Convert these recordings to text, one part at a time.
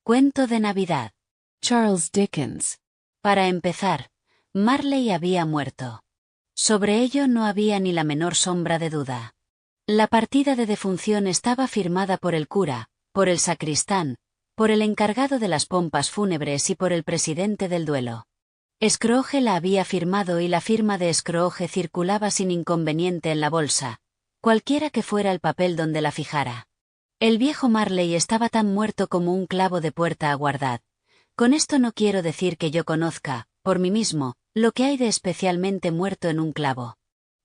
Cuento de Navidad. Charles Dickens. Para empezar, Marley había muerto. Sobre ello no había ni la menor sombra de duda. La partida de defunción estaba firmada por el cura, por el sacristán, por el encargado de las pompas fúnebres y por el presidente del duelo. Scrooge la había firmado y la firma de Scrooge circulaba sin inconveniente en la bolsa, cualquiera que fuera el papel donde la fijara. El viejo Marley estaba tan muerto como un clavo de puerta aguardad. Con esto no quiero decir que yo conozca, por mí mismo, lo que hay de especialmente muerto en un clavo.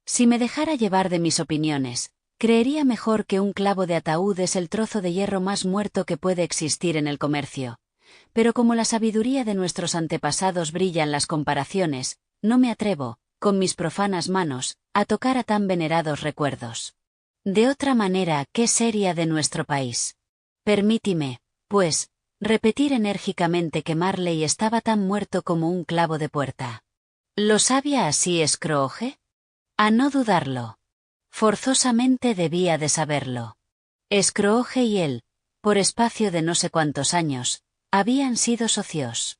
Si me dejara llevar de mis opiniones, creería mejor que un clavo de ataúd es el trozo de hierro más muerto que puede existir en el comercio. Pero como la sabiduría de nuestros antepasados brilla en las comparaciones, no me atrevo, con mis profanas manos, a tocar a tan venerados recuerdos. De otra manera, ¿qué sería de nuestro país? Permítime, pues, repetir enérgicamente que Marley estaba tan muerto como un clavo de puerta. ¿Lo sabía así Scrooge? A no dudarlo. Forzosamente debía de saberlo. Scrooge y él, por espacio de no sé cuántos años, habían sido socios.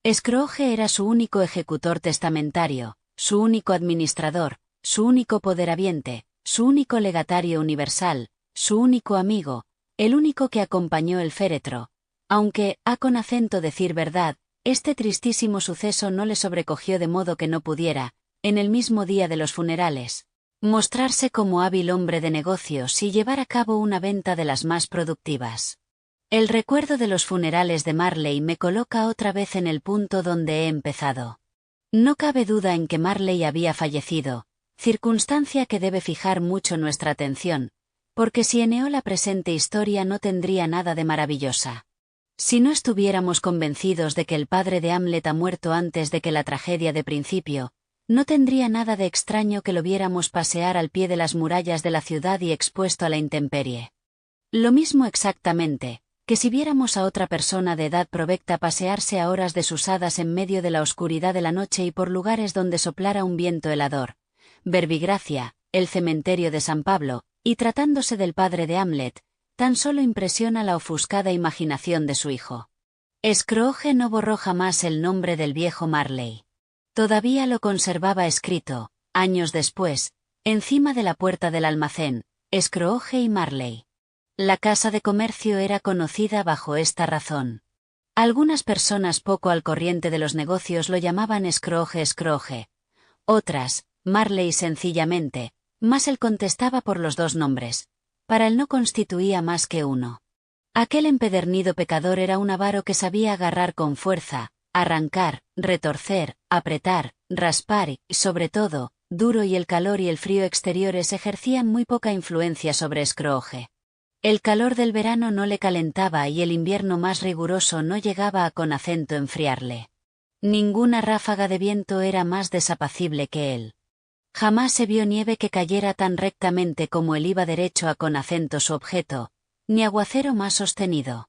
Scrooge era su único ejecutor testamentario, su único administrador, su único poderaviente, su único legatario universal, su único amigo, el único que acompañó el féretro, aunque, a con acento decir verdad, este tristísimo suceso no le sobrecogió de modo que no pudiera, en el mismo día de los funerales, mostrarse como hábil hombre de negocios y llevar a cabo una venta de las más productivas. El recuerdo de los funerales de Marley me coloca otra vez en el punto donde he empezado. No cabe duda en que Marley había fallecido, circunstancia que debe fijar mucho nuestra atención, porque si eneó la presente historia no tendría nada de maravillosa. Si no estuviéramos convencidos de que el padre de Hamlet ha muerto antes de que la tragedia de principio, no tendría nada de extraño que lo viéramos pasear al pie de las murallas de la ciudad y expuesto a la intemperie. Lo mismo exactamente, que si viéramos a otra persona de edad provecta pasearse a horas desusadas en medio de la oscuridad de la noche y por lugares donde soplara un viento helador. Verbigracia, el cementerio de San Pablo, y tratándose del padre de Hamlet, tan solo impresiona la ofuscada imaginación de su hijo. Scrooge no borró jamás el nombre del viejo Marley. Todavía lo conservaba escrito, años después, encima de la puerta del almacén, Scrooge y Marley. La casa de comercio era conocida bajo esta razón. Algunas personas poco al corriente de los negocios lo llamaban Scrooge. Otras, Marley sencillamente, mas él contestaba por los dos nombres. Para él no constituía más que uno. Aquel empedernido pecador era un avaro que sabía agarrar con fuerza, arrancar, retorcer, apretar, raspar y, sobre todo, duro, y el calor y el frío exteriores ejercían muy poca influencia sobre Scrooge. El calor del verano no le calentaba y el invierno más riguroso no llegaba a con acento enfriarle. Ninguna ráfaga de viento era más desapacible que él. Jamás se vio nieve que cayera tan rectamente como él iba derecho a con acento su objeto, ni aguacero más sostenido.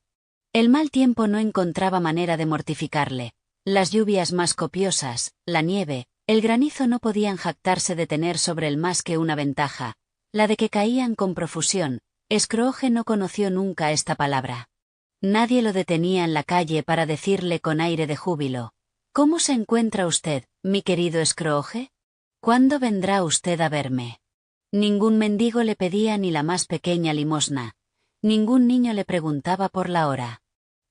El mal tiempo no encontraba manera de mortificarle, las lluvias más copiosas, la nieve, el granizo no podían jactarse de tener sobre él más que una ventaja, la de que caían con profusión. Scrooge no conoció nunca esta palabra. Nadie lo detenía en la calle para decirle con aire de júbilo: ¿Cómo se encuentra usted, mi querido Scrooge? ¿Cuándo vendrá usted a verme? Ningún mendigo le pedía ni la más pequeña limosna. Ningún niño le preguntaba por la hora.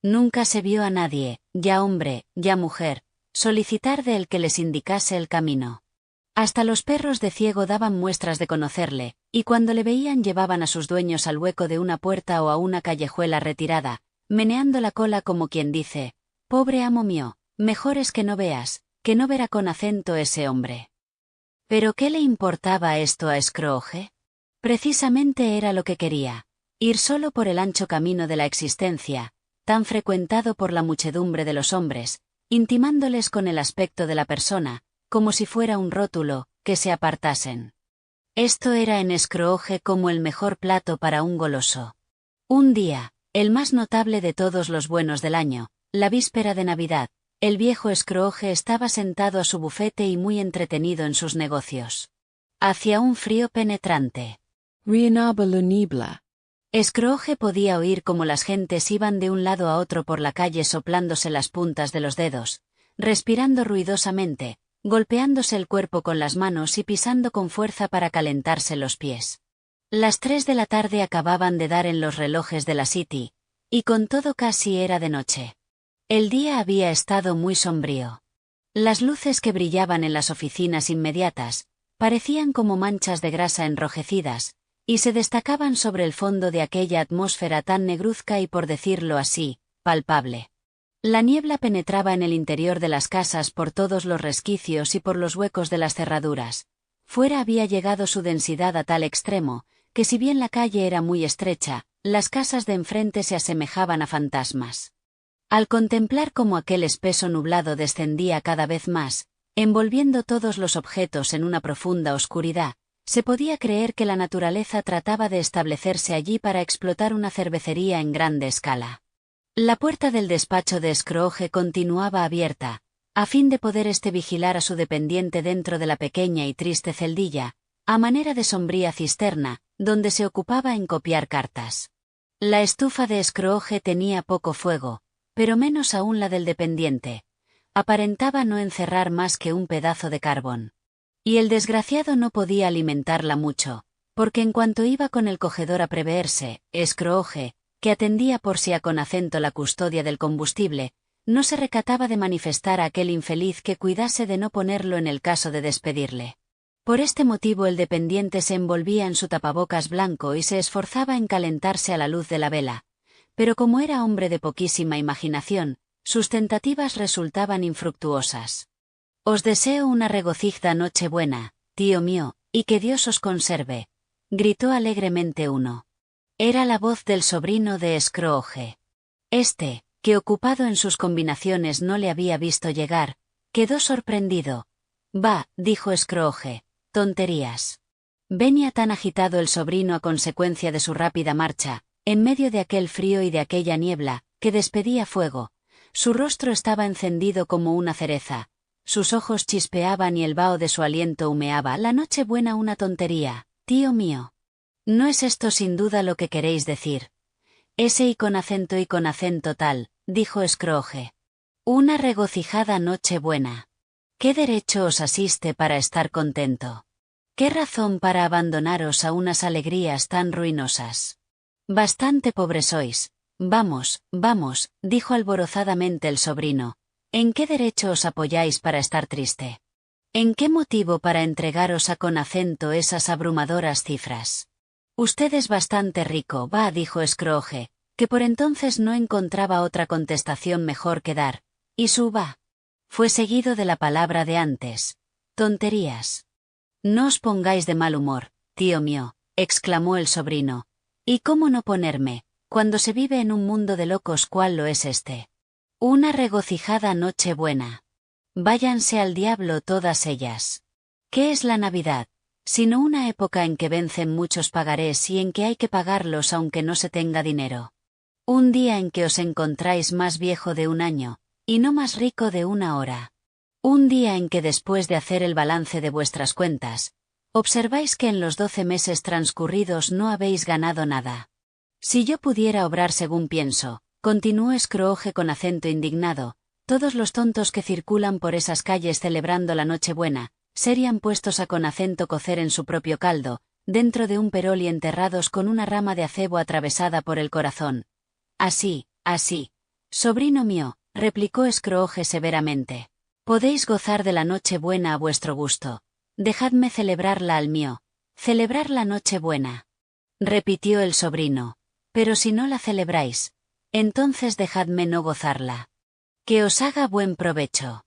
Nunca se vio a nadie, ya hombre, ya mujer, solicitar de él que les indicase el camino. Hasta los perros de ciego daban muestras de conocerle, y cuando le veían llevaban a sus dueños al hueco de una puerta o a una callejuela retirada, meneando la cola como quien dice: pobre amo mío, mejor es que no veas, que no verá con acento ese hombre. ¿Pero qué le importaba esto a Scrooge? Precisamente era lo que quería: ir solo por el ancho camino de la existencia, tan frecuentado por la muchedumbre de los hombres, intimándoles con el aspecto de la persona, como si fuera un rótulo, que se apartasen. Esto era en Scrooge como el mejor plato para un goloso. Un día, el más notable de todos los buenos del año, la víspera de Navidad, el viejo Scrooge estaba sentado a su bufete y muy entretenido en sus negocios. Hacía un frío penetrante. Rienaba lo nibla. Scrooge podía oír cómo las gentes iban de un lado a otro por la calle soplándose las puntas de los dedos, respirando ruidosamente, golpeándose el cuerpo con las manos y pisando con fuerza para calentarse los pies. Las 3 de la tarde acababan de dar en los relojes de la City, y con todo casi era de noche. El día había estado muy sombrío. Las luces que brillaban en las oficinas inmediatas parecían como manchas de grasa enrojecidas, y se destacaban sobre el fondo de aquella atmósfera tan negruzca y, por decirlo así, palpable. La niebla penetraba en el interior de las casas por todos los resquicios y por los huecos de las cerraduras. Fuera había llegado su densidad a tal extremo, que si bien la calle era muy estrecha, las casas de enfrente se asemejaban a fantasmas. Al contemplar cómo aquel espeso nublado descendía cada vez más, envolviendo todos los objetos en una profunda oscuridad, se podía creer que la naturaleza trataba de establecerse allí para explotar una cervecería en grande escala. La puerta del despacho de Scrooge continuaba abierta, a fin de poder vigilar a su dependiente dentro de la pequeña y triste celdilla, a manera de sombría cisterna, donde se ocupaba en copiar cartas. La estufa de Scrooge tenía poco fuego, pero menos aún la del dependiente. Aparentaba no encerrar más que un pedazo de carbón. Y el desgraciado no podía alimentarla mucho, porque en cuanto iba con el cogedor a preveerse, Scrooge, que atendía por sí con acento la custodia del combustible, no se recataba de manifestar a aquel infeliz que cuidase de no ponerlo en el caso de despedirle. Por este motivo el dependiente se envolvía en su tapabocas blanco y se esforzaba en calentarse a la luz de la vela, pero como era hombre de poquísima imaginación, sus tentativas resultaban infructuosas. «Os deseo una regocijada noche buena, tío mío, y que Dios os conserve», gritó alegremente uno. Era la voz del sobrino de Scrooge. Que ocupado en sus combinaciones no le había visto llegar, quedó sorprendido. «Va», dijo Scrooge, «tonterías». Venía tan agitado el sobrino a consecuencia de su rápida marcha, en medio de aquel frío y de aquella niebla, que despedía fuego. Su rostro estaba encendido como una cereza, sus ojos chispeaban y el vaho de su aliento humeaba. «La noche buena una tontería, tío mío. ¿No es esto sin duda lo que queréis decir?» «Ese y con acento tal», dijo Scrooge. «Una regocijada noche buena. ¿Qué derecho os asiste para estar contento? ¿Qué razón para abandonaros a unas alegrías tan ruinosas? Bastante pobre sois». «Vamos, vamos», dijo alborozadamente el sobrino. «¿En qué derecho os apoyáis para estar triste? ¿En qué motivo para entregaros con acento esas abrumadoras cifras? Usted es bastante rico», «Va», dijo Scrooge, que por entonces no encontraba otra contestación mejor que dar, y su «va» fue seguido de la palabra de antes. «Tonterías». «No os pongáis de mal humor, tío mío», exclamó el sobrino. «¿Y cómo no ponerme, cuando se vive en un mundo de locos cual lo es este? Una regocijada noche buena. Váyanse al diablo todas ellas. ¿Qué es la Navidad, sino una época en que vencen muchos pagarés y en que hay que pagarlos aunque no se tenga dinero? Un día en que os encontráis más viejo de un año, y no más rico de una hora. Un día en que después de hacer el balance de vuestras cuentas, observáis que en los 12 meses transcurridos no habéis ganado nada. Si yo pudiera obrar según pienso», continuó Scrooge con acento indignado, «todos los tontos que circulan por esas calles celebrando la Nochebuena, serían puestos a con acento cocer en su propio caldo, dentro de un perol y enterrados con una rama de acebo atravesada por el corazón. Así, sobrino mío», replicó Scrooge severamente. «Podéis gozar de la Nochebuena a vuestro gusto. Dejadme celebrarla al mío. Celebrar la Nochebuena», repitió el sobrino. «Pero si no la celebráis, entonces dejadme no gozarla. Que os haga buen provecho.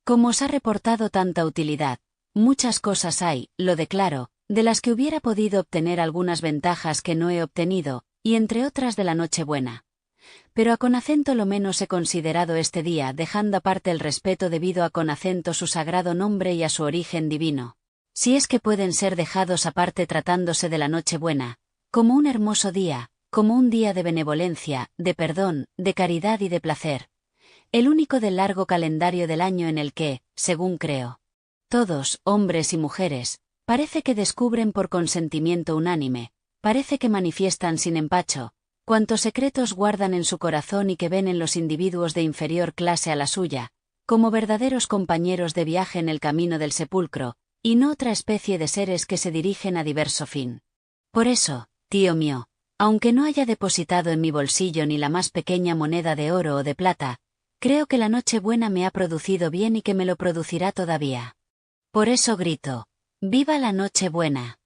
Como os ha reportado tanta utilidad, muchas cosas hay, lo declaro, de las que hubiera podido obtener algunas ventajas que no he obtenido, y entre otras de la Nochebuena. Pero a con acento lo menos he considerado este día, dejando aparte el respeto debido a con acento su sagrado nombre y a su origen divino. Si es que pueden ser dejados aparte tratándose de la Nochebuena, como un hermoso día, como un día de benevolencia, de perdón, de caridad y de placer. El único del largo calendario del año en el que, según creo, todos, hombres y mujeres, parece que descubren por consentimiento unánime, parece que manifiestan sin empacho cuantos secretos guardan en su corazón y que ven en los individuos de inferior clase a la suya, como verdaderos compañeros de viaje en el camino del sepulcro, y no otra especie de seres que se dirigen a diverso fin. Por eso, tío mío, aunque no haya depositado en mi bolsillo ni la más pequeña moneda de oro o de plata, creo que la Nochebuena me ha producido bien y que me lo producirá todavía. Por eso grito, ¡viva la Nochebuena!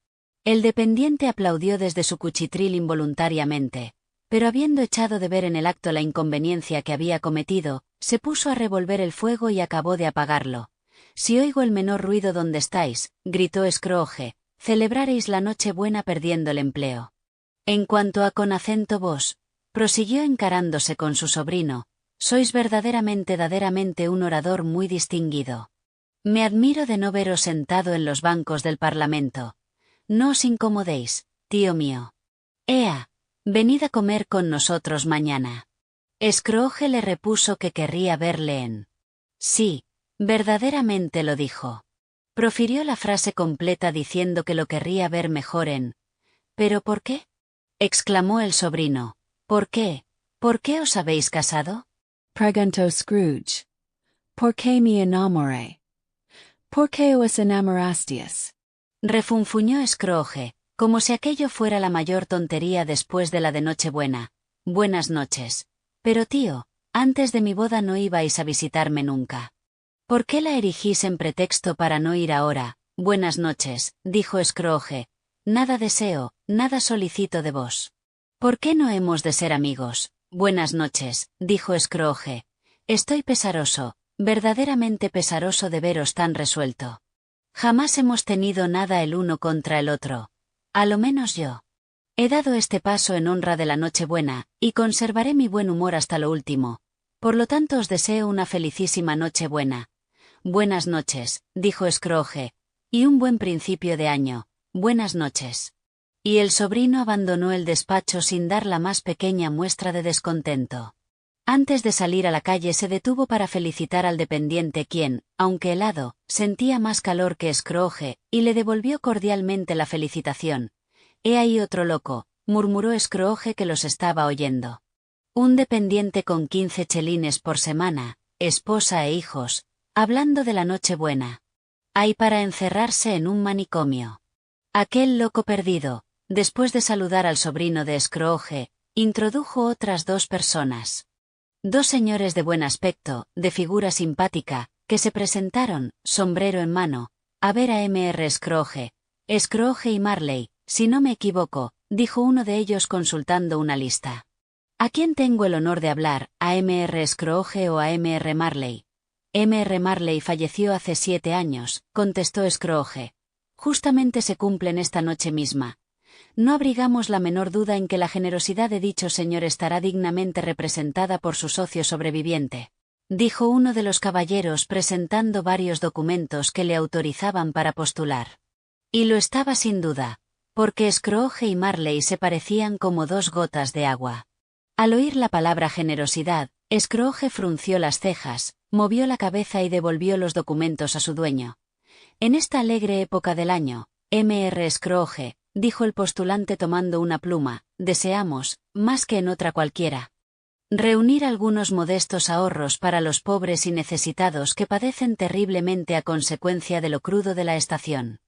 El dependiente aplaudió desde su cuchitril involuntariamente, pero habiendo echado de ver en el acto la inconveniencia que había cometido, se puso a revolver el fuego y acabó de apagarlo. Si oigo el menor ruido donde estáis, gritó Scrooge, celebraréis la Nochebuena perdiendo el empleo. En cuanto a con acento vos, prosiguió encarándose con su sobrino, sois verdaderamente un orador muy distinguido. Me admiro de no veros sentado en los bancos del Parlamento. No os incomodéis, tío mío. Ea, venid a comer con nosotros mañana. Scrooge le repuso que querría verle en. Sí, verdaderamente lo dijo. Profirió la frase completa diciendo que lo querría ver mejor en. ¿Pero por qué? Exclamó el sobrino. ¿Por qué? ¿Por qué os habéis casado? Preguntó Scrooge. ¿Por qué me enamoré? ¿Por qué os enamorasteis? Refunfuñó Scrooge, como si aquello fuera la mayor tontería después de la de Nochebuena. Buenas noches. Pero tío, antes de mi boda no ibais a visitarme nunca. ¿Por qué la erigís en pretexto para no ir ahora? Buenas noches, dijo Scrooge. Nada deseo, nada solicito de vos. ¿Por qué no hemos de ser amigos? Buenas noches, dijo Scrooge. Estoy pesaroso, verdaderamente pesaroso de veros tan resuelto. Jamás hemos tenido nada el uno contra el otro. A lo menos yo. He dado este paso en honra de la Nochebuena, y conservaré mi buen humor hasta lo último. Por lo tanto os deseo una felicísima Nochebuena. Buenas noches, dijo Scrooge. Y un buen principio de año. Buenas noches. Y el sobrino abandonó el despacho sin dar la más pequeña muestra de descontento. Antes de salir a la calle se detuvo para felicitar al dependiente quien, aunque helado, sentía más calor que Scrooge, y le devolvió cordialmente la felicitación. «He ahí otro loco», murmuró Scrooge que los estaba oyendo. Un dependiente con 15 chelines por semana, esposa e hijos, hablando de la Nochebuena. Hay para encerrarse en un manicomio. Aquel loco perdido, después de saludar al sobrino de Scrooge, introdujo otras dos personas. Dos señores de buen aspecto, de figura simpática, que se presentaron, sombrero en mano, a ver a Mr. Scrooge. Scrooge y Marley, si no me equivoco, dijo uno de ellos consultando una lista. ¿A quién tengo el honor de hablar, a Mr. Scrooge o a Mr. Marley? Mr. Marley falleció hace 7 años, contestó Scrooge. Justamente se cumplen esta noche misma. No abrigamos la menor duda en que la generosidad de dicho señor estará dignamente representada por su socio sobreviviente, dijo uno de los caballeros presentando varios documentos que le autorizaban para postular. Y lo estaba sin duda, porque Scrooge y Marley se parecían como dos gotas de agua. Al oír la palabra generosidad, Scrooge frunció las cejas, movió la cabeza y devolvió los documentos a su dueño. En esta alegre época del año, Mr. Scrooge, dijo el postulante tomando una pluma, deseamos, más que en otra cualquiera, reunir algunos modestos ahorros para los pobres y necesitados que padecen terriblemente a consecuencia de lo crudo de la estación.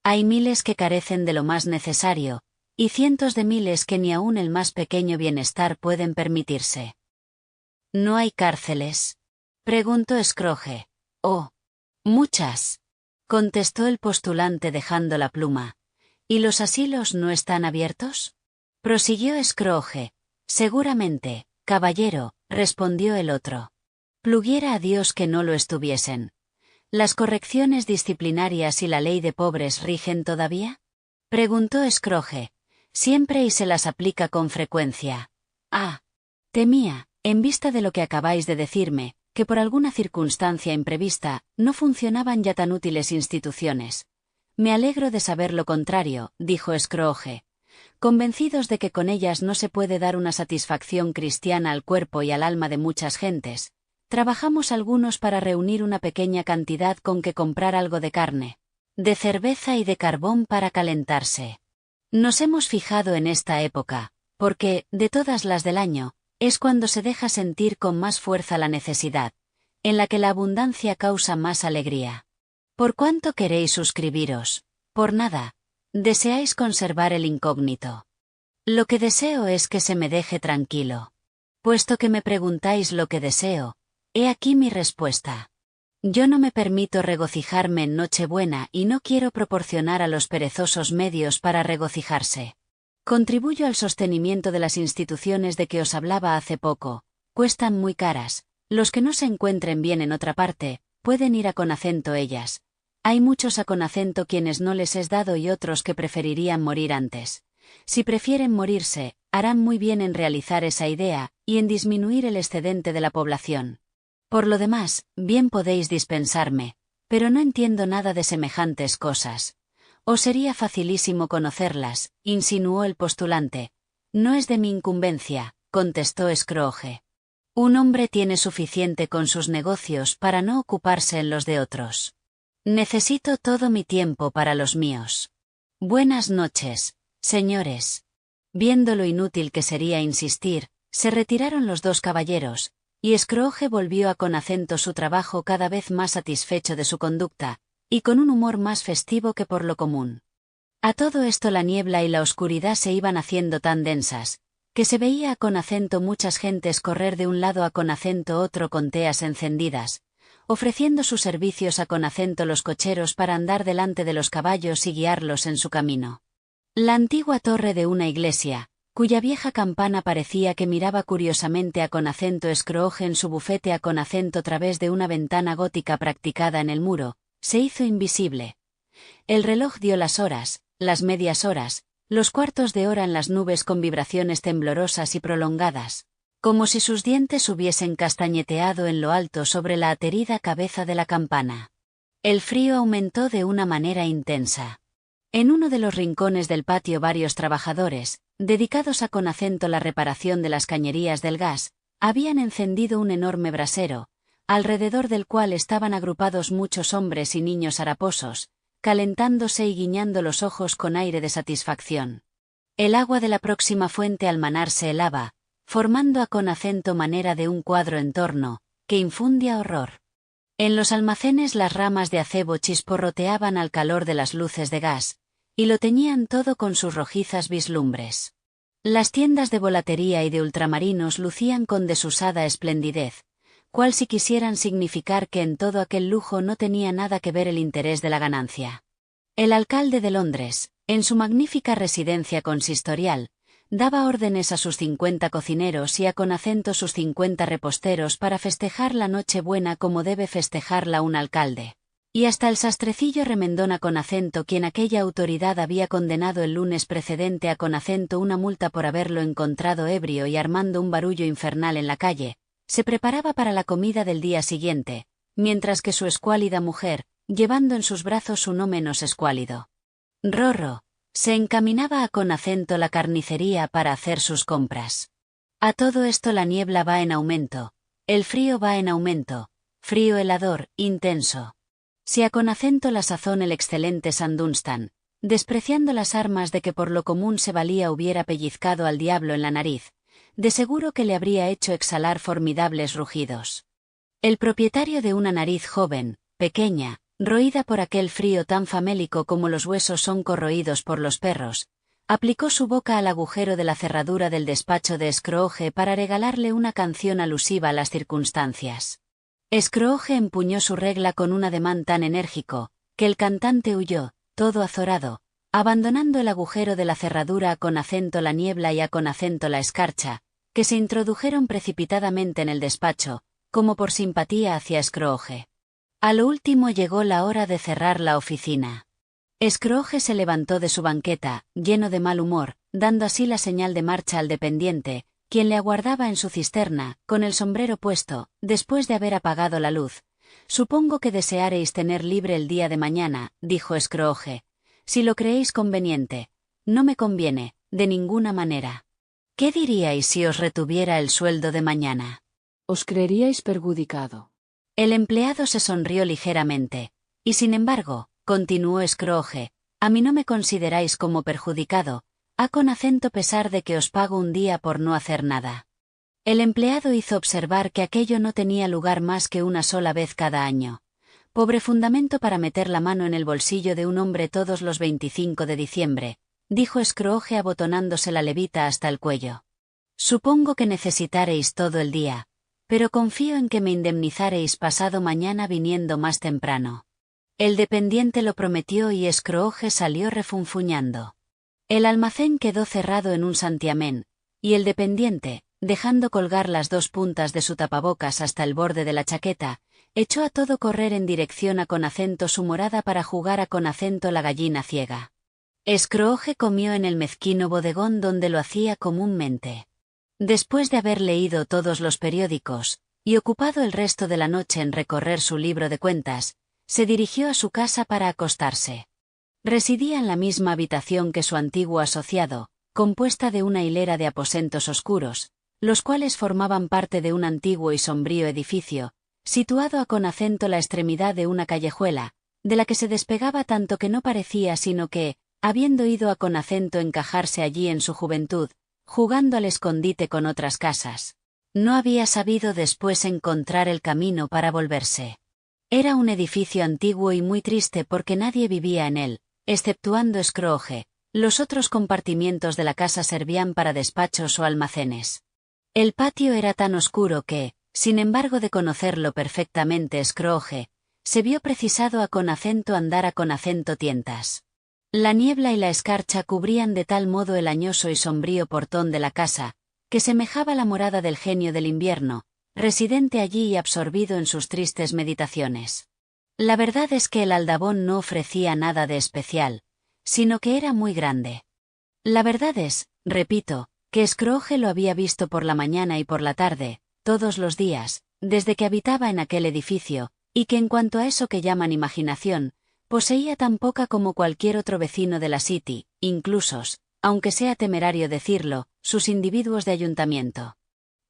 Hay miles que carecen de lo más necesario, y cientos de miles que ni aun el más pequeño bienestar pueden permitirse. ¿No hay cárceles?, preguntó Scrooge. Oh, muchas, contestó el postulante dejando la pluma. ¿Y los asilos no están abiertos?, prosiguió Scrooge. Seguramente, caballero, respondió el otro. Pluguiera a Dios que no lo estuviesen. ¿Las correcciones disciplinarias y la ley de pobres rigen todavía?, preguntó Scrooge. Siempre y se las aplica con frecuencia. Ah, temía, en vista de lo que acabáis de decirme, que por alguna circunstancia imprevista, no funcionaban ya tan útiles instituciones. Me alegro de saber lo contrario, dijo Scrooge. Convencidos de que con ellas no se puede dar una satisfacción cristiana al cuerpo y al alma de muchas gentes, trabajamos algunos para reunir una pequeña cantidad con que comprar algo de carne, de cerveza y de carbón para calentarse. Nos hemos fijado en esta época, porque, de todas las del año, es cuando se deja sentir con más fuerza la necesidad, en la que la abundancia causa más alegría. ¿Por cuánto queréis suscribiros? Por nada. Deseáis conservar el incógnito. Lo que deseo es que se me deje tranquilo. Puesto que me preguntáis lo que deseo, he aquí mi respuesta. Yo no me permito regocijarme en Nochebuena y no quiero proporcionar a los perezosos medios para regocijarse. Contribuyo al sostenimiento de las instituciones de que os hablaba hace poco, cuestan muy caras, los que no se encuentren bien en otra parte, pueden ir a Conacento ellas. Hay muchos a Conacento quienes no les es dado y otros que preferirían morir antes. Si prefieren morirse, harán muy bien en realizar esa idea, y en disminuir el excedente de la población. Por lo demás, bien podéis dispensarme, pero no entiendo nada de semejantes cosas. Os sería facilísimo conocerlas, insinuó el postulante. No es de mi incumbencia, contestó Scrooge. Un hombre tiene suficiente con sus negocios para no ocuparse en los de otros. Necesito todo mi tiempo para los míos. Buenas noches, señores. Viendo lo inútil que sería insistir, se retiraron los dos caballeros, y Scrooge volvió a Conacento su trabajo cada vez más satisfecho de su conducta, y con un humor más festivo que por lo común. A todo esto la niebla y la oscuridad se iban haciendo tan densas, que se veía a Conacento muchas gentes correr de un lado a Conacento otro con teas encendidas, ofreciendo sus servicios a Conacento los cocheros para andar delante de los caballos y guiarlos en su camino. La antigua torre de una iglesia, cuya vieja campana parecía que miraba curiosamente a Conacento Scrooge en su bufete a Conacento a través de una ventana gótica practicada en el muro, se hizo invisible. El reloj dio las horas, las medias horas, los cuartos de hora en las nubes con vibraciones temblorosas y prolongadas, como si sus dientes hubiesen castañeteado en lo alto sobre la aterida cabeza de la campana. El frío aumentó de una manera intensa. En uno de los rincones del patio varios trabajadores, dedicados a Conacento la reparación de las cañerías del gas, habían encendido un enorme brasero, alrededor del cual estaban agrupados muchos hombres y niños haraposos, calentándose y guiñando los ojos con aire de satisfacción. El agua de la próxima fuente al manar se helaba, formando a Conacento manera de un cuadro en torno, que infundia horror. En los almacenes las ramas de acebo chisporroteaban al calor de las luces de gas, y lo teñían todo con sus rojizas vislumbres. Las tiendas de volatería y de ultramarinos lucían con desusada esplendidez, cual si quisieran significar que en todo aquel lujo no tenía nada que ver el interés de la ganancia. El alcalde de Londres, en su magnífica residencia consistorial, daba órdenes a sus 50 cocineros y a Conacento sus 50 reposteros para festejar la Nochebuena como debe festejarla un alcalde. Y hasta el sastrecillo remendón a Conacento, quien aquella autoridad había condenado el lunes precedente a Conacento una multa por haberlo encontrado ebrio y armando un barullo infernal en la calle, se preparaba para la comida del día siguiente, mientras que su escuálida mujer, llevando en sus brazos un no menos escuálido Rorro, se encaminaba a Conacento la carnicería para hacer sus compras. A todo esto la niebla va en aumento, el frío va en aumento, frío helador, intenso. Si a Conacento la sazón el excelente Sandunstan, despreciando las armas de que por lo común se valía, hubiera pellizcado al diablo en la nariz, de seguro que le habría hecho exhalar formidables rugidos. El propietario de una nariz joven, pequeña, roída por aquel frío tan famélico como los huesos son corroídos por los perros, aplicó su boca al agujero de la cerradura del despacho de Scrooge para regalarle una canción alusiva a las circunstancias. Scrooge empuñó su regla con un ademán tan enérgico, que el cantante huyó, todo azorado, abandonando el agujero de la cerradura a Conacento la niebla y a Conacento la escarcha, que se introdujeron precipitadamente en el despacho, como por simpatía hacia Scrooge. A lo último llegó la hora de cerrar la oficina. Scrooge se levantó de su banqueta, lleno de mal humor, dando así la señal de marcha al dependiente, quien le aguardaba en su cisterna, con el sombrero puesto, después de haber apagado la luz. Supongo que desearéis tener libre el día de mañana, dijo Scrooge. Si lo creéis conveniente. No me conviene, de ninguna manera. ¿Qué diríais si os retuviera el sueldo de mañana? Os creeríais perjudicado. El empleado se sonrió ligeramente. Y sin embargo, continuó Scrooge, A mí no me consideráis como perjudicado, con acento pesar de que os pago un día por no hacer nada. El empleado hizo observar que aquello no tenía lugar más que una sola vez cada año. Pobre fundamento para meter la mano en el bolsillo de un hombre todos los 25 de diciembre, dijo Scrooge abotonándose la levita hasta el cuello. Supongo que necesitaréis todo el día, pero confío en que me indemnizaréis pasado mañana viniendo más temprano. El dependiente lo prometió y Scrooge salió refunfuñando. El almacén quedó cerrado en un santiamén, y el dependiente, dejando colgar las dos puntas de su tapabocas hasta el borde de la chaqueta, echó a todo correr en dirección a Conacento su morada para jugar a Conacento la gallina ciega. Scrooge comió en el mezquino bodegón donde lo hacía comúnmente. Después de haber leído todos los periódicos, y ocupado el resto de la noche en recorrer su libro de cuentas, se dirigió a su casa para acostarse. Residía en la misma habitación que su antiguo asociado, compuesta de una hilera de aposentos oscuros, los cuales formaban parte de un antiguo y sombrío edificio, situado a Conacento la extremidad de una callejuela, de la que se despegaba tanto que no parecía sino que, habiendo ido a Conacento encajarse allí en su juventud, jugando al escondite con otras casas, no había sabido después encontrar el camino para volverse. Era un edificio antiguo y muy triste porque nadie vivía en él, exceptuando Scrooge. Los otros compartimientos de la casa servían para despachos o almacenes. El patio era tan oscuro que, sin embargo de conocerlo perfectamente Scrooge, se vio precisado a Conacento andar a Conacento tientas. La niebla y la escarcha cubrían de tal modo el añoso y sombrío portón de la casa, que semejaba la morada del genio del invierno, residente allí y absorbido en sus tristes meditaciones. La verdad es que el aldabón no ofrecía nada de especial, sino que era muy grande. La verdad es, repito, que Scrooge lo había visto por la mañana y por la tarde, todos los días, desde que habitaba en aquel edificio, y que en cuanto a eso que llaman imaginación, poseía tan poca como cualquier otro vecino de la City, inclusos, aunque sea temerario decirlo, sus individuos de ayuntamiento.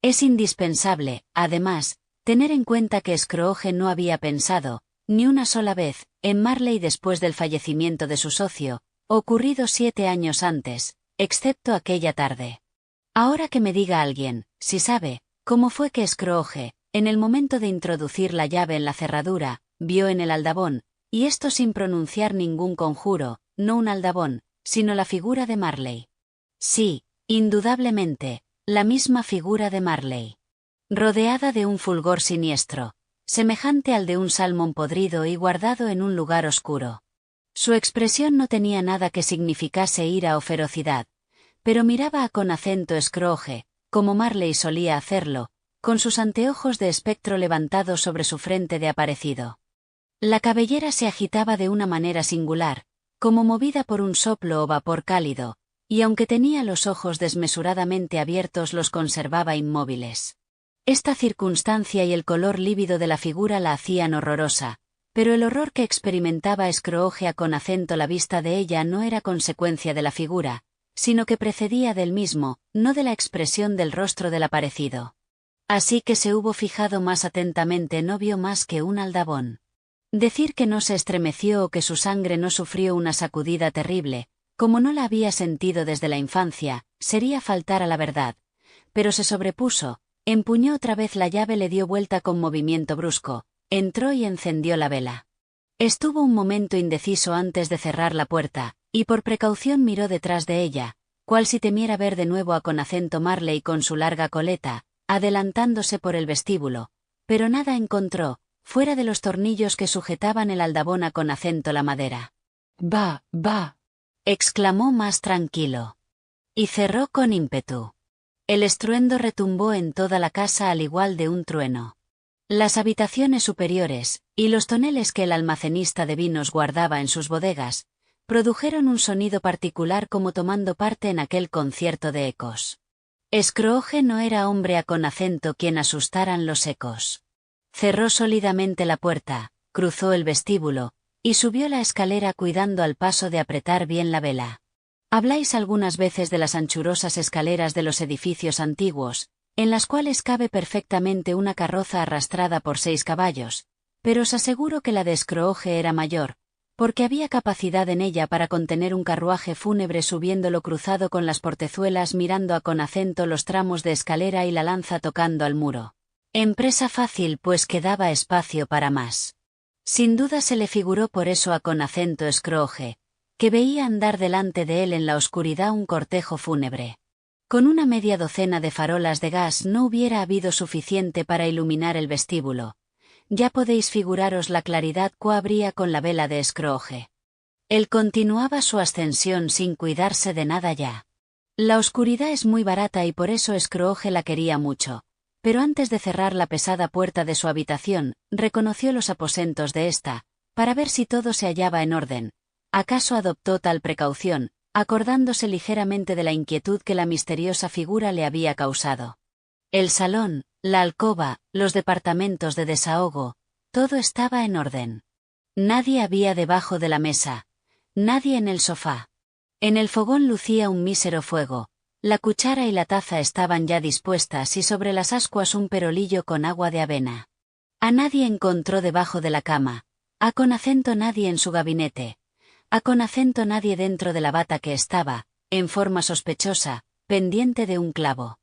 Es indispensable, además, tener en cuenta que Scrooge no había pensado, ni una sola vez, en Marley después del fallecimiento de su socio, ocurrido 7 años antes, excepto aquella tarde. Ahora que me diga alguien, si sabe, cómo fue que Scrooge, en el momento de introducir la llave en la cerradura, vio en el aldabón, y esto sin pronunciar ningún conjuro, no un aldabón, sino la figura de Marley. Sí, indudablemente, la misma figura de Marley. Rodeada de un fulgor siniestro, semejante al de un salmón podrido y guardado en un lugar oscuro. Su expresión no tenía nada que significase ira o ferocidad, pero miraba a con acento Scrooge, como Marley solía hacerlo, con sus anteojos de espectro levantados sobre su frente de aparecido. La cabellera se agitaba de una manera singular, como movida por un soplo o vapor cálido, y aunque tenía los ojos desmesuradamente abiertos los conservaba inmóviles. Esta circunstancia y el color lívido de la figura la hacían horrorosa, pero el horror que experimentaba Scrooge con acento la vista de ella no era consecuencia de la figura, sino que precedía del mismo, no de la expresión del rostro del aparecido. Así que se hubo fijado más atentamente no vio más que un aldabón. Decir que no se estremeció o que su sangre no sufrió una sacudida terrible, como no la había sentido desde la infancia, sería faltar a la verdad, pero se sobrepuso, empuñó otra vez la llave, le dio vuelta con movimiento brusco, entró y encendió la vela. Estuvo un momento indeciso antes de cerrar la puerta, y por precaución miró detrás de ella, cual si temiera ver de nuevo a con acento Marley con su larga coleta, adelantándose por el vestíbulo, pero nada encontró, fuera de los tornillos que sujetaban el aldabón a con acento la madera. «Va, va», exclamó más tranquilo. Y cerró con ímpetu. El estruendo retumbó en toda la casa al igual de un trueno. Las habitaciones superiores, y los toneles que el almacenista de vinos guardaba en sus bodegas, produjeron un sonido particular como tomando parte en aquel concierto de ecos. Scrooge no era hombre a con acento quien asustaran los ecos. Cerró sólidamente la puerta, cruzó el vestíbulo, y subió la escalera cuidando al paso de apretar bien la vela. Habláis algunas veces de las anchurosas escaleras de los edificios antiguos, en las cuales cabe perfectamente una carroza arrastrada por 6 caballos, pero os aseguro que la de Scrooge era mayor, porque había capacidad en ella para contener un carruaje fúnebre subiéndolo cruzado con las portezuelas mirando a con acento los tramos de escalera y la lanza tocando al muro. Empresa fácil pues quedaba espacio para más. Sin duda se le figuró por eso a con acento Scrooge, que veía andar delante de él en la oscuridad un cortejo fúnebre. Con una media docena de farolas de gas no hubiera habido suficiente para iluminar el vestíbulo. Ya podéis figuraros la claridad que habría con la vela de Scrooge. Él continuaba su ascensión sin cuidarse de nada ya. La oscuridad es muy barata y por eso Scrooge la quería mucho. Pero antes de cerrar la pesada puerta de su habitación, reconoció los aposentos de ésta, para ver si todo se hallaba en orden. ¿Acaso adoptó tal precaución, acordándose ligeramente de la inquietud que la misteriosa figura le había causado? El salón, la alcoba, los departamentos de desahogo, todo estaba en orden. Nadie había debajo de la mesa, nadie en el sofá. En el fogón lucía un mísero fuego. La cuchara y la taza estaban ya dispuestas y sobre las ascuas un perolillo con agua de avena. A nadie encontró debajo de la cama, a con acento nadie en su gabinete, a con acento nadie dentro de la bata que estaba, en forma sospechosa, pendiente de un clavo.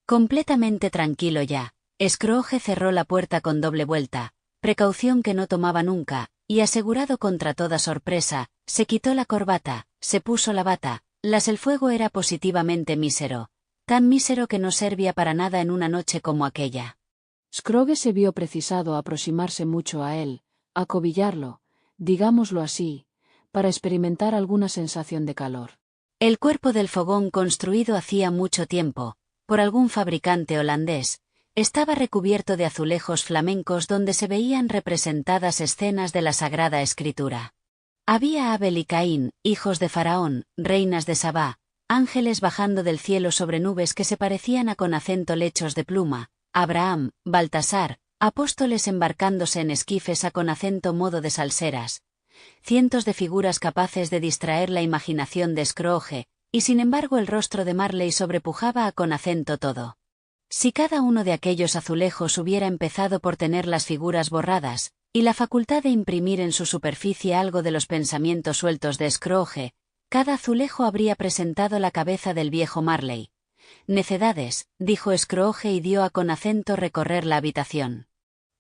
Completamente tranquilo ya, Scrooge cerró la puerta con doble vuelta, precaución que no tomaba nunca, y asegurado contra toda sorpresa, se quitó la corbata, se puso la bata. El fuego era positivamente mísero, tan mísero que no servía para nada en una noche como aquella. Scrooge se vio precisado a aproximarse mucho a él, a acobillarlo, digámoslo así, para experimentar alguna sensación de calor. El cuerpo del fogón construido hacía mucho tiempo, por algún fabricante holandés, estaba recubierto de azulejos flamencos donde se veían representadas escenas de la Sagrada Escritura. Había Abel y Caín, hijos de Faraón, reinas de Sabá, ángeles bajando del cielo sobre nubes que se parecían a con acento lechos de pluma, Abraham, Baltasar, apóstoles embarcándose en esquifes a con acento modo de salseras. Cientos de figuras capaces de distraer la imaginación de Scrooge, y sin embargo el rostro de Marley sobrepujaba a con acento todo. Si cada uno de aquellos azulejos hubiera empezado por tener las figuras borradas, y la facultad de imprimir en su superficie algo de los pensamientos sueltos de Scrooge, cada azulejo habría presentado la cabeza del viejo Marley. Necedades, dijo Scrooge y dio a con acento recorrer la habitación.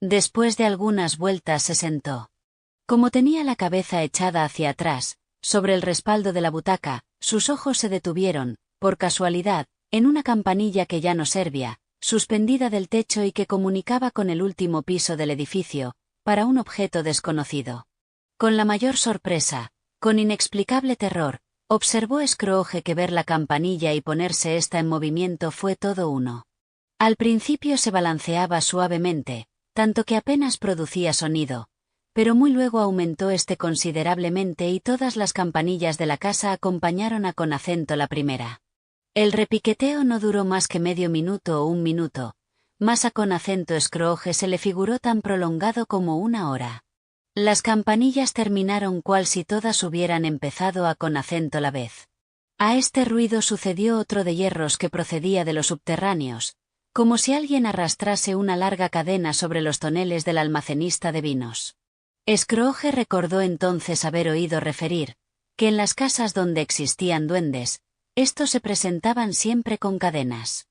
Después de algunas vueltas se sentó. Como tenía la cabeza echada hacia atrás, sobre el respaldo de la butaca, sus ojos se detuvieron, por casualidad, en una campanilla que ya no servía, suspendida del techo y que comunicaba con el último piso del edificio, para un objeto desconocido. Con la mayor sorpresa, con inexplicable terror, observó Scrooge que ver la campanilla y ponerse ésta en movimiento fue todo uno. Al principio se balanceaba suavemente, tanto que apenas producía sonido, pero muy luego aumentó considerablemente y todas las campanillas de la casa acompañaron a con acento la primera. El repiqueteo no duró más que medio minuto o un minuto, mas a con acento Scrooge se le figuró tan prolongado como una hora. Las campanillas terminaron cual si todas hubieran empezado a con acento la vez. A este ruido sucedió otro de hierros que procedía de los subterráneos, como si alguien arrastrase una larga cadena sobre los toneles del almacenista de vinos. Scrooge recordó entonces haber oído referir, que en las casas donde existían duendes, estos se presentaban siempre con cadenas.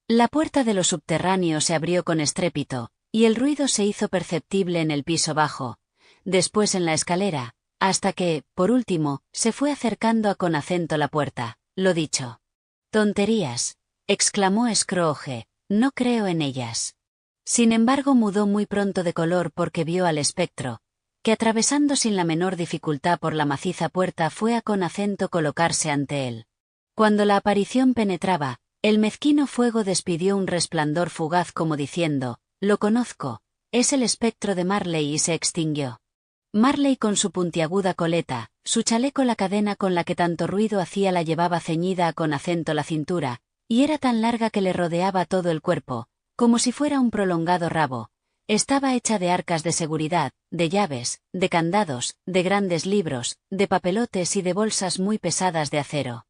La puerta de los subterráneos se abrió con estrépito, y el ruido se hizo perceptible en el piso bajo, después en la escalera, hasta que, por último, se fue acercando a con acento la puerta. Lo dicho. Tonterías, exclamó Scrooge, no creo en ellas. Sin embargo mudó muy pronto de color porque vio al espectro, que atravesando sin la menor dificultad por la maciza puerta fue a con acento colocarse ante él. Cuando la aparición penetraba, el mezquino fuego despidió un resplandor fugaz como diciendo, lo conozco, es el espectro de Marley y se extinguió. Marley con su puntiaguda coleta, su chaleco la cadena con la que tanto ruido hacía la llevaba ceñida a con acento la cintura, y era tan larga que le rodeaba todo el cuerpo, como si fuera un prolongado rabo. Estaba hecha de arcas de seguridad, de llaves, de candados, de grandes libros, de papelotes y de bolsas muy pesadas de acero.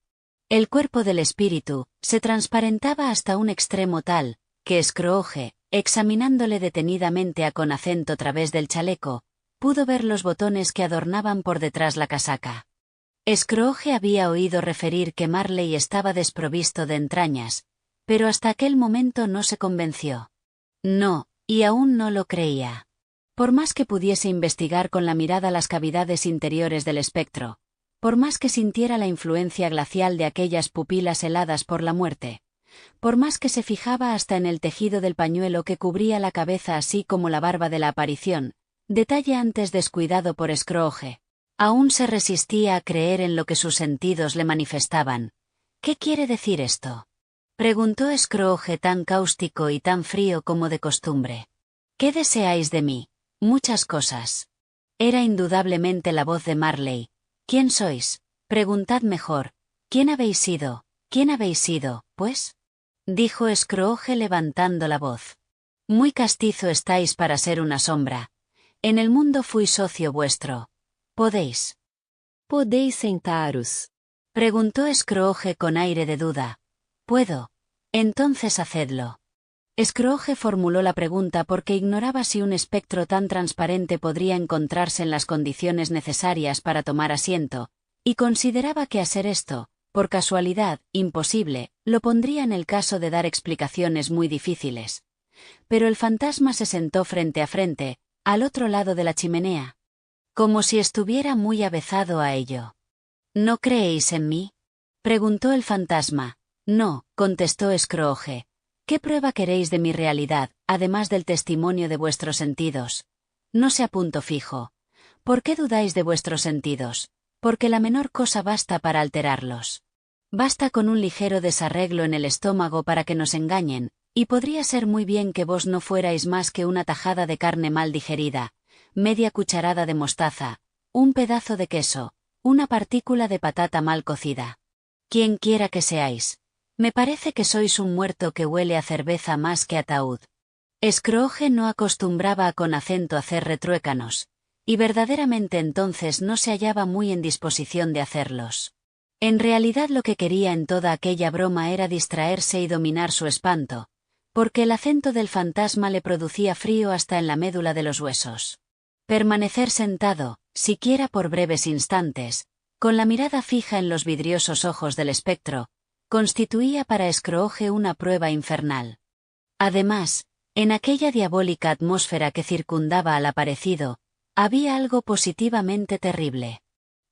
El cuerpo del espíritu se transparentaba hasta un extremo tal, que Scrooge, examinándole detenidamente a con acento través del chaleco, pudo ver los botones que adornaban por detrás la casaca. Scrooge había oído referir que Marley estaba desprovisto de entrañas, pero hasta aquel momento no se convenció. No, y aún no lo creía. Por más que pudiese investigar con la mirada las cavidades interiores del espectro, por más que sintiera la influencia glacial de aquellas pupilas heladas por la muerte, por más que se fijaba hasta en el tejido del pañuelo que cubría la cabeza así como la barba de la aparición, detalle antes descuidado por Scrooge, aún se resistía a creer en lo que sus sentidos le manifestaban. ¿Qué quiere decir esto?, preguntó Scrooge tan cáustico y tan frío como de costumbre. ¿Qué deseáis de mí? Muchas cosas. Era indudablemente la voz de Marley. ¿Quién sois? Preguntad mejor. ¿Quién habéis sido? ¿Quién habéis sido, pues?, dijo Scrooge levantando la voz. Muy castizo estáis para ser una sombra. En el mundo fui socio vuestro. ¿Podéis sentaros? preguntó Scrooge con aire de duda. Puedo. Entonces hacedlo. Scrooge formuló la pregunta porque ignoraba si un espectro tan transparente podría encontrarse en las condiciones necesarias para tomar asiento, y consideraba que hacer esto, por casualidad, imposible, lo pondría en el caso de dar explicaciones muy difíciles. Pero el fantasma se sentó frente a frente, al otro lado de la chimenea, como si estuviera muy avezado a ello. ¿No creéis en mí?, preguntó el fantasma. No, contestó Scrooge. ¿Qué prueba queréis de mi realidad, además del testimonio de vuestros sentidos? No sé a punto fijo. ¿Por qué dudáis de vuestros sentidos? Porque la menor cosa basta para alterarlos. Basta con un ligero desarreglo en el estómago para que nos engañen, y podría ser muy bien que vos no fuerais más que una tajada de carne mal digerida, media cucharada de mostaza, un pedazo de queso, una partícula de patata mal cocida. Quien quiera que seáis. Me parece que sois un muerto que huele a cerveza más que a ataúd. Scrooge no acostumbraba a con acento hacer retruécanos, y verdaderamente entonces no se hallaba muy en disposición de hacerlos. En realidad lo que quería en toda aquella broma era distraerse y dominar su espanto, porque el acento del fantasma le producía frío hasta en la médula de los huesos. Permanecer sentado, siquiera por breves instantes, con la mirada fija en los vidriosos ojos del espectro, constituía para Scrooge una prueba infernal. Además, en aquella diabólica atmósfera que circundaba al aparecido, había algo positivamente terrible.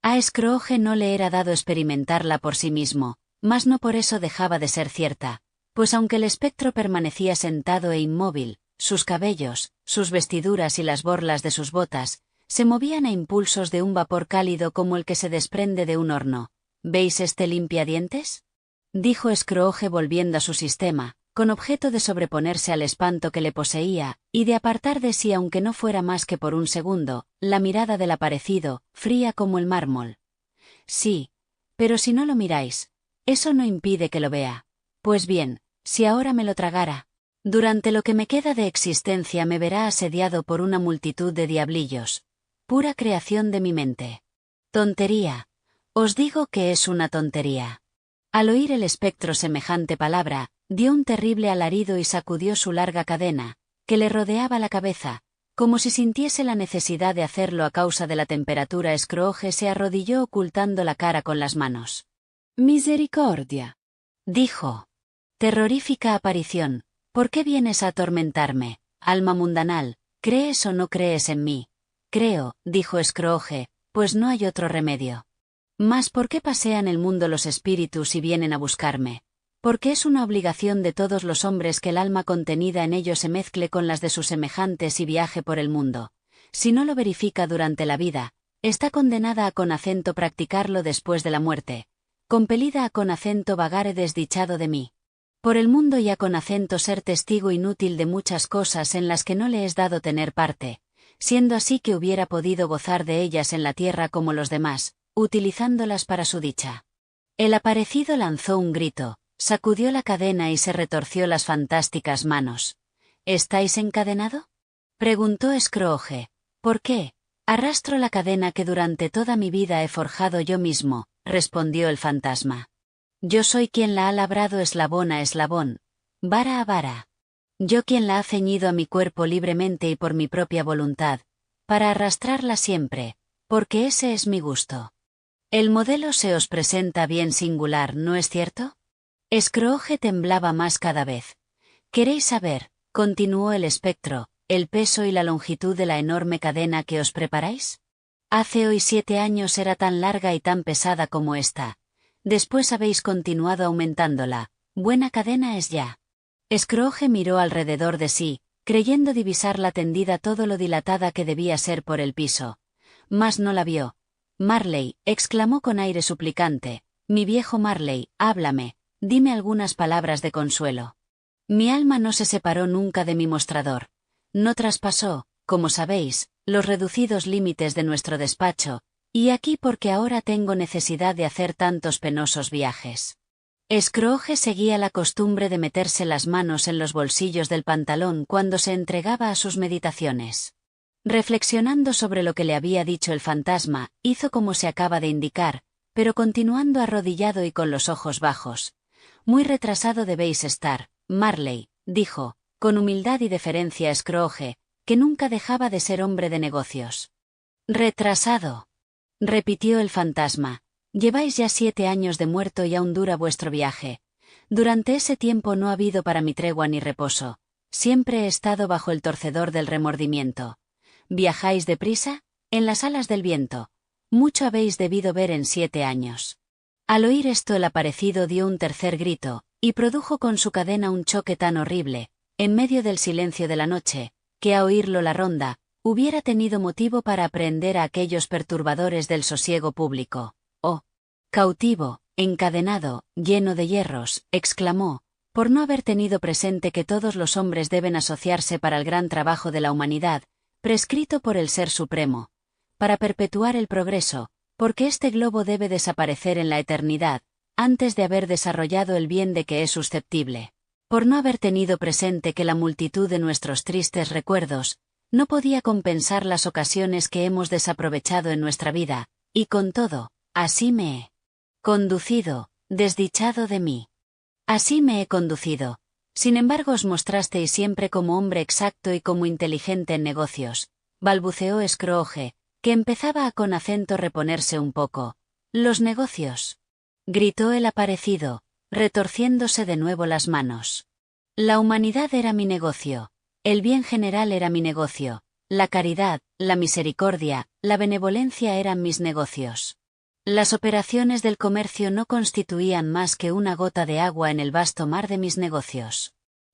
A Scrooge no le era dado experimentarla por sí mismo, mas no por eso dejaba de ser cierta, pues aunque el espectro permanecía sentado e inmóvil, sus cabellos, sus vestiduras y las borlas de sus botas, se movían a impulsos de un vapor cálido como el que se desprende de un horno. ¿Veis este limpiadientes?, dijo Scrooge volviendo a su sistema, con objeto de sobreponerse al espanto que le poseía, y de apartar de sí aunque no fuera más que por un segundo, la mirada del aparecido, fría como el mármol. Sí, pero si no lo miráis, eso no impide que lo vea. Pues bien, si ahora me lo tragara, durante lo que me queda de existencia me verá asediado por una multitud de diablillos, pura creación de mi mente. Tontería. Os digo que es una tontería. Al oír el espectro semejante palabra, dio un terrible alarido y sacudió su larga cadena, que le rodeaba la cabeza, como si sintiese la necesidad de hacerlo a causa de la temperatura. Scrooge se arrodilló ocultando la cara con las manos. Misericordia, dijo. Terrorífica aparición, ¿por qué vienes a atormentarme, alma mundanal? ¿Crees o no crees en mí? Creo, dijo Scrooge, pues no hay otro remedio. Mas ¿por qué pasean el mundo los espíritus y vienen a buscarme? Porque es una obligación de todos los hombres que el alma contenida en ellos se mezcle con las de sus semejantes y viaje por el mundo. Si no lo verifica durante la vida, está condenada a con acento practicarlo después de la muerte, compelida a con acento vagare desdichado de mí. Por el mundo y a con acento ser testigo inútil de muchas cosas en las que no le es dado tener parte, siendo así que hubiera podido gozar de ellas en la tierra como los demás, utilizándolas para su dicha. El aparecido lanzó un grito, sacudió la cadena y se retorció las fantásticas manos. ¿Estáis encadenado?, preguntó Scrooge. ¿Por qué? Arrastro la cadena que durante toda mi vida he forjado yo mismo, respondió el fantasma. Yo soy quien la ha labrado eslabón a eslabón, vara a vara. Yo quien la ha ceñido a mi cuerpo libremente y por mi propia voluntad, para arrastrarla siempre, porque ese es mi gusto. El modelo se os presenta bien singular, ¿no es cierto? Scrooge temblaba más cada vez. ¿Queréis saber, continuó el espectro, el peso y la longitud de la enorme cadena que os preparáis? Hace hoy 7 años era tan larga y tan pesada como esta. Después habéis continuado aumentándola. Buena cadena es ya. Scrooge miró alrededor de sí, creyendo divisarla tendida todo lo dilatada que debía ser por el piso. Mas no la vio. Marley, exclamó con aire suplicante, mi viejo Marley, háblame, dime algunas palabras de consuelo. Mi alma no se separó nunca de mi mostrador. No traspasó, como sabéis, los reducidos límites de nuestro despacho, y aquí porque ahora tengo necesidad de hacer tantos penosos viajes. Scrooge seguía la costumbre de meterse las manos en los bolsillos del pantalón cuando se entregaba a sus meditaciones. Reflexionando sobre lo que le había dicho el fantasma, hizo como se acaba de indicar, pero continuando arrodillado y con los ojos bajos. Muy retrasado debéis estar, Marley, dijo, con humildad y deferencia Scrooge, que nunca dejaba de ser hombre de negocios. Retrasado, repitió el fantasma. Lleváis ya 7 años de muerto y aún dura vuestro viaje. Durante ese tiempo no ha habido para mi tregua ni reposo. Siempre he estado bajo el torcedor del remordimiento. ¿Viajáis deprisa? En las alas del viento. Mucho habéis debido ver en 7 años. Al oír esto el aparecido dio un tercer grito, y produjo con su cadena un choque tan horrible, en medio del silencio de la noche, que a oírlo la ronda, hubiera tenido motivo para aprehender a aquellos perturbadores del sosiego público. «Oh! Cautivo, encadenado, lleno de hierros», exclamó, por no haber tenido presente que todos los hombres deben asociarse para el gran trabajo de la humanidad, prescrito por el Ser Supremo, para perpetuar el progreso, porque este globo debe desaparecer en la eternidad, antes de haber desarrollado el bien de que es susceptible. Por no haber tenido presente que la multitud de nuestros tristes recuerdos no podía compensar las ocasiones que hemos desaprovechado en nuestra vida, y con todo, así me he conducido, desdichado de mí. Así me he conducido. Sin embargo os mostrasteis siempre como hombre exacto y como inteligente en negocios, balbuceó Scrooge, que empezaba a con acento reponerse un poco. «¿Los negocios?», gritó el aparecido, retorciéndose de nuevo las manos. «La humanidad era mi negocio. El bien general era mi negocio. La caridad, la misericordia, la benevolencia eran mis negocios. Las operaciones del comercio no constituían más que una gota de agua en el vasto mar de mis negocios».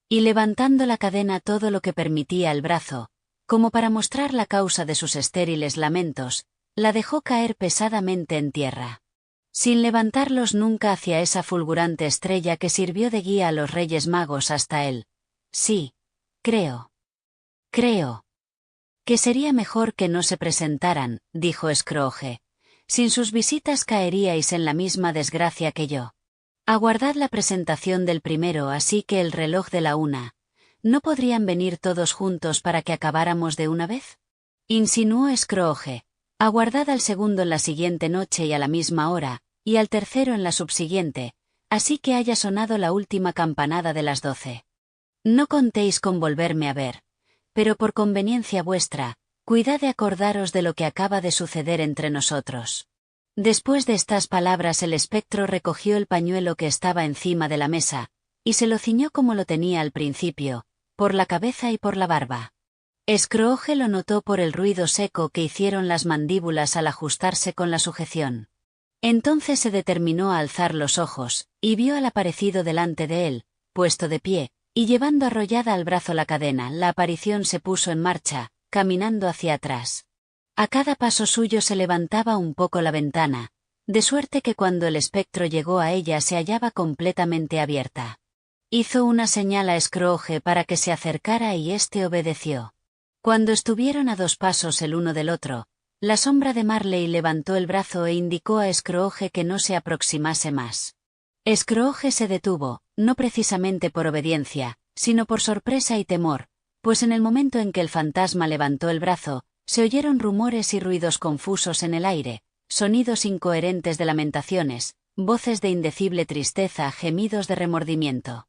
Y levantando la cadena todo lo que permitía el brazo, como para mostrar la causa de sus estériles lamentos, la dejó caer pesadamente en tierra, sin levantarlos nunca hacia esa fulgurante estrella que sirvió de guía a los Reyes Magos hasta él. «Sí, creo que sería mejor que no se presentaran», dijo Scrooge. «Sin sus visitas caeríais en la misma desgracia que yo. Aguardad la presentación del primero así que el reloj de la 1. ¿No podrían venir todos juntos para que acabáramos de una vez?», insinuó Scrooge. «Aguardad al segundo en la siguiente noche y a la misma hora, y al tercero en la subsiguiente, así que haya sonado la última campanada de las 12. No contéis con volverme a ver, pero por conveniencia vuestra, cuidad de acordaros de lo que acaba de suceder entre nosotros». Después de estas palabras el espectro recogió el pañuelo que estaba encima de la mesa, y se lo ciñó como lo tenía al principio, por la cabeza y por la barba. Scrooge lo notó por el ruido seco que hicieron las mandíbulas al ajustarse con la sujeción. Entonces se determinó a alzar los ojos, y vio al aparecido delante de él, puesto de pie, y llevando arrollada al brazo la cadena. La aparición se puso en marcha, caminando hacia atrás. A cada paso suyo se levantaba un poco la ventana, de suerte que cuando el espectro llegó a ella se hallaba completamente abierta. Hizo una señal a Scrooge para que se acercara y éste obedeció. Cuando estuvieron a 2 pasos el uno del otro, la sombra de Marley levantó el brazo e indicó a Scrooge que no se aproximase más. Scrooge se detuvo, no precisamente por obediencia, sino por sorpresa y temor, pues en el momento en que el fantasma levantó el brazo, se oyeron rumores y ruidos confusos en el aire, sonidos incoherentes de lamentaciones, voces de indecible tristeza, gemidos de remordimiento.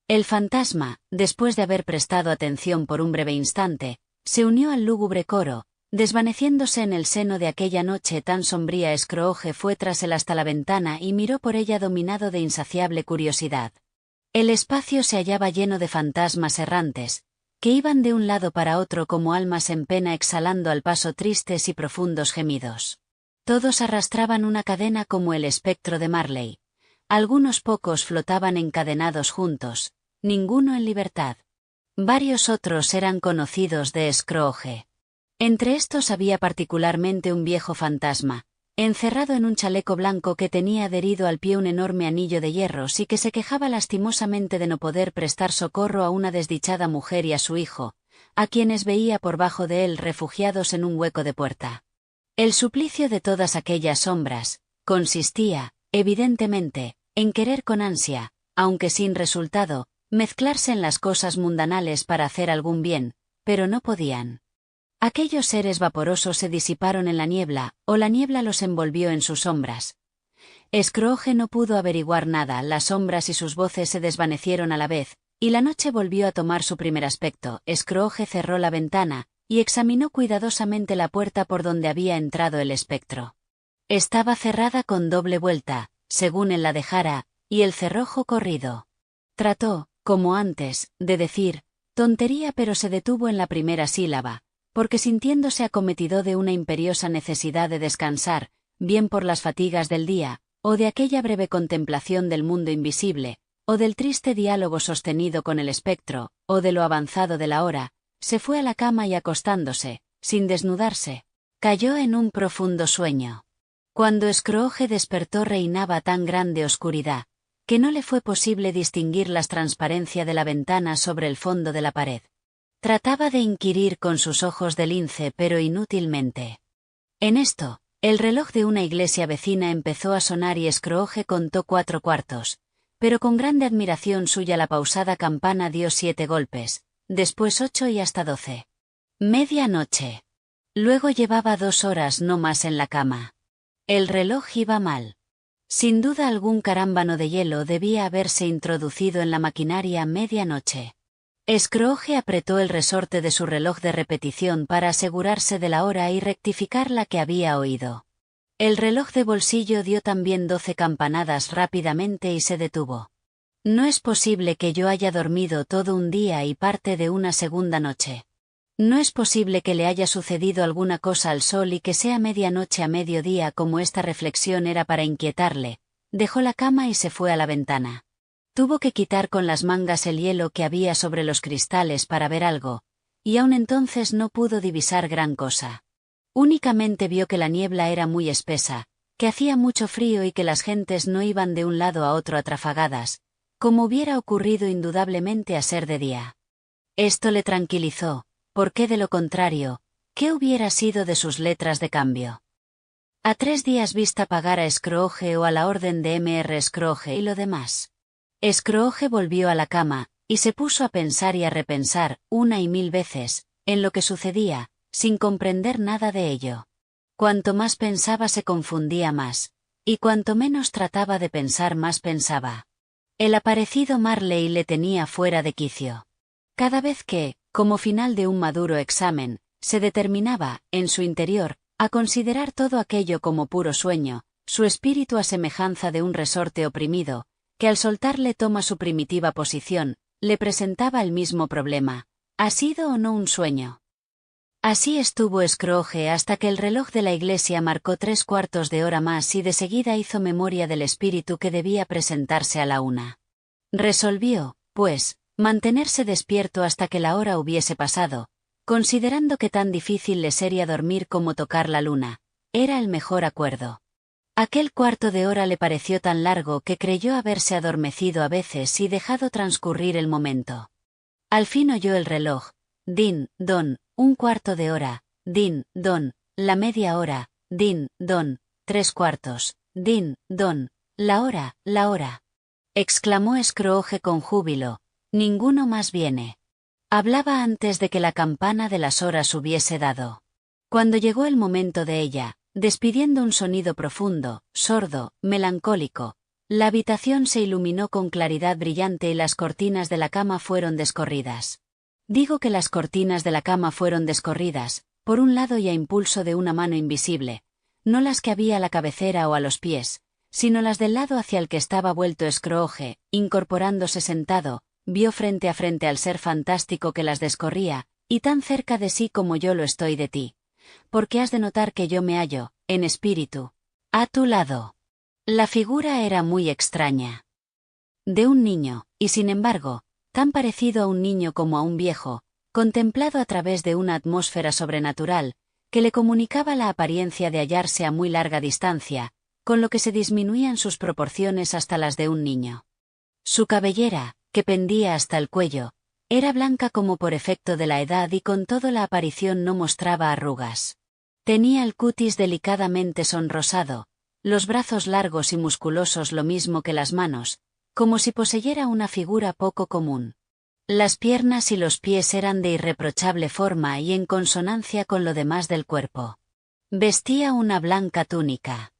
El fantasma, después de haber prestado atención por un breve instante, se unió al lúgubre coro, Desvaneciéndose en el seno de aquella noche tan sombría, Scrooge fue tras él hasta la ventana y miró por ella dominado de insaciable curiosidad. El espacio se hallaba lleno de fantasmas errantes, que iban de un lado para otro como almas en pena exhalando al paso tristes y profundos gemidos. Todos arrastraban una cadena como el espectro de Marley. Algunos pocos flotaban encadenados juntos, ninguno en libertad. Varios otros eran conocidos de Scrooge. Entre estos había particularmente un viejo fantasma, encerrado en un chaleco blanco que tenía adherido al pie un enorme anillo de hierros y que se quejaba lastimosamente de no poder prestar socorro a una desdichada mujer y a su hijo, a quienes veía por bajo de él refugiados en un hueco de puerta. El suplicio de todas aquellas sombras consistía, evidentemente, en querer con ansia, aunque sin resultado, mezclarse en las cosas mundanales para hacer algún bien, pero no podían. Aquellos seres vaporosos se disiparon en la niebla, o la niebla los envolvió en sus sombras. Scrooge no pudo averiguar nada, las sombras y sus voces se desvanecieron a la vez, y la noche volvió a tomar su primer aspecto. Scrooge cerró la ventana, y examinó cuidadosamente la puerta por donde había entrado el espectro. Estaba cerrada con doble vuelta, según él la dejara, y el cerrojo corrido. Trató, como antes, de decir tontería, pero se detuvo en la primera sílaba, porque sintiéndose acometido de una imperiosa necesidad de descansar, bien por las fatigas del día, o de aquella breve contemplación del mundo invisible, o del triste diálogo sostenido con el espectro, o de lo avanzado de la hora, se fue a la cama y acostándose, sin desnudarse, cayó en un profundo sueño. Cuando Scrooge despertó reinaba tan grande oscuridad, que no le fue posible distinguir la transparencia de la ventana sobre el fondo de la pared. Trataba de inquirir con sus ojos de lince, pero inútilmente. En esto, el reloj de una iglesia vecina empezó a sonar y Scrooge contó 4 cuartos, pero con grande admiración suya la pausada campana dio 7 golpes, después 8 y hasta 12. Medianoche. Luego llevaba 2 horas no más en la cama. El reloj iba mal. Sin duda algún carámbano de hielo debía haberse introducido en la maquinaria a medianoche. Scrooge apretó el resorte de su reloj de repetición para asegurarse de la hora y rectificar la que había oído. El reloj de bolsillo dio también 12 campanadas rápidamente y se detuvo. No es posible que yo haya dormido todo un día y parte de una segunda noche. No es posible que le haya sucedido alguna cosa al sol y que sea medianoche a mediodía, como esta reflexión era para inquietarle. Dejó la cama y se fue a la ventana. Tuvo que quitar con las mangas el hielo que había sobre los cristales para ver algo, y aun entonces no pudo divisar gran cosa. Únicamente vio que la niebla era muy espesa, que hacía mucho frío y que las gentes no iban de un lado a otro atrafagadas, como hubiera ocurrido indudablemente a ser de día. Esto le tranquilizó, porque de lo contrario, ¿qué hubiera sido de sus letras de cambio? A 3 días vista pagar a Scrooge o a la orden de Mr. Scrooge y lo demás. Scrooge volvió a la cama, y se puso a pensar y a repensar, una y mil veces, en lo que sucedía, sin comprender nada de ello. Cuanto más pensaba se confundía más, y cuanto menos trataba de pensar más pensaba. El aparecido Marley le tenía fuera de quicio. Cada vez que, como final de un maduro examen, se determinaba, en su interior, a considerar todo aquello como puro sueño, su espíritu a semejanza de un resorte oprimido, que al soltarle toma su primitiva posición, le presentaba el mismo problema: ¿ha sido o no un sueño? Así estuvo Scrooge hasta que el reloj de la iglesia marcó 3/4 de hora más y de seguida hizo memoria del espíritu que debía presentarse a la 1. Resolvió, pues, mantenerse despierto hasta que la hora hubiese pasado, considerando que tan difícil le sería dormir como tocar la luna. Era el mejor acuerdo. Aquel 1/4 de hora le pareció tan largo que creyó haberse adormecido a veces y dejado transcurrir el momento. Al fin oyó el reloj. Din, don, 1/4 de hora. Din, don, la media hora. Din, don, 3/4. Din, don, la hora. Exclamó Scrooge con júbilo. Ninguno más viene. Hablaba antes de que la campana de las horas hubiese dado. Cuando llegó el momento de ella, despidiendo un sonido profundo, sordo, melancólico, la habitación se iluminó con claridad brillante y las cortinas de la cama fueron descorridas. Digo que las cortinas de la cama fueron descorridas, por un lado y a impulso de una mano invisible, no las que había a la cabecera o a los pies, sino las del lado hacia el que estaba vuelto Scrooge, incorporándose sentado, vio frente a frente al ser fantástico que las descorría, y tan cerca de sí como yo lo estoy de ti. Porque has de notar que yo me hallo, en espíritu, a tu lado. La figura era muy extraña. De un niño, y sin embargo, tan parecido a un niño como a un viejo, contemplado a través de una atmósfera sobrenatural, que le comunicaba la apariencia de hallarse a muy larga distancia, con lo que se disminuían sus proporciones hasta las de un niño. Su cabellera, que pendía hasta el cuello, era blanca como por efecto de la edad y con todo la aparición no mostraba arrugas. Tenía el cutis delicadamente sonrosado, los brazos largos y musculosos lo mismo que las manos, como si poseyera una figura poco común. Las piernas y los pies eran de irreprochable forma y en consonancia con lo demás del cuerpo. Vestía una blanca túnica.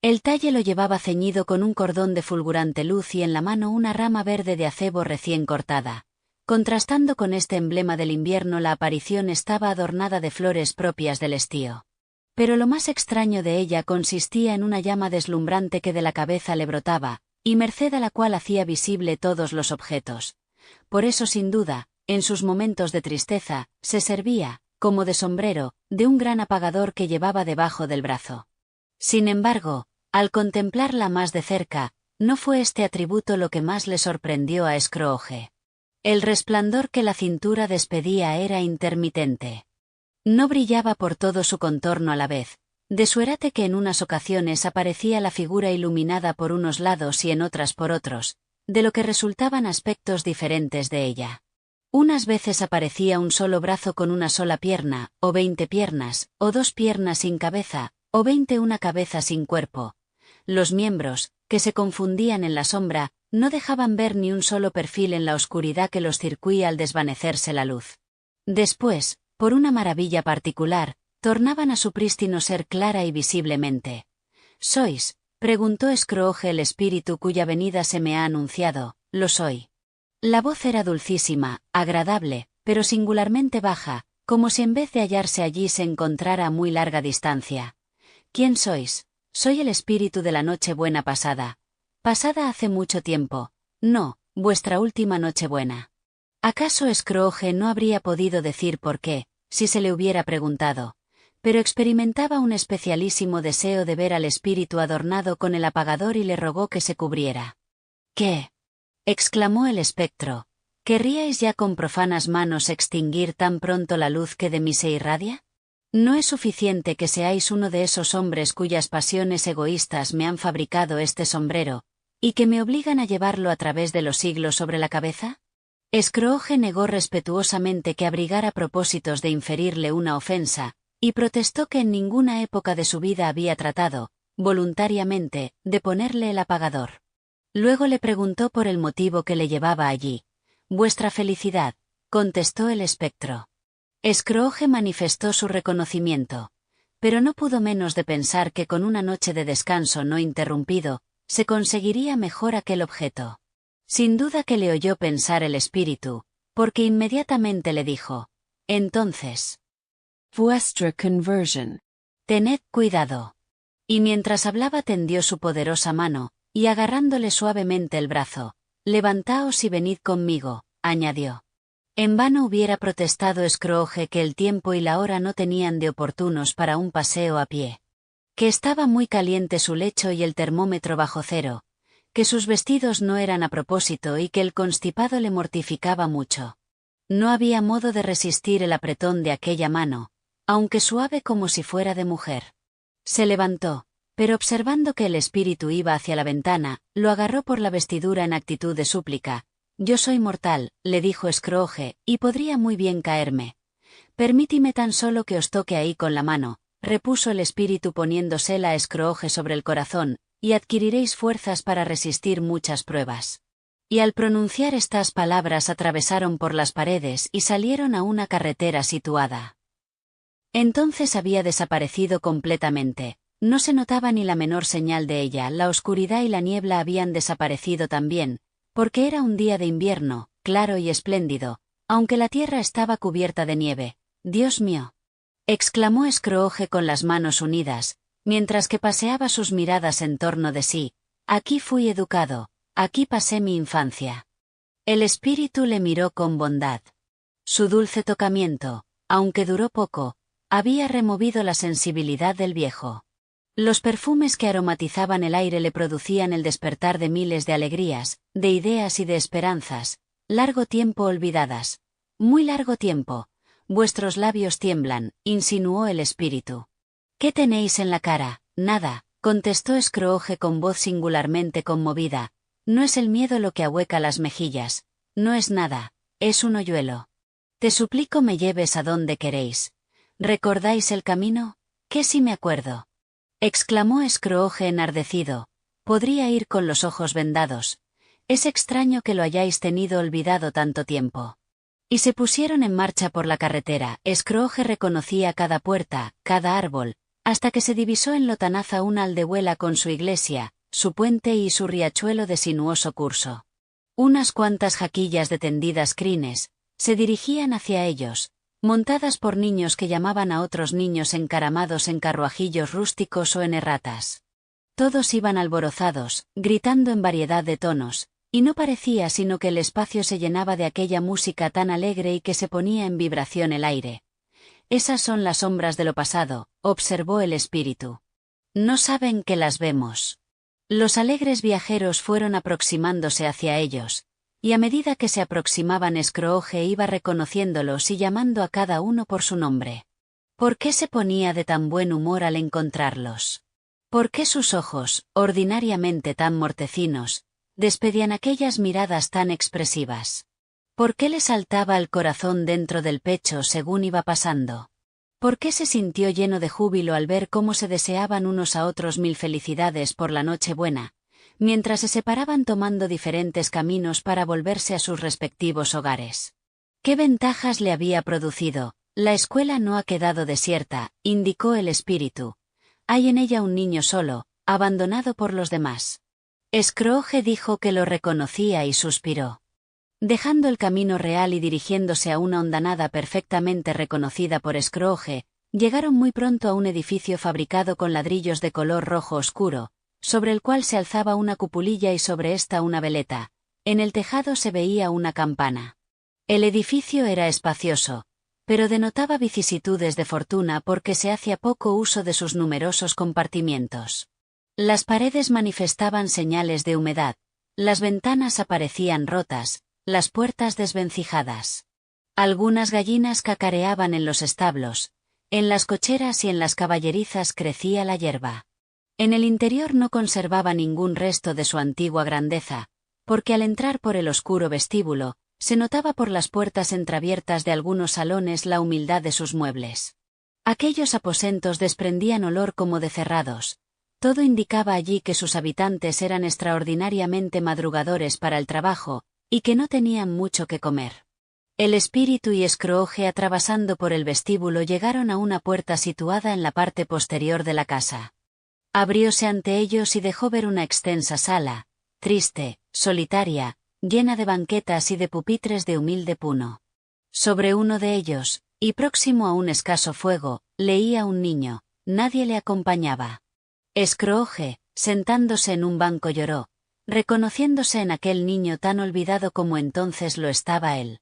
El talle lo llevaba ceñido con un cordón de fulgurante luz y en la mano una rama verde de acebo recién cortada. Contrastando con este emblema del invierno, la aparición estaba adornada de flores propias del estío. Pero lo más extraño de ella consistía en una llama deslumbrante que de la cabeza le brotaba, y merced a la cual hacía visible todos los objetos. Por eso, sin duda, en sus momentos de tristeza, se servía, como de sombrero, de un gran apagador que llevaba debajo del brazo. Sin embargo, al contemplarla más de cerca, no fue este atributo lo que más le sorprendió a Scrooge. El resplandor que la cintura despedía era intermitente. No brillaba por todo su contorno a la vez, de suerte que en unas ocasiones aparecía la figura iluminada por unos lados y en otras por otros, de lo que resultaban aspectos diferentes de ella. Unas veces aparecía un solo brazo con una sola pierna, o 20 piernas, o 2 piernas sin cabeza, o 20 una cabeza sin cuerpo. Los miembros, que se confundían en la sombra, no dejaban ver ni un solo perfil en la oscuridad que los circuía al desvanecerse la luz. Después, por una maravilla particular, tornaban a su prístino ser clara y visiblemente. ¿Sois? Preguntó Scrooge el espíritu cuya venida se me ha anunciado. Lo soy. La voz era dulcísima, agradable, pero singularmente baja, como si en vez de hallarse allí se encontrara a muy larga distancia. ¿Quién sois? Soy el espíritu de la Nochebuena pasada. Pasada hace mucho tiempo. No, vuestra última Nochebuena. ¿Acaso Scrooge no habría podido decir por qué, si se le hubiera preguntado? Pero experimentaba un especialísimo deseo de ver al espíritu adornado con el apagador y le rogó que se cubriera. ¿Qué? Exclamó el espectro. ¿Querríais ya con profanas manos extinguir tan pronto la luz que de mí se irradia? ¿No es suficiente que seáis uno de esos hombres cuyas pasiones egoístas me han fabricado este sombrero, y que me obligan a llevarlo a través de los siglos sobre la cabeza? Scrooge negó respetuosamente que abrigara propósitos de inferirle una ofensa, y protestó que en ninguna época de su vida había tratado, voluntariamente, de ponerle el apagador. Luego le preguntó por el motivo que le llevaba allí. «Vuestra felicidad», contestó el espectro. Scrooge manifestó su reconocimiento, pero no pudo menos de pensar que con una noche de descanso no interrumpido, se conseguiría mejor aquel objeto. Sin duda que le oyó pensar el espíritu, porque inmediatamente le dijo: «Entonces, Vuestra conversión. tened cuidado». Y mientras hablaba tendió su poderosa mano, y agarrándole suavemente el brazo: «Levantaos y venid conmigo», añadió. En vano hubiera protestado Scrooge que el tiempo y la hora no tenían de oportunos para un paseo a pie. Que estaba muy caliente su lecho y el termómetro bajo cero, que sus vestidos no eran a propósito y que el constipado le mortificaba mucho. No había modo de resistir el apretón de aquella mano, aunque suave como si fuera de mujer. Se levantó, pero observando que el espíritu iba hacia la ventana, lo agarró por la vestidura en actitud de súplica. «Yo soy mortal», le dijo Scrooge, «y podría muy bien caerme». «Permítime tan solo que os toque ahí con la mano», repuso el espíritu poniéndosela a Scrooge sobre el corazón, «y adquiriréis fuerzas para resistir muchas pruebas». Y al pronunciar estas palabras atravesaron por las paredes y salieron a una carretera situada. Entonces había desaparecido completamente. No se notaba ni la menor señal de ella, la oscuridad y la niebla habían desaparecido también, porque era un día de invierno, claro y espléndido, aunque la tierra estaba cubierta de nieve. Dios mío. exclamó Scrooge con las manos unidas, mientras que paseaba sus miradas en torno de sí. Aquí fui educado, aquí pasé mi infancia. El espíritu le miró con bondad. Su dulce tocamiento, aunque duró poco, había removido la sensibilidad del viejo. Los perfumes que aromatizaban el aire le producían el despertar de miles de alegrías, de ideas y de esperanzas, largo tiempo olvidadas. Muy largo tiempo. Vuestros labios tiemblan, insinuó el espíritu. ¿Qué tenéis en la cara? Nada, contestó Scrooge con voz singularmente conmovida. No es el miedo lo que ahueca las mejillas. No es nada, es un hoyuelo. Te suplico me lleves a donde queréis. ¿Recordáis el camino? ¿Qué si me acuerdo? Exclamó Scrooge enardecido. Podría ir con los ojos vendados. Es extraño que lo hayáis tenido olvidado tanto tiempo. Y se pusieron en marcha por la carretera. Scrooge reconocía cada puerta, cada árbol, hasta que se divisó en lotanaza una aldehuela con su iglesia, su puente y su riachuelo de sinuoso curso. Unas cuantas jaquillas de tendidas crines se dirigían hacia ellos, montadas por niños que llamaban a otros niños encaramados en carruajillos rústicos o en erratas. Todos iban alborozados, gritando en variedad de tonos, y no parecía sino que el espacio se llenaba de aquella música tan alegre y que se ponía en vibración el aire. Esas son las sombras de lo pasado, observó el espíritu. No saben que las vemos. Los alegres viajeros fueron aproximándose hacia ellos, y a medida que se aproximaban Scrooge iba reconociéndolos y llamando a cada uno por su nombre. ¿Por qué se ponía de tan buen humor al encontrarlos? ¿Por qué sus ojos, ordinariamente tan mortecinos, despedían aquellas miradas tan expresivas? ¿Por qué le saltaba el corazón dentro del pecho según iba pasando? ¿Por qué se sintió lleno de júbilo al ver cómo se deseaban unos a otros mil felicidades por la Nochebuena, mientras se separaban tomando diferentes caminos para volverse a sus respectivos hogares? ¿Qué ventajas le había producido? La escuela no ha quedado desierta, indicó el espíritu. Hay en ella un niño solo, abandonado por los demás. Scrooge dijo que lo reconocía y suspiró. Dejando el camino real y dirigiéndose a una hondanada perfectamente reconocida por Scrooge, llegaron muy pronto a un edificio fabricado con ladrillos de color rojo oscuro, sobre el cual se alzaba una cupulilla y sobre esta una veleta. En el tejado se veía una campana. El edificio era espacioso, pero denotaba vicisitudes de fortuna porque se hacía poco uso de sus numerosos compartimientos. Las paredes manifestaban señales de humedad, las ventanas aparecían rotas, las puertas desvencijadas. Algunas gallinas cacareaban en los establos, en las cocheras y en las caballerizas crecía la hierba. En el interior no conservaba ningún resto de su antigua grandeza, porque al entrar por el oscuro vestíbulo, se notaba por las puertas entreabiertas de algunos salones la humildad de sus muebles. Aquellos aposentos desprendían olor como de cerrados. Todo indicaba allí que sus habitantes eran extraordinariamente madrugadores para el trabajo, y que no tenían mucho que comer. El espíritu y Scrooge atravesando por el vestíbulo llegaron a una puerta situada en la parte posterior de la casa. Abrióse ante ellos y dejó ver una extensa sala, triste, solitaria, llena de banquetas y de pupitres de humilde puno. Sobre uno de ellos, y próximo a un escaso fuego, leía un niño, nadie le acompañaba. Scrooge, sentándose en un banco lloró, reconociéndose en aquel niño tan olvidado como entonces lo estaba él.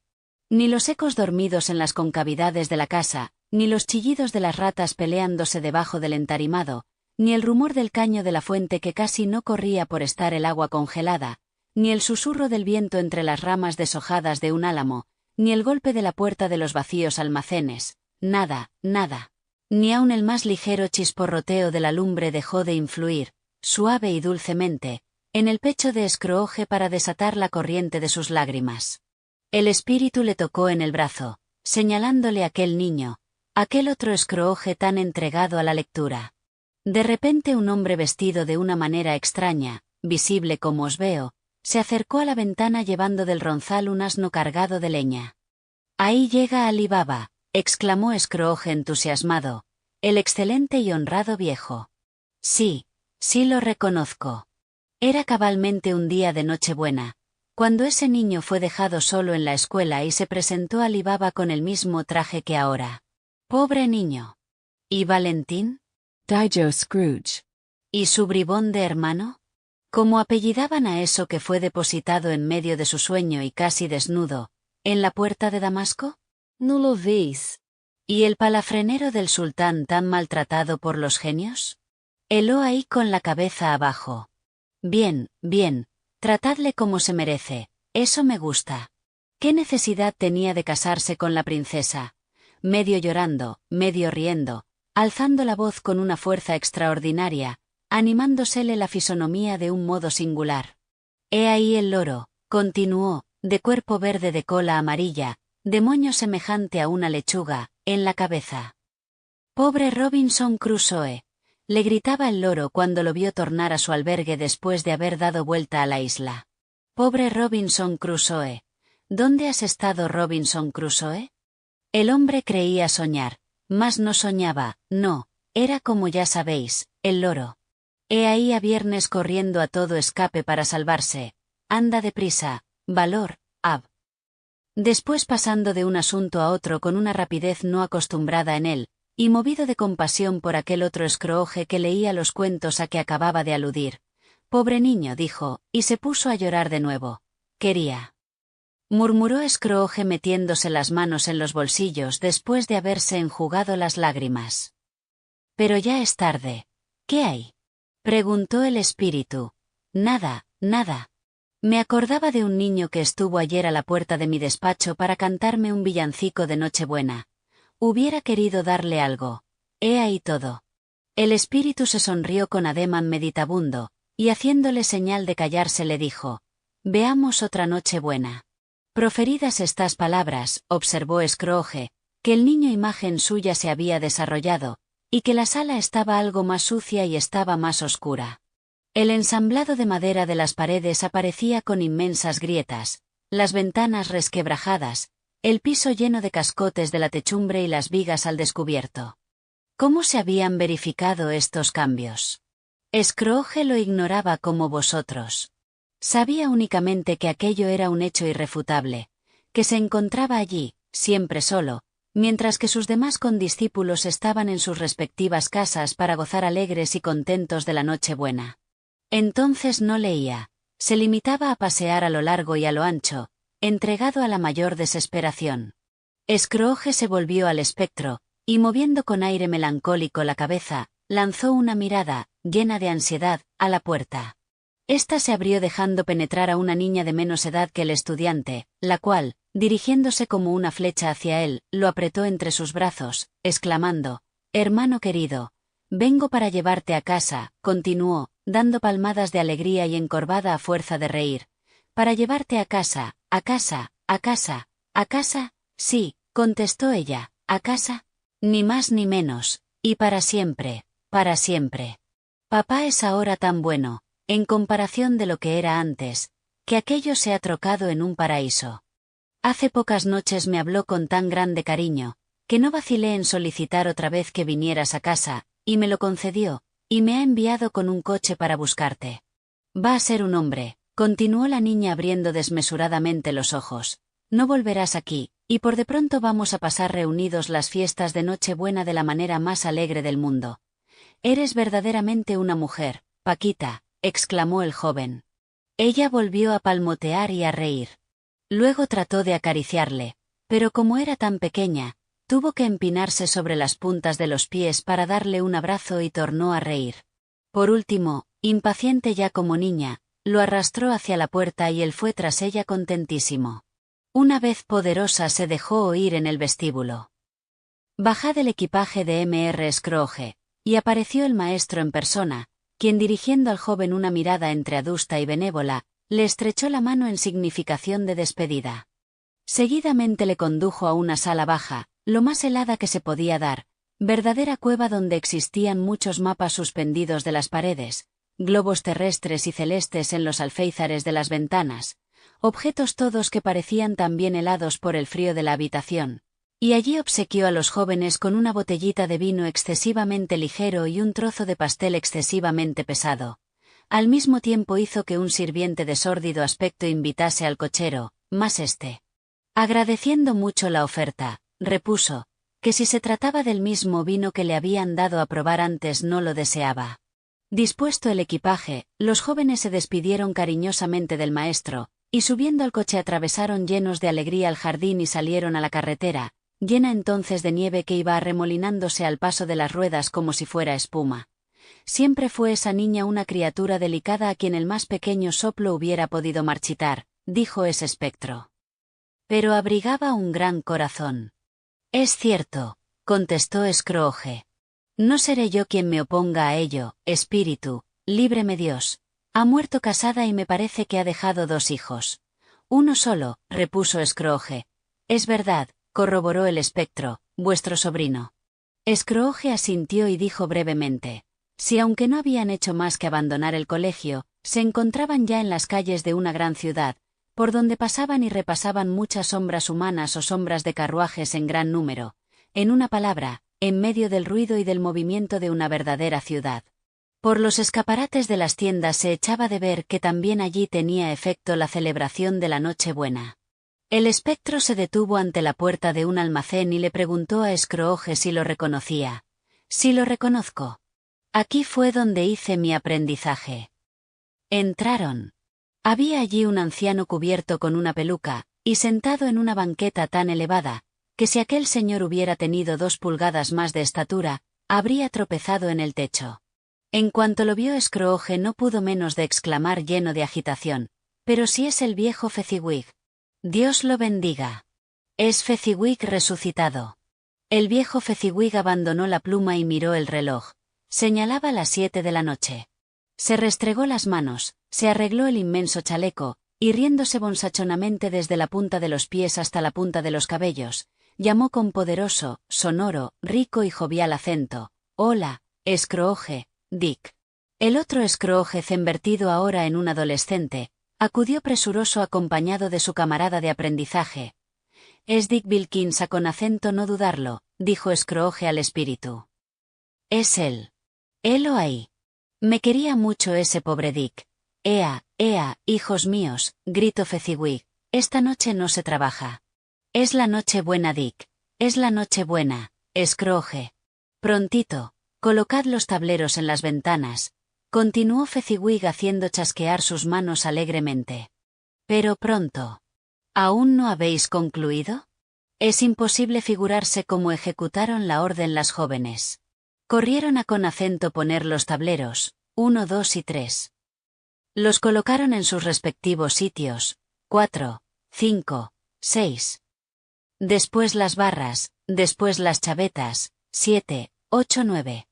Ni los ecos dormidos en las concavidades de la casa, ni los chillidos de las ratas peleándose debajo del entarimado, ni el rumor del caño de la fuente que casi no corría por estar el agua congelada, ni el susurro del viento entre las ramas deshojadas de un álamo, ni el golpe de la puerta de los vacíos almacenes, nada, nada. Ni aun el más ligero chisporroteo de la lumbre dejó de influir, suave y dulcemente, en el pecho de Scrooge para desatar la corriente de sus lágrimas. El espíritu le tocó en el brazo, señalándole a aquel niño, aquel otro Scrooge tan entregado a la lectura. De repente un hombre vestido de una manera extraña, visible como os veo, se acercó a la ventana llevando del ronzal un asno cargado de leña. «Ahí llega Ali Baba», exclamó Scrooge entusiasmado, «el excelente y honrado viejo». Sí, sí lo reconozco. Era cabalmente un día de Nochebuena, cuando ese niño fue dejado solo en la escuela y se presentó Ali Baba con el mismo traje que ahora. Pobre niño. ¿Y Valentín? Dijo Scrooge. ¿Y su bribón de hermano? ¿Cómo apellidaban a eso que fue depositado en medio de su sueño y casi desnudo, en la puerta de Damasco? ¿No lo veis? ¿Y el palafrenero del sultán tan maltratado por los genios? Heló ahí con la cabeza abajo. Bien, bien, tratadle como se merece, eso me gusta. ¿Qué necesidad tenía de casarse con la princesa? Medio llorando, medio riendo, alzando la voz con una fuerza extraordinaria, animándosele la fisonomía de un modo singular. He ahí el loro, continuó, de cuerpo verde de cola amarilla, de moño semejante a una lechuga, en la cabeza. Pobre Robinson Crusoe, le gritaba el loro cuando lo vio tornar a su albergue después de haber dado vuelta a la isla. Pobre Robinson Crusoe. ¿Dónde has estado, Robinson Crusoe? El hombre creía soñar, mas no soñaba, no, era como ya sabéis, el loro. He ahí a Viernes corriendo a todo escape para salvarse. Anda deprisa, valor, Ab. Después pasando de un asunto a otro con una rapidez no acostumbrada en él, y movido de compasión por aquel otro Scrooge que leía los cuentos a que acababa de aludir. Pobre niño, dijo, y se puso a llorar de nuevo. Quería. Murmuró Scrooge metiéndose las manos en los bolsillos después de haberse enjugado las lágrimas. Pero ya es tarde. ¿Qué hay? Preguntó el espíritu. Nada, nada. Me acordaba de un niño que estuvo ayer a la puerta de mi despacho para cantarme un villancico de Nochebuena. Hubiera querido darle algo. He ahí todo. El espíritu se sonrió con ademán meditabundo, y haciéndole señal de callarse le dijo: Veamos otra Nochebuena. Proferidas estas palabras, observó Scrooge, que el niño imagen suya se había desarrollado, y que la sala estaba algo más sucia y estaba más oscura. El ensamblado de madera de las paredes aparecía con inmensas grietas, las ventanas resquebrajadas, el piso lleno de cascotes de la techumbre y las vigas al descubierto. ¿Cómo se habían verificado estos cambios? Scrooge lo ignoraba como vosotros. Sabía únicamente que aquello era un hecho irrefutable, que se encontraba allí, siempre solo, mientras que sus demás condiscípulos estaban en sus respectivas casas para gozar alegres y contentos de la Nochebuena. Entonces no leía, se limitaba a pasear a lo largo y a lo ancho, entregado a la mayor desesperación. Scrooge se volvió al espectro, y moviendo con aire melancólico la cabeza, lanzó una mirada, llena de ansiedad, a la puerta. Esta se abrió dejando penetrar a una niña de menos edad que el estudiante, la cual, dirigiéndose como una flecha hacia él, lo apretó entre sus brazos, exclamando: «Hermano querido, vengo para llevarte a casa», continuó, dando palmadas de alegría y encorvada a fuerza de reír. «Para llevarte a casa, a casa, a casa, a casa, sí», contestó ella, «a casa, ni más ni menos, y para siempre, para siempre. Papá es ahora tan bueno, en comparación de lo que era antes, que aquello se ha trocado en un paraíso. Hace pocas noches me habló con tan grande cariño, que no vacilé en solicitar otra vez que vinieras a casa, y me lo concedió, y me ha enviado con un coche para buscarte. Va a ser un hombre», continuó la niña abriendo desmesuradamente los ojos. «No volverás aquí, y por de pronto vamos a pasar reunidos las fiestas de Nochebuena de la manera más alegre del mundo. Eres verdaderamente una mujer, Paquita», exclamó el joven. Ella volvió a palmotear y a reír. Luego trató de acariciarle, pero como era tan pequeña, tuvo que empinarse sobre las puntas de los pies para darle un abrazo y tornó a reír. Por último, impaciente ya como niña, lo arrastró hacia la puerta y él fue tras ella contentísimo. Una vez poderosa se dejó oír en el vestíbulo: «Bajad el equipaje de Mr. Scrooge», y apareció el maestro en persona, quien dirigiendo al joven una mirada entre adusta y benévola, le estrechó la mano en significación de despedida. Seguidamente le condujo a una sala baja, lo más helada que se podía dar, verdadera cueva donde existían muchos mapas suspendidos de las paredes, globos terrestres y celestes en los alféizares de las ventanas, objetos todos que parecían también helados por el frío de la habitación. Y allí obsequió a los jóvenes con una botellita de vino excesivamente ligero y un trozo de pastel excesivamente pesado. Al mismo tiempo hizo que un sirviente de sórdido aspecto invitase al cochero, mas agradeciendo mucho la oferta, repuso: que si se trataba del mismo vino que le habían dado a probar antes no lo deseaba. Dispuesto el equipaje, los jóvenes se despidieron cariñosamente del maestro, y subiendo al coche atravesaron llenos de alegría el jardín y salieron a la carretera, llena entonces de nieve que iba arremolinándose al paso de las ruedas como si fuera espuma. Siempre fue esa niña una criatura delicada a quien el más pequeño soplo hubiera podido marchitar, dijo ese espectro. Pero abrigaba un gran corazón. Es cierto, contestó Scrooge. No seré yo quien me oponga a ello, espíritu, líbreme Dios. Ha muerto casada y me parece que ha dejado 2 hijos. Uno solo, repuso Scrooge. Es verdad, corroboró el espectro, vuestro sobrino. Scrooge asintió y dijo brevemente. Si aunque no habían hecho más que abandonar el colegio, se encontraban ya en las calles de una gran ciudad, por donde pasaban y repasaban muchas sombras humanas o sombras de carruajes en gran número. En una palabra, en medio del ruido y del movimiento de una verdadera ciudad. Por los escaparates de las tiendas se echaba de ver que también allí tenía efecto la celebración de la Nochebuena. El espectro se detuvo ante la puerta de un almacén y le preguntó a Scrooge si lo reconocía. Sí lo reconozco. Aquí fue donde hice mi aprendizaje. Entraron. Había allí un anciano cubierto con una peluca, y sentado en una banqueta tan elevada, que si aquel señor hubiera tenido 2 pulgadas más de estatura, habría tropezado en el techo. En cuanto lo vio Scrooge no pudo menos de exclamar lleno de agitación, pero si es el viejo Fezziwig. Dios lo bendiga. Es Fezziwig resucitado. El viejo Fezziwig abandonó la pluma y miró el reloj. Señalaba las 7 de la noche. Se restregó las manos, se arregló el inmenso chaleco, y riéndose bonsachonamente desde la punta de los pies hasta la punta de los cabellos, llamó con poderoso, sonoro, rico y jovial acento. Hola, Scrooge, Dick. El otro Scrooge, convertido ahora en un adolescente, acudió presuroso acompañado de su camarada de aprendizaje. Es Dick Wilkins, con acento no dudarlo, dijo Scrooge al espíritu. Es él. Helo ahí. Me quería mucho ese pobre Dick. Ea, hijos míos, gritó Fezziwig, esta noche no se trabaja. Es la noche buena, Dick. Es la noche buena, Scrooge. Prontito, colocad los tableros en las ventanas, continuó Fezziwig haciendo chasquear sus manos alegremente. Pero pronto. ¿Aún no habéis concluido? Es imposible figurarse cómo ejecutaron la orden las jóvenes. Corrieron a con acento poner los tableros, 1, 2 y 3. Los colocaron en sus respectivos sitios, 4, 5, 6. Después las barras, después las chavetas, 7, 8, 9.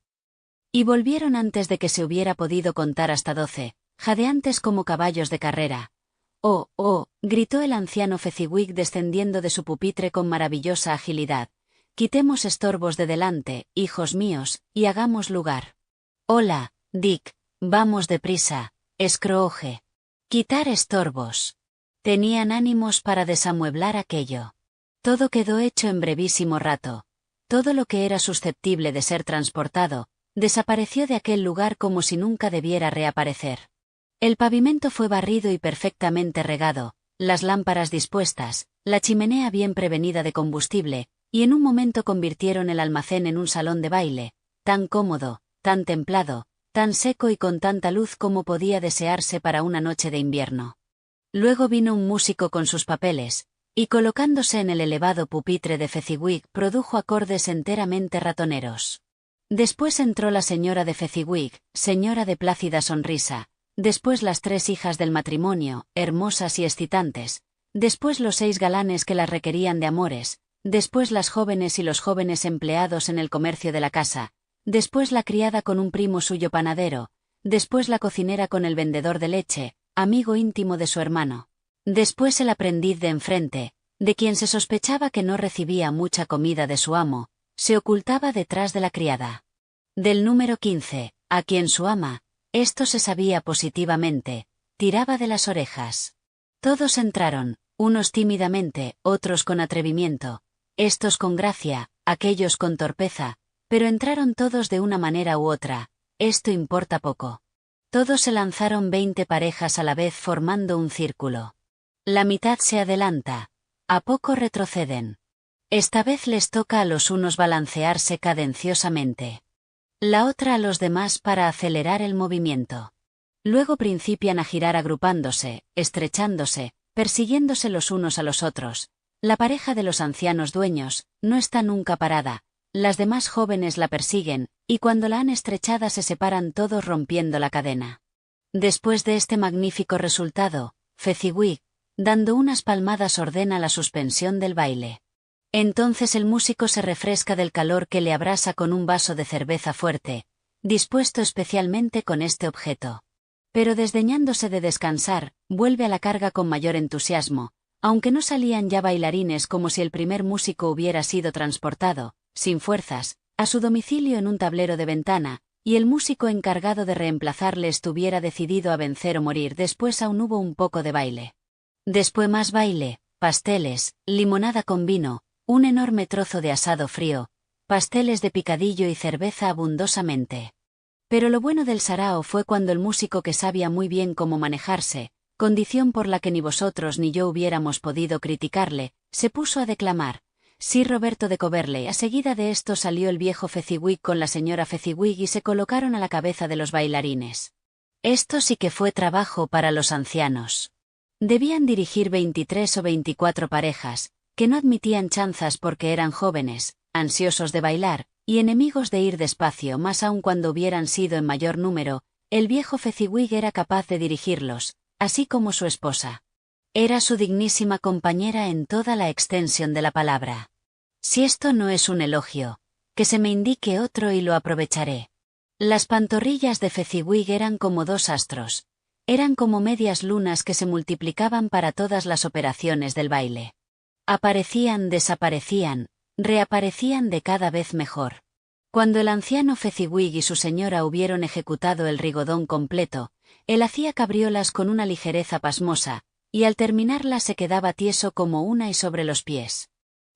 Y volvieron antes de que se hubiera podido contar hasta 12, jadeantes como caballos de carrera. Oh, gritó el anciano Fezziwig descendiendo de su pupitre con maravillosa agilidad. Quitemos estorbos de delante, hijos míos, y hagamos lugar. Hola, Dick, vamos deprisa, Scrooge. Quitar estorbos. Tenían ánimos para desamueblar aquello. Todo quedó hecho en brevísimo rato. Todo lo que era susceptible de ser transportado, desapareció de aquel lugar como si nunca debiera reaparecer. El pavimento fue barrido y perfectamente regado, las lámparas dispuestas, la chimenea bien prevenida de combustible, y en un momento convirtieron el almacén en un salón de baile, tan cómodo, tan templado, tan seco y con tanta luz como podía desearse para una noche de invierno. Luego vino un músico con sus papeles, y colocándose en el elevado pupitre de Fezziwig produjo acordes enteramente ratoneros. Después entró la señora de Fezziwig, señora de plácida sonrisa, después las 3 hijas del matrimonio, hermosas y excitantes, después los 6 galanes que las requerían de amores, después las jóvenes y los jóvenes empleados en el comercio de la casa, después la criada con un primo suyo panadero, después la cocinera con el vendedor de leche, amigo íntimo de su hermano, después el aprendiz de enfrente, de quien se sospechaba que no recibía mucha comida de su amo, se ocultaba detrás de la criada. Del número 15, a quien su ama, esto se sabía positivamente, tiraba de las orejas. Todos entraron, unos tímidamente, otros con atrevimiento, estos con gracia, aquellos con torpeza, pero entraron todos de una manera u otra, esto importa poco. Todos se lanzaron 20 parejas a la vez formando un círculo. La mitad se adelanta, a poco retroceden. Esta vez les toca a los unos balancearse cadenciosamente. La otra a los demás para acelerar el movimiento. Luego principian a girar agrupándose, estrechándose, persiguiéndose los unos a los otros. La pareja de los ancianos dueños no está nunca parada. Las demás jóvenes la persiguen, y cuando la han estrechada se separan todos rompiendo la cadena. Después de este magnífico resultado, Fezziwig, dando unas palmadas, ordena la suspensión del baile. Entonces el músico se refresca del calor que le abrasa con un vaso de cerveza fuerte, dispuesto especialmente con este objeto. Pero desdeñándose de descansar, vuelve a la carga con mayor entusiasmo, aunque no salían ya bailarines como si el primer músico hubiera sido transportado, sin fuerzas, a su domicilio en un tablero de ventana, y el músico encargado de reemplazarle estuviera decidido a vencer o morir. Después aún hubo un poco de baile. Después más baile, pasteles, limonada con vino, un enorme trozo de asado frío, pasteles de picadillo y cerveza abundosamente. Pero lo bueno del sarao fue cuando el músico, que sabía muy bien cómo manejarse, condición por la que ni vosotros ni yo hubiéramos podido criticarle, se puso a declamar. Sir Roberto de Coverley. A seguida de esto salió el viejo Fezziwig con la señora Fezziwig y se colocaron a la cabeza de los bailarines. Esto sí que fue trabajo para los ancianos. Debían dirigir 23 o 24 parejas, que no admitían chanzas porque eran jóvenes, ansiosos de bailar, y enemigos de ir despacio. Más aun cuando hubieran sido en mayor número, el viejo Fezziwig era capaz de dirigirlos, así como su esposa. Era su dignísima compañera en toda la extensión de la palabra. Si esto no es un elogio, que se me indique otro y lo aprovecharé. Las pantorrillas de Fezziwig eran como dos astros. Eran como medias lunas que se multiplicaban para todas las operaciones del baile. Aparecían, desaparecían, reaparecían de cada vez mejor. Cuando el anciano Fezziwig y su señora hubieron ejecutado el rigodón completo, él hacía cabriolas con una ligereza pasmosa, y al terminarla se quedaba tieso como una y sobre los pies.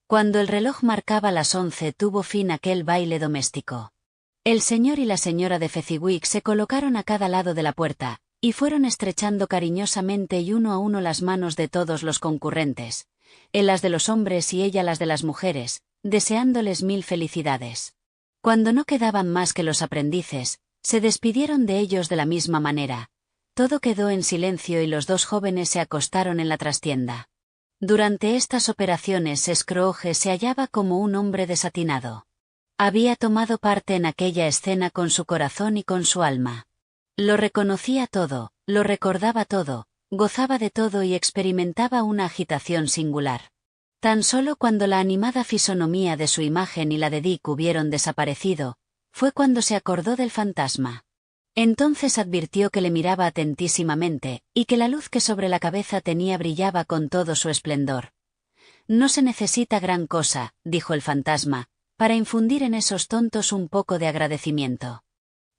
Cuando el reloj marcaba las 11 tuvo fin aquel baile doméstico. El señor y la señora de Fezziwig se colocaron a cada lado de la puerta, y fueron estrechando cariñosamente y uno a uno las manos de todos los concurrentes, él las de los hombres y ella las de las mujeres, deseándoles mil felicidades. Cuando no quedaban más que los aprendices, se despidieron de ellos de la misma manera. Todo quedó en silencio y los dos jóvenes se acostaron en la trastienda. Durante estas operaciones Scrooge se hallaba como un hombre desatinado. Había tomado parte en aquella escena con su corazón y con su alma. Lo reconocía todo, lo recordaba todo, gozaba de todo y experimentaba una agitación singular. Tan solo cuando la animada fisonomía de su imagen y la de Dick hubieron desaparecido, fue cuando se acordó del fantasma. Entonces advirtió que le miraba atentísimamente, y que la luz que sobre la cabeza tenía brillaba con todo su esplendor. No se necesita gran cosa, dijo el fantasma, para infundir en esos tontos un poco de agradecimiento.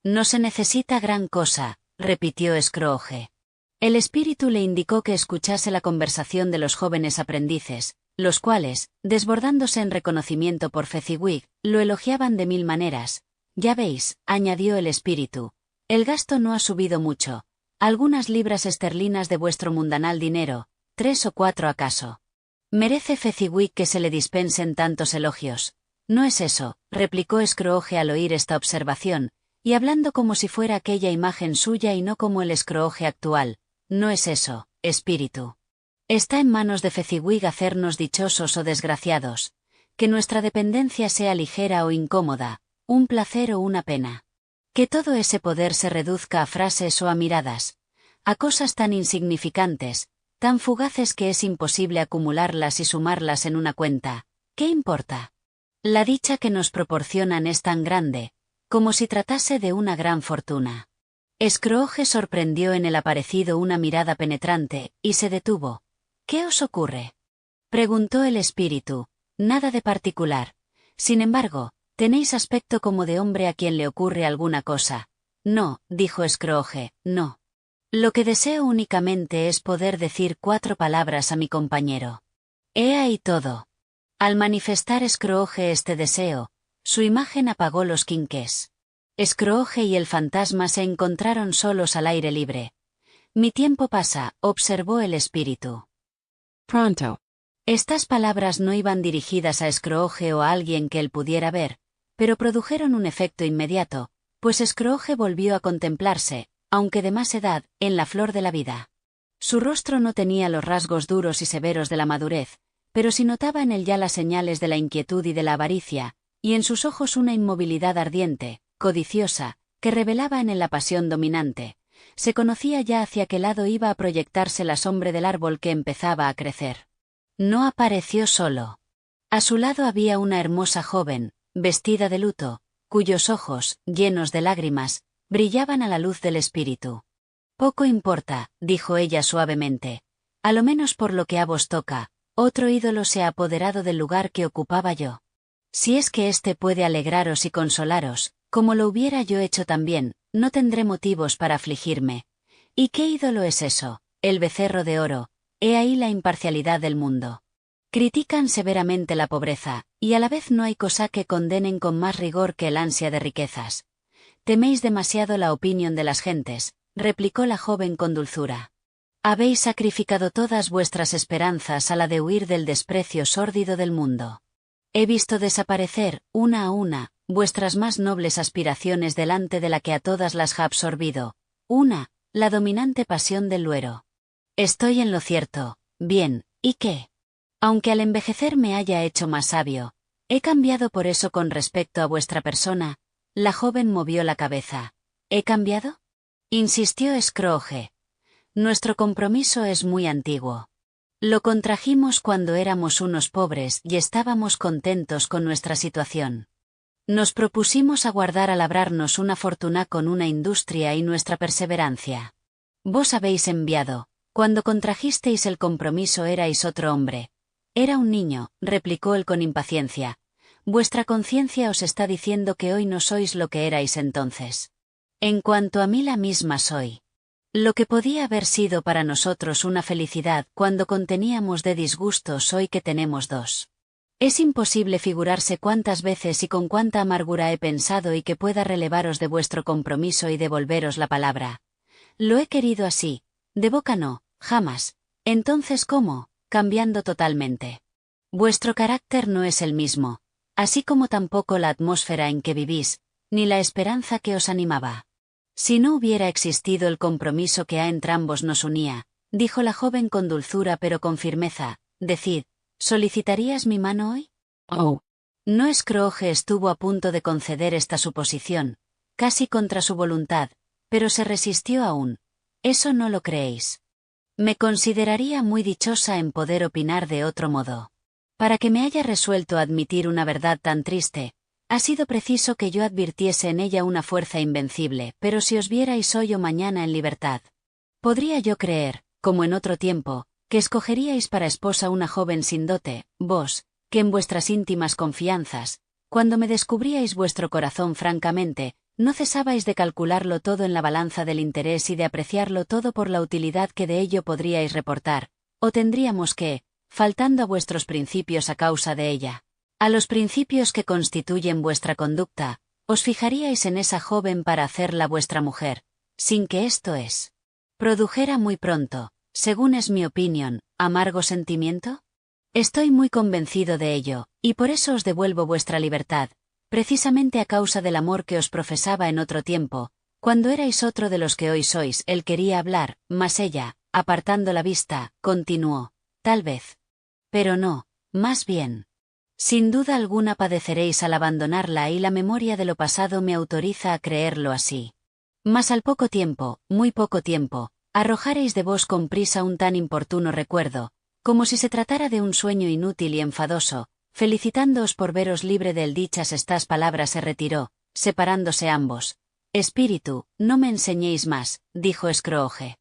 No se necesita gran cosa, repitió Scrooge. El espíritu le indicó que escuchase la conversación de los jóvenes aprendices, los cuales, desbordándose en reconocimiento por Fezziwig, lo elogiaban de mil maneras. Ya veis, añadió el espíritu, el gasto no ha subido mucho, algunas libras esterlinas de vuestro mundanal dinero, 3 o 4 acaso. Merece Fezziwig que se le dispensen tantos elogios. No es eso, replicó Scrooge al oír esta observación, y hablando como si fuera aquella imagen suya y no como el Scrooge actual. No es eso, espíritu. Está en manos de Fezziwig hacernos dichosos o desgraciados, que nuestra dependencia sea ligera o incómoda, un placer o una pena. Que todo ese poder se reduzca a frases o a miradas, a cosas tan insignificantes, tan fugaces que es imposible acumularlas y sumarlas en una cuenta. ¿Qué importa? La dicha que nos proporcionan es tan grande, como si tratase de una gran fortuna. Scrooge sorprendió en el aparecido una mirada penetrante, y se detuvo. ¿Qué os ocurre?, preguntó el espíritu. Nada de particular. Sin embargo, tenéis aspecto como de hombre a quien le ocurre alguna cosa. No, dijo Scrooge, no. Lo que deseo únicamente es poder decir 4 palabras a mi compañero. He ahí todo. Al manifestar Scrooge este deseo, su imagen apagó los quinqués. Scrooge y el fantasma se encontraron solos al aire libre. Mi tiempo pasa, observó el espíritu. Pronto. Estas palabras no iban dirigidas a Scrooge o a alguien que él pudiera ver, pero produjeron un efecto inmediato, pues Scrooge volvió a contemplarse, aunque de más edad, en la flor de la vida. Su rostro no tenía los rasgos duros y severos de la madurez, pero sí notaba en él ya las señales de la inquietud y de la avaricia, y en sus ojos una inmovilidad ardiente, codiciosa, que revelaba en él la pasión dominante. Se conocía ya hacia qué lado iba a proyectarse la sombra del árbol que empezaba a crecer. No apareció solo. A su lado había una hermosa joven, vestida de luto, cuyos ojos, llenos de lágrimas, brillaban a la luz del espíritu. Poco importa, dijo ella suavemente. A lo menos por lo que a vos toca, otro ídolo se ha apoderado del lugar que ocupaba yo. Si es que éste puede alegraros y consolaros, como lo hubiera yo hecho también, no tendré motivos para afligirme. ¿Y qué ídolo es eso? El becerro de oro. He ahí la imparcialidad del mundo. Critican severamente la pobreza, y a la vez no hay cosa que condenen con más rigor que el ansia de riquezas. Teméis demasiado la opinión de las gentes, replicó la joven con dulzura. Habéis sacrificado todas vuestras esperanzas a la de huir del desprecio sórdido del mundo. He visto desaparecer, una a una, vuestras más nobles aspiraciones delante de la que a todas las ha absorbido. Una, la dominante pasión del luero. Estoy en lo cierto. Bien, ¿y qué? Aunque al envejecer me haya hecho más sabio, ¿he cambiado por eso con respecto a vuestra persona? La joven movió la cabeza. ¿He cambiado? Insistió Scrooge. Nuestro compromiso es muy antiguo. Lo contrajimos cuando éramos unos pobres y estábamos contentos con nuestra situación. Nos propusimos aguardar a labrarnos una fortuna con una industria y nuestra perseverancia. Vos habéis enviado. Cuando contrajisteis el compromiso erais otro hombre. Era un niño, replicó él con impaciencia. Vuestra conciencia os está diciendo que hoy no sois lo que erais entonces. En cuanto a mí, la misma soy. Lo que podía haber sido para nosotros una felicidad cuando conteníamos de disgustos hoy que tenemos dos. Es imposible figurarse cuántas veces y con cuánta amargura he pensado y que pueda relevaros de vuestro compromiso y devolveros la palabra. Lo he querido así, de boca no, jamás. Entonces, ¿cómo? Cambiando totalmente. Vuestro carácter no es el mismo, así como tampoco la atmósfera en que vivís, ni la esperanza que os animaba. Si no hubiera existido el compromiso que a entrambos nos unía, dijo la joven con dulzura pero con firmeza, decid, ¿solicitarías mi mano hoy? Oh. No. Scrooge estuvo a punto de conceder esta suposición, casi contra su voluntad, pero se resistió aún. Eso no lo creéis. Me consideraría muy dichosa en poder opinar de otro modo. Para que me haya resuelto a admitir una verdad tan triste, ha sido preciso que yo advirtiese en ella una fuerza invencible, pero si os vierais hoy o mañana en libertad, podría yo creer, como en otro tiempo, que escogeríais para esposa una joven sin dote, vos, que en vuestras íntimas confianzas, cuando me descubríais vuestro corazón francamente, no cesabais de calcularlo todo en la balanza del interés y de apreciarlo todo por la utilidad que de ello podríais reportar, o tendríamos que, faltando a vuestros principios a causa de ella, a los principios que constituyen vuestra conducta, os fijaríais en esa joven para hacerla vuestra mujer, sin que esto produjera muy pronto, según es mi opinión, amargo sentimiento? Estoy muy convencido de ello, y por eso os devuelvo vuestra libertad, precisamente a causa del amor que os profesaba en otro tiempo, cuando erais otro de los que hoy sois. Él quería hablar, mas ella, apartando la vista, continuó, tal vez. Pero no, más bien. Sin duda alguna padeceréis al abandonarla y la memoria de lo pasado me autoriza a creerlo así. Mas al poco tiempo, muy poco tiempo, arrojaréis de vos con prisa un tan importuno recuerdo, como si se tratara de un sueño inútil y enfadoso. Felicitándoos por veros libre de él, dichas estas palabras se retiró, separándose ambos. Espíritu, no me enseñéis más, dijo Scrooge.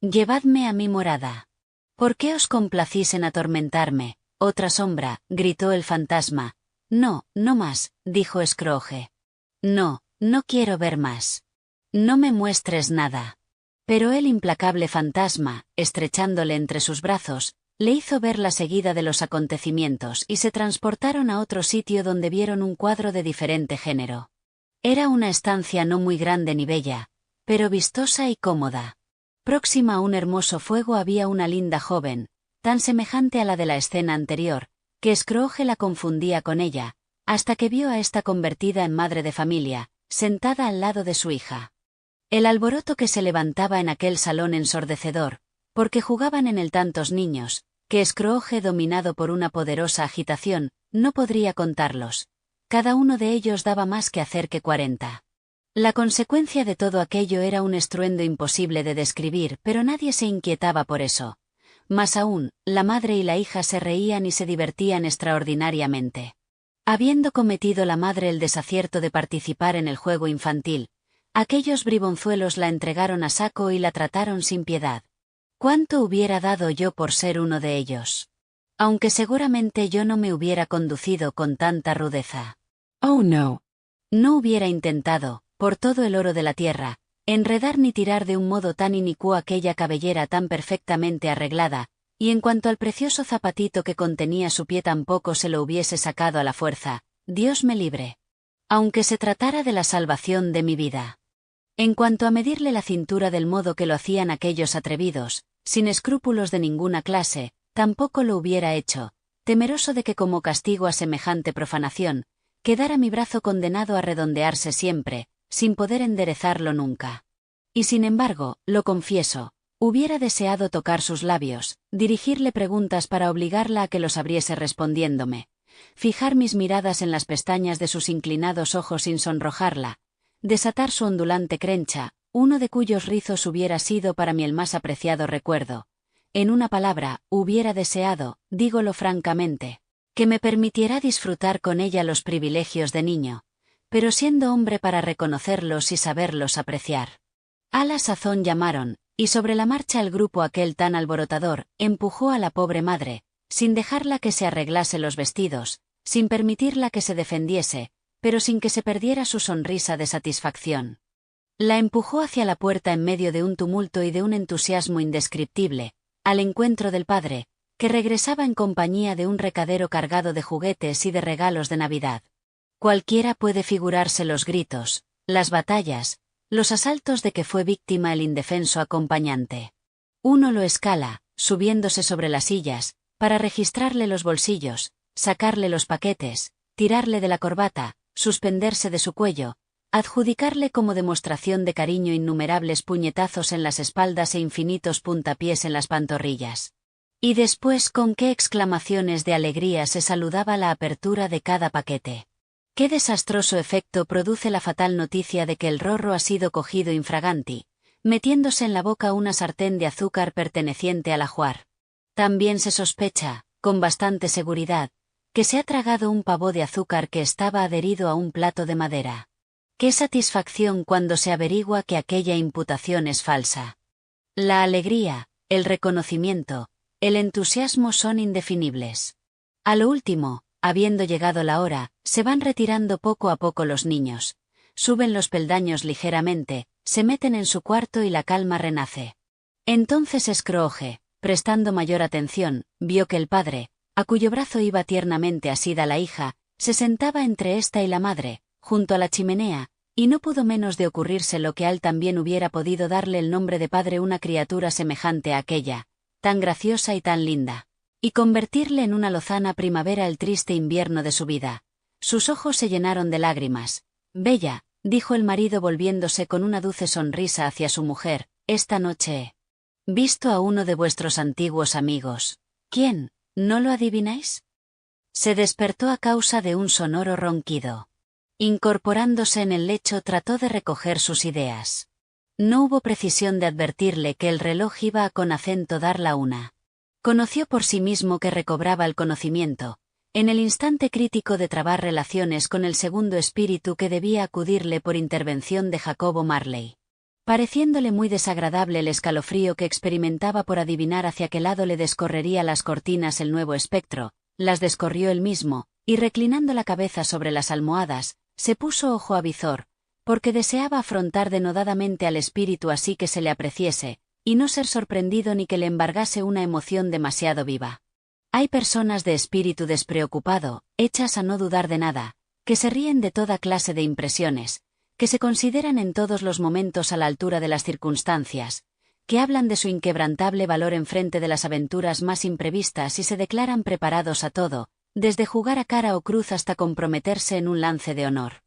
Llevadme a mi morada. ¿Por qué os complacís en atormentarme? Otra sombra, gritó el fantasma. No, no más, dijo Scrooge. No, no quiero ver más. No me muestres nada. Pero el implacable fantasma, estrechándole entre sus brazos, le hizo ver la seguida de los acontecimientos y se transportaron a otro sitio donde vieron un cuadro de diferente género. Era una estancia no muy grande ni bella, pero vistosa y cómoda. Próxima a un hermoso fuego había una linda joven, tan semejante a la de la escena anterior, que Scrooge la confundía con ella, hasta que vio a esta convertida en madre de familia, sentada al lado de su hija. El alboroto que se levantaba en aquel salón ensordecedor, porque jugaban en él tantos niños, que Scrooge, dominado por una poderosa agitación, no podría contarlos. Cada uno de ellos daba más que hacer que 40. La consecuencia de todo aquello era un estruendo imposible de describir, pero nadie se inquietaba por eso. Más aún, la madre y la hija se reían y se divertían extraordinariamente. Habiendo cometido la madre el desacierto de participar en el juego infantil, aquellos bribonzuelos la entregaron a saco y la trataron sin piedad. ¿Cuánto hubiera dado yo por ser uno de ellos? Aunque seguramente yo no me hubiera conducido con tanta rudeza. Oh no. No hubiera intentado, por todo el oro de la tierra, enredar ni tirar de un modo tan inicuo aquella cabellera tan perfectamente arreglada, y en cuanto al precioso zapatito que contenía su pie tampoco se lo hubiese sacado a la fuerza, Dios me libre. Aunque se tratara de la salvación de mi vida. En cuanto a medirle la cintura del modo que lo hacían aquellos atrevidos, sin escrúpulos de ninguna clase, tampoco lo hubiera hecho, temeroso de que como castigo a semejante profanación, quedara mi brazo condenado a redondearse siempre, sin poder enderezarlo nunca. Y sin embargo, lo confieso, hubiera deseado tocar sus labios, dirigirle preguntas para obligarla a que los abriese respondiéndome, fijar mis miradas en las pestañas de sus inclinados ojos sin sonrojarla, desatar su ondulante crencha, uno de cuyos rizos hubiera sido para mí el más apreciado recuerdo. En una palabra, hubiera deseado, dígolo francamente, que me permitiera disfrutar con ella los privilegios de niño, pero siendo hombre para reconocerlos y saberlos apreciar. A la sazón llamaron, y sobre la marcha el grupo aquel tan alborotador, empujó a la pobre madre, sin dejarla que se arreglase los vestidos, sin permitirla que se defendiese, pero sin que se perdiera su sonrisa de satisfacción. La empujó hacia la puerta en medio de un tumulto y de un entusiasmo indescriptible, al encuentro del padre, que regresaba en compañía de un recadero cargado de juguetes y de regalos de Navidad. Cualquiera puede figurarse los gritos, las batallas, los asaltos de que fue víctima el indefenso acompañante. Uno lo escala, subiéndose sobre las sillas, para registrarle los bolsillos, sacarle los paquetes, tirarle de la corbata, suspenderse de su cuello, adjudicarle como demostración de cariño innumerables puñetazos en las espaldas e infinitos puntapiés en las pantorrillas. Y después con qué exclamaciones de alegría se saludaba la apertura de cada paquete. Qué desastroso efecto produce la fatal noticia de que el rorro ha sido cogido infraganti, metiéndose en la boca una sartén de azúcar perteneciente al ajuar. También se sospecha, con bastante seguridad, que se ha tragado un pavo de azúcar que estaba adherido a un plato de madera. Qué satisfacción cuando se averigua que aquella imputación es falsa. La alegría, el reconocimiento, el entusiasmo son indefinibles. A lo último, habiendo llegado la hora, se van retirando poco a poco los niños, suben los peldaños ligeramente, se meten en su cuarto y la calma renace. Entonces Scrooge, prestando mayor atención, vio que el padre, a cuyo brazo iba tiernamente asida la hija, se sentaba entre ésta y la madre, junto a la chimenea, y no pudo menos de ocurrirse lo que a él también hubiera podido darle el nombre de padre una criatura semejante a aquella, tan graciosa y tan linda, y convertirle en una lozana primavera el triste invierno de su vida. Sus ojos se llenaron de lágrimas. «Bella», dijo el marido volviéndose con una dulce sonrisa hacia su mujer, «esta noche he visto a uno de vuestros antiguos amigos». «¿Quién? ¿No lo adivináis?». Se despertó a causa de un sonoro ronquido. Incorporándose en el lecho trató de recoger sus ideas. No hubo precisión de advertirle que el reloj iba a con acento dar la una. Conoció por sí mismo que recobraba el conocimiento, en el instante crítico de trabar relaciones con el segundo espíritu que debía acudirle por intervención de Jacobo Marley. Pareciéndole muy desagradable el escalofrío que experimentaba por adivinar hacia qué lado le descorrería las cortinas el nuevo espectro, las descorrió él mismo, y reclinando la cabeza sobre las almohadas, se puso ojo a visor, porque deseaba afrontar denodadamente al espíritu así que se le apreciese, y no ser sorprendido ni que le embargase una emoción demasiado viva. Hay personas de espíritu despreocupado, hechas a no dudar de nada, que se ríen de toda clase de impresiones, que se consideran en todos los momentos a la altura de las circunstancias, que hablan de su inquebrantable valor enfrente de las aventuras más imprevistas y se declaran preparados a todo, desde jugar a cara o cruz hasta comprometerse en un lance de honor.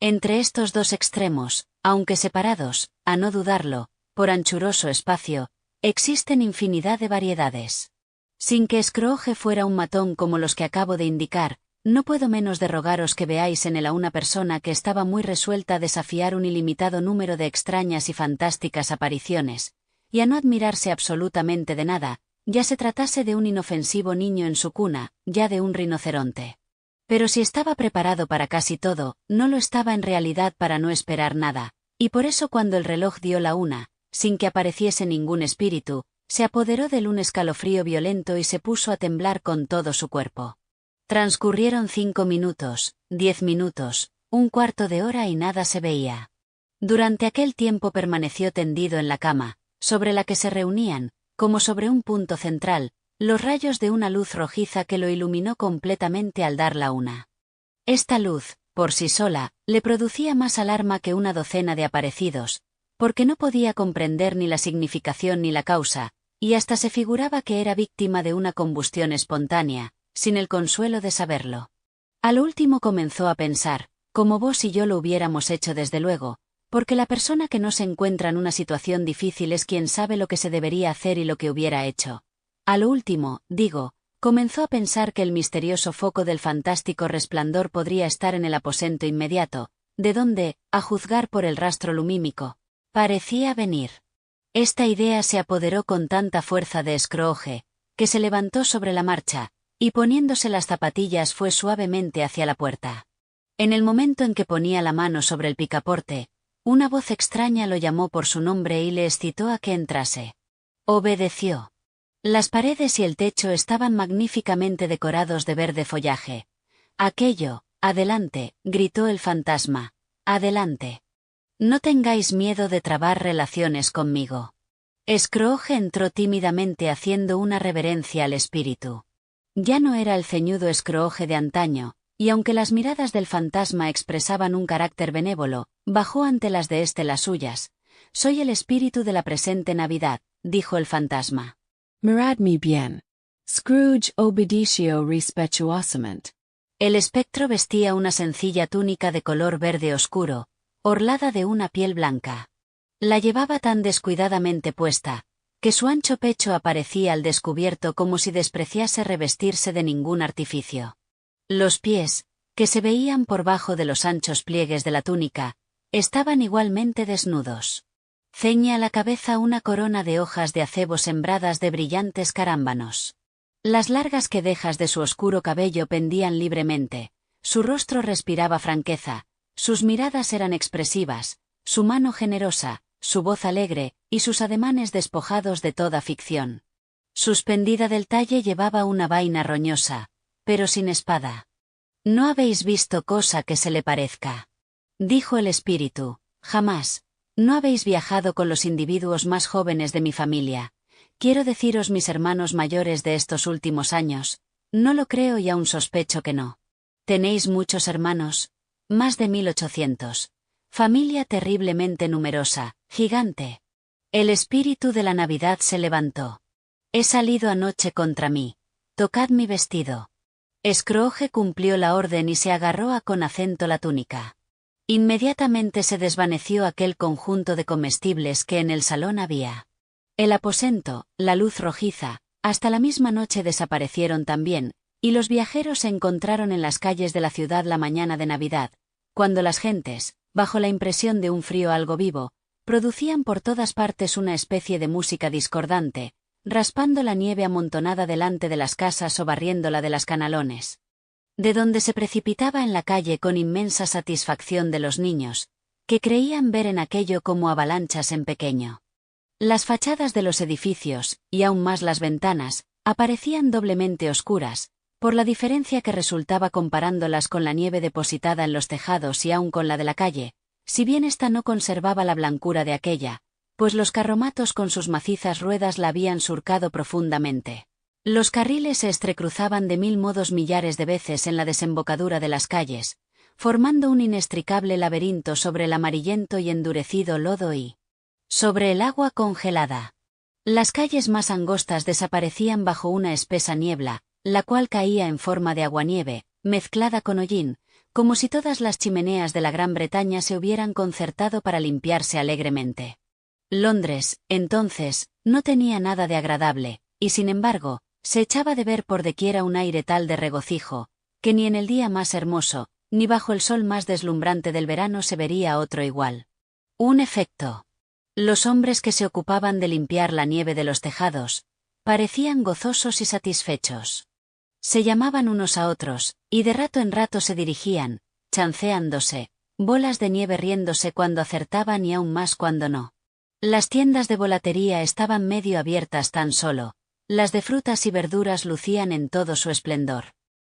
Entre estos dos extremos, aunque separados, a no dudarlo, por anchuroso espacio, existen infinidad de variedades. Sin que Scrooge fuera un matón como los que acabo de indicar, no puedo menos de rogaros que veáis en él a una persona que estaba muy resuelta a desafiar un ilimitado número de extrañas y fantásticas apariciones, y a no admirarse absolutamente de nada, ya se tratase de un inofensivo niño en su cuna, ya de un rinoceronte. Pero si estaba preparado para casi todo, no lo estaba en realidad para no esperar nada, y por eso cuando el reloj dio la 1, sin que apareciese ningún espíritu, se apoderó de él un escalofrío violento y se puso a temblar con todo su cuerpo. Transcurrieron 5 minutos, 10 minutos, un cuarto de hora y nada se veía. Durante aquel tiempo permaneció tendido en la cama, sobre la que se reunían, como sobre un punto central, los rayos de una luz rojiza que lo iluminó completamente al dar la 1. Esta luz, por sí sola, le producía más alarma que una docena de aparecidos, porque no podía comprender ni la significación ni la causa, y hasta se figuraba que era víctima de una combustión espontánea, sin el consuelo de saberlo. Al último comenzó a pensar, como vos y yo lo hubiéramos hecho desde luego, porque la persona que no se encuentra en una situación difícil es quien sabe lo que se debería hacer y lo que hubiera hecho. A lo último, digo, comenzó a pensar que el misterioso foco del fantástico resplandor podría estar en el aposento inmediato, de donde, a juzgar por el rastro lumímico, parecía venir. Esta idea se apoderó con tanta fuerza de Scrooge, que se levantó sobre la marcha, y poniéndose las zapatillas fue suavemente hacia la puerta. En el momento en que ponía la mano sobre el picaporte, una voz extraña lo llamó por su nombre y le excitó a que entrase. Obedeció. Las paredes y el techo estaban magníficamente decorados de verde follaje. Aquello, adelante, gritó el fantasma, adelante. No tengáis miedo de trabar relaciones conmigo. Scrooge entró tímidamente haciendo una reverencia al espíritu. Ya no era el ceñudo Scrooge de antaño, y aunque las miradas del fantasma expresaban un carácter benévolo, bajó ante las de éste las suyas. Soy el espíritu de la presente Navidad, dijo el fantasma. Miradme bien. Scrooge obedeció respetuosamente. El espectro vestía una sencilla túnica de color verde oscuro, orlada de una piel blanca. La llevaba tan descuidadamente puesta, que su ancho pecho aparecía al descubierto como si despreciase revestirse de ningún artificio. Los pies, que se veían por bajo de los anchos pliegues de la túnica, estaban igualmente desnudos. Ceñía a la cabeza una corona de hojas de acebo sembradas de brillantes carámbanos. Las largas quedejas de su oscuro cabello pendían libremente, su rostro respiraba franqueza, sus miradas eran expresivas, su mano generosa, su voz alegre, y sus ademanes despojados de toda ficción. Suspendida del talle llevaba una vaina roñosa, pero sin espada. No habéis visto cosa que se le parezca. Dijo el espíritu, jamás. No habéis viajado con los individuos más jóvenes de mi familia. Quiero deciros mis hermanos mayores de estos últimos años. No lo creo y aún sospecho que no. ¿Tenéis muchos hermanos? Más de 1800. Familia terriblemente numerosa, gigante. El espíritu de la Navidad se levantó. He salido anoche contra mí. Tocad mi vestido. Scrooge cumplió la orden y se agarró a con acento la túnica. Inmediatamente se desvaneció aquel conjunto de comestibles que en el salón había. El aposento, la luz rojiza, hasta la misma noche desaparecieron también, y los viajeros se encontraron en las calles de la ciudad la mañana de Navidad, cuando las gentes, bajo la impresión de un frío algo vivo, producían por todas partes una especie de música discordante, raspando la nieve amontonada delante de las casas o barriéndola de las canalones. De donde se precipitaba en la calle con inmensa satisfacción de los niños, que creían ver en aquello como avalanchas en pequeño. Las fachadas de los edificios, y aún más las ventanas, aparecían doblemente oscuras, por la diferencia que resultaba comparándolas con la nieve depositada en los tejados y aún con la de la calle, si bien ésta no conservaba la blancura de aquella, pues los carromatos con sus macizas ruedas la habían surcado profundamente. Los carriles se estrecruzaban de mil modos millares de veces en la desembocadura de las calles, formando un inextricable laberinto sobre el amarillento y endurecido lodo y sobre el agua congelada. Las calles más angostas desaparecían bajo una espesa niebla, la cual caía en forma de aguanieve, mezclada con hollín, como si todas las chimeneas de la Gran Bretaña se hubieran concertado para limpiarse alegremente. Londres, entonces, no tenía nada de agradable, y sin embargo, se echaba de ver por dequiera un aire tal de regocijo, que ni en el día más hermoso, ni bajo el sol más deslumbrante del verano se vería otro igual. Un efecto. Los hombres que se ocupaban de limpiar la nieve de los tejados, parecían gozosos y satisfechos. Se llamaban unos a otros, y de rato en rato se dirigían, chanceándose, bolas de nieve riéndose cuando acertaban y aún más cuando no. Las tiendas de volatería estaban medio abiertas tan solo, las de frutas y verduras lucían en todo su esplendor.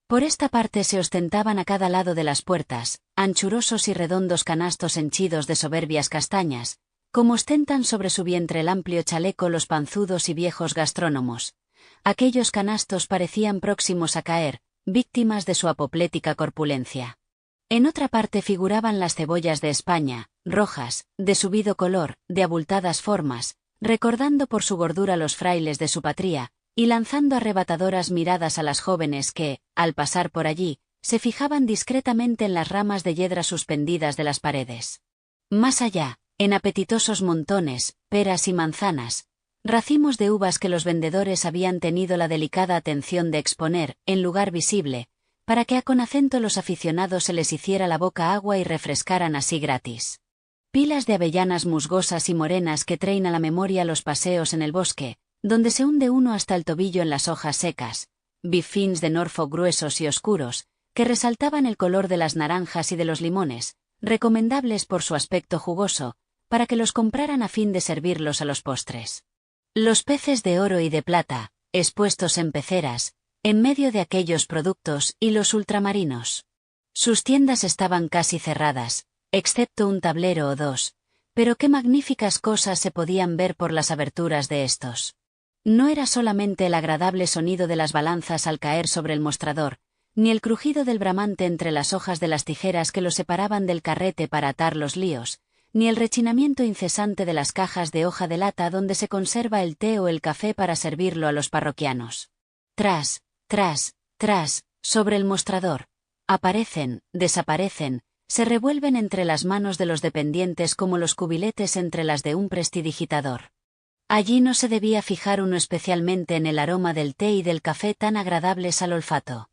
Por esta parte se ostentaban a cada lado de las puertas, anchurosos y redondos canastos henchidos de soberbias castañas, como ostentan sobre su vientre el amplio chaleco los panzudos y viejos gastrónomos. Aquellos canastos parecían próximos a caer, víctimas de su apoplética corpulencia. En otra parte figuraban las cebollas de España, rojas, de subido color, de abultadas formas, recordando por su gordura los frailes de su patria, y lanzando arrebatadoras miradas a las jóvenes que, al pasar por allí, se fijaban discretamente en las ramas de yedra suspendidas de las paredes. Más allá, en apetitosos montones, peras y manzanas, racimos de uvas que los vendedores habían tenido la delicada atención de exponer, en lugar visible, para que a con acento los aficionados se les hiciera la boca agua y refrescaran así gratis. Pilas de avellanas musgosas y morenas que traen a la memoria los paseos en el bosque, donde se hunde uno hasta el tobillo en las hojas secas, bifins de Norfolk gruesos y oscuros, que resaltaban el color de las naranjas y de los limones, recomendables por su aspecto jugoso, para que los compraran a fin de servirlos a los postres. Los peces de oro y de plata, expuestos en peceras, en medio de aquellos productos, y los ultramarinos. Sus tiendas estaban casi cerradas, excepto un tablero o dos, pero qué magníficas cosas se podían ver por las aberturas de estos. No era solamente el agradable sonido de las balanzas al caer sobre el mostrador, ni el crujido del bramante entre las hojas de las tijeras que lo separaban del carrete para atar los líos, ni el rechinamiento incesante de las cajas de hoja de lata donde se conserva el té o el café para servirlo a los parroquianos. Tras, sobre el mostrador, aparecen, desaparecen, se revuelven entre las manos de los dependientes como los cubiletes entre las de un prestidigitador. Allí no se debía fijar uno especialmente en el aroma del té y del café tan agradables al olfato.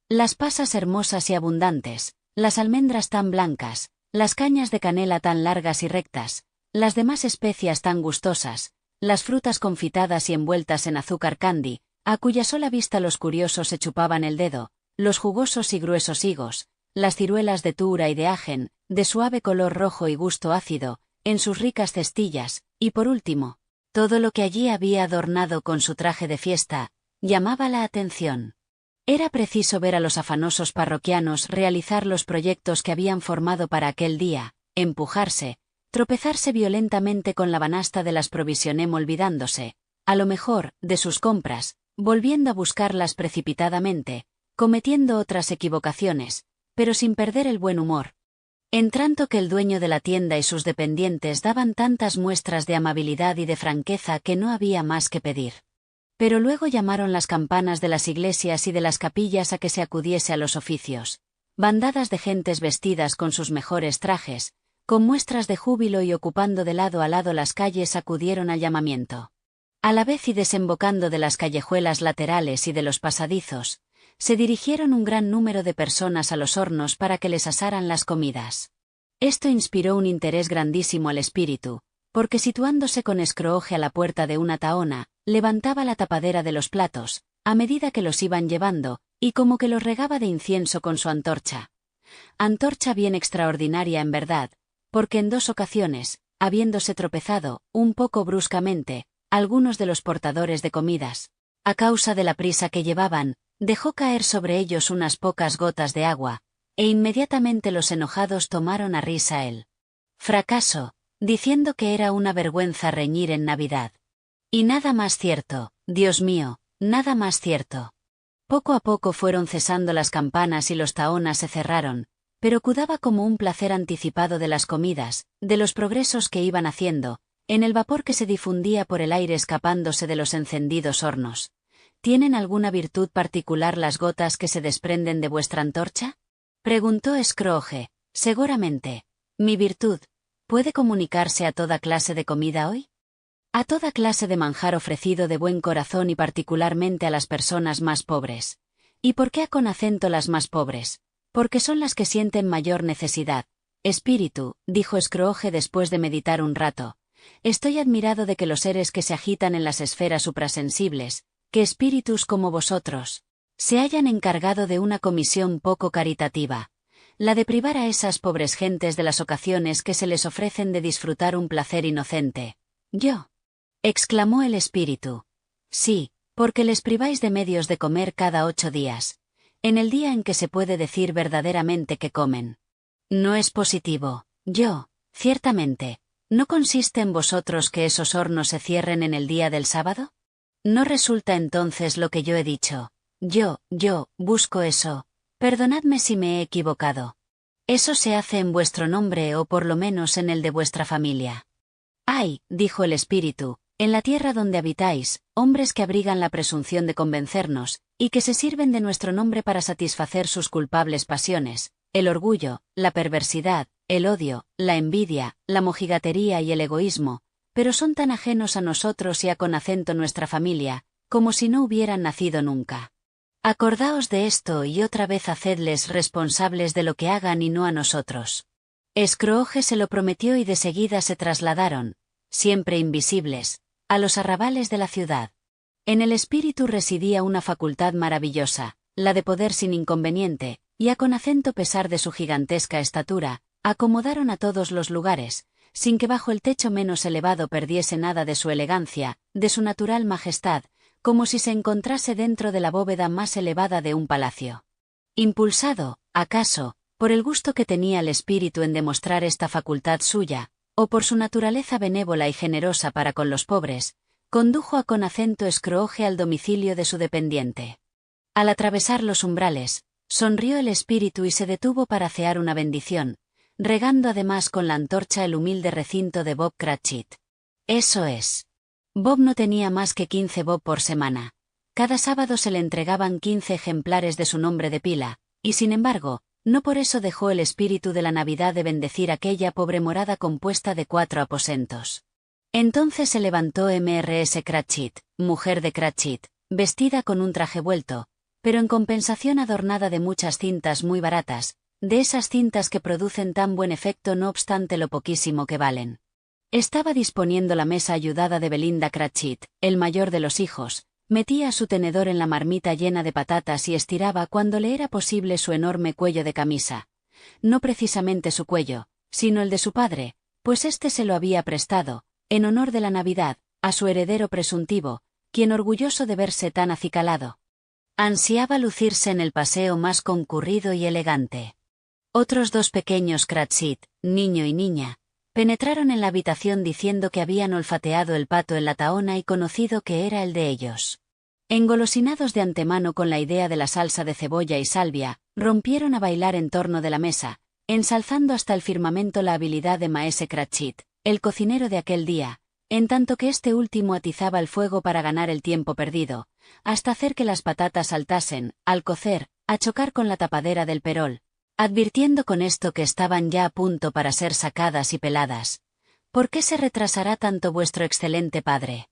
Las pasas hermosas y abundantes, las almendras tan blancas, las cañas de canela tan largas y rectas, las demás especias tan gustosas, las frutas confitadas y envueltas en azúcar candy, a cuya sola vista los curiosos se chupaban el dedo, los jugosos y gruesos higos, las ciruelas de tura y de ajen, de suave color rojo y gusto ácido, en sus ricas cestillas, y por último, todo lo que allí había adornado con su traje de fiesta, llamaba la atención. Era preciso ver a los afanosos parroquianos realizar los proyectos que habían formado para aquel día, empujarse, tropezarse violentamente con la banasta de las provisionem olvidándose, a lo mejor, de sus compras, volviendo a buscarlas precipitadamente, cometiendo otras equivocaciones, pero sin perder el buen humor. En tanto que el dueño de la tienda y sus dependientes daban tantas muestras de amabilidad y de franqueza que no había más que pedir. Pero luego llamaron las campanas de las iglesias y de las capillas a que se acudiese a los oficios. Bandadas de gentes vestidas con sus mejores trajes, con muestras de júbilo y ocupando de lado a lado las calles acudieron al llamamiento. A la vez y desembocando de las callejuelas laterales y de los pasadizos, se dirigieron un gran número de personas a los hornos para que les asaran las comidas. Esto inspiró un interés grandísimo al espíritu, porque situándose con escrooge a la puerta de una tahona, levantaba la tapadera de los platos, a medida que los iban llevando, y como que los regaba de incienso con su antorcha. Antorcha bien extraordinaria en verdad, porque en 2 ocasiones, habiéndose tropezado, un poco bruscamente, algunos de los portadores de comidas, a causa de la prisa que llevaban, dejó caer sobre ellos unas pocas gotas de agua, e inmediatamente los enojados tomaron a risa el fracaso, diciendo que era una vergüenza reñir en Navidad. Y nada más cierto, Dios mío, nada más cierto. Poco a poco fueron cesando las campanas y los tahonas se cerraron, pero quedaba como un placer anticipado de las comidas, de los progresos que iban haciendo, en el vapor que se difundía por el aire escapándose de los encendidos hornos. ¿Tienen alguna virtud particular las gotas que se desprenden de vuestra antorcha? Preguntó Scrooge. Seguramente. Mi virtud, ¿puede comunicarse a toda clase de comida hoy? A toda clase de manjar ofrecido de buen corazón y particularmente a las personas más pobres. ¿Y por qué con acento las más pobres? Porque son las que sienten mayor necesidad. Espíritu, dijo Scrooge después de meditar un rato. Estoy admirado de que los seres que se agitan en las esferas suprasensibles, que espíritus como vosotros, se hayan encargado de una comisión poco caritativa. La de privar a esas pobres gentes de las ocasiones que se les ofrecen de disfrutar un placer inocente. ¿Yo? Exclamó el espíritu. Sí, porque les priváis de medios de comer cada 8 días. En el día en que se puede decir verdaderamente que comen. No es positivo. Yo, ciertamente, ¿no consiste en vosotros que esos hornos se cierren en el día del sábado? ¿No resulta entonces lo que yo he dicho? Yo, busco eso. Perdonadme si me he equivocado. Eso se hace en vuestro nombre o por lo menos en el de vuestra familia. Hay, dijo el espíritu, en la tierra donde habitáis, hombres que abrigan la presunción de convencernos, y que se sirven de nuestro nombre para satisfacer sus culpables pasiones, el orgullo, la perversidad, el odio, la envidia, la mojigatería y el egoísmo, pero son tan ajenos a nosotros y a con acento nuestra familia, como si no hubieran nacido nunca. Acordaos de esto y otra vez hacedles responsables de lo que hagan y no a nosotros. Scrooge se lo prometió y de seguida se trasladaron, siempre invisibles, a los arrabales de la ciudad. En el espíritu residía una facultad maravillosa, la de poder sin inconveniente, y a con acento pesar de su gigantesca estatura, acomodaron a todos los lugares, sin que bajo el techo menos elevado perdiese nada de su elegancia, de su natural majestad, como si se encontrase dentro de la bóveda más elevada de un palacio. Impulsado, acaso, por el gusto que tenía el espíritu en demostrar esta facultad suya, o por su naturaleza benévola y generosa para con los pobres, condujo a con acento Scrooge al domicilio de su dependiente. Al atravesar los umbrales, sonrió el espíritu y se detuvo para hacer una bendición, regando además con la antorcha el humilde recinto de Bob Cratchit. Eso es. Bob no tenía más que 15 bob por semana. Cada sábado se le entregaban 15 ejemplares de su nombre de pila, y sin embargo, no por eso dejó el espíritu de la Navidad de bendecir aquella pobre morada compuesta de 4 aposentos. Entonces se levantó Mrs. Cratchit, mujer de Cratchit, vestida con un traje vuelto, pero en compensación adornada de muchas cintas muy baratas, de esas cintas que producen tan buen efecto no obstante lo poquísimo que valen. Estaba disponiendo la mesa ayudada de Belinda Cratchit, el mayor de los hijos, metía su tenedor en la marmita llena de patatas y estiraba cuando le era posible su enorme cuello de camisa. No precisamente su cuello, sino el de su padre, pues éste se lo había prestado, en honor de la Navidad, a su heredero presuntivo, quien orgulloso de verse tan acicalado, ansiaba lucirse en el paseo más concurrido y elegante. Otros 2 pequeños Cratchit, niño y niña, penetraron en la habitación diciendo que habían olfateado el pato en la tahona y conocido que era el de ellos. Engolosinados de antemano con la idea de la salsa de cebolla y salvia, rompieron a bailar en torno de la mesa, ensalzando hasta el firmamento la habilidad de Maese Cratchit, el cocinero de aquel día, en tanto que este último atizaba el fuego para ganar el tiempo perdido, hasta hacer que las patatas saltasen, al cocer, a chocar con la tapadera del perol, advirtiendo con esto que estaban ya a punto para ser sacadas y peladas. ¿Por qué se retrasará tanto vuestro excelente padre?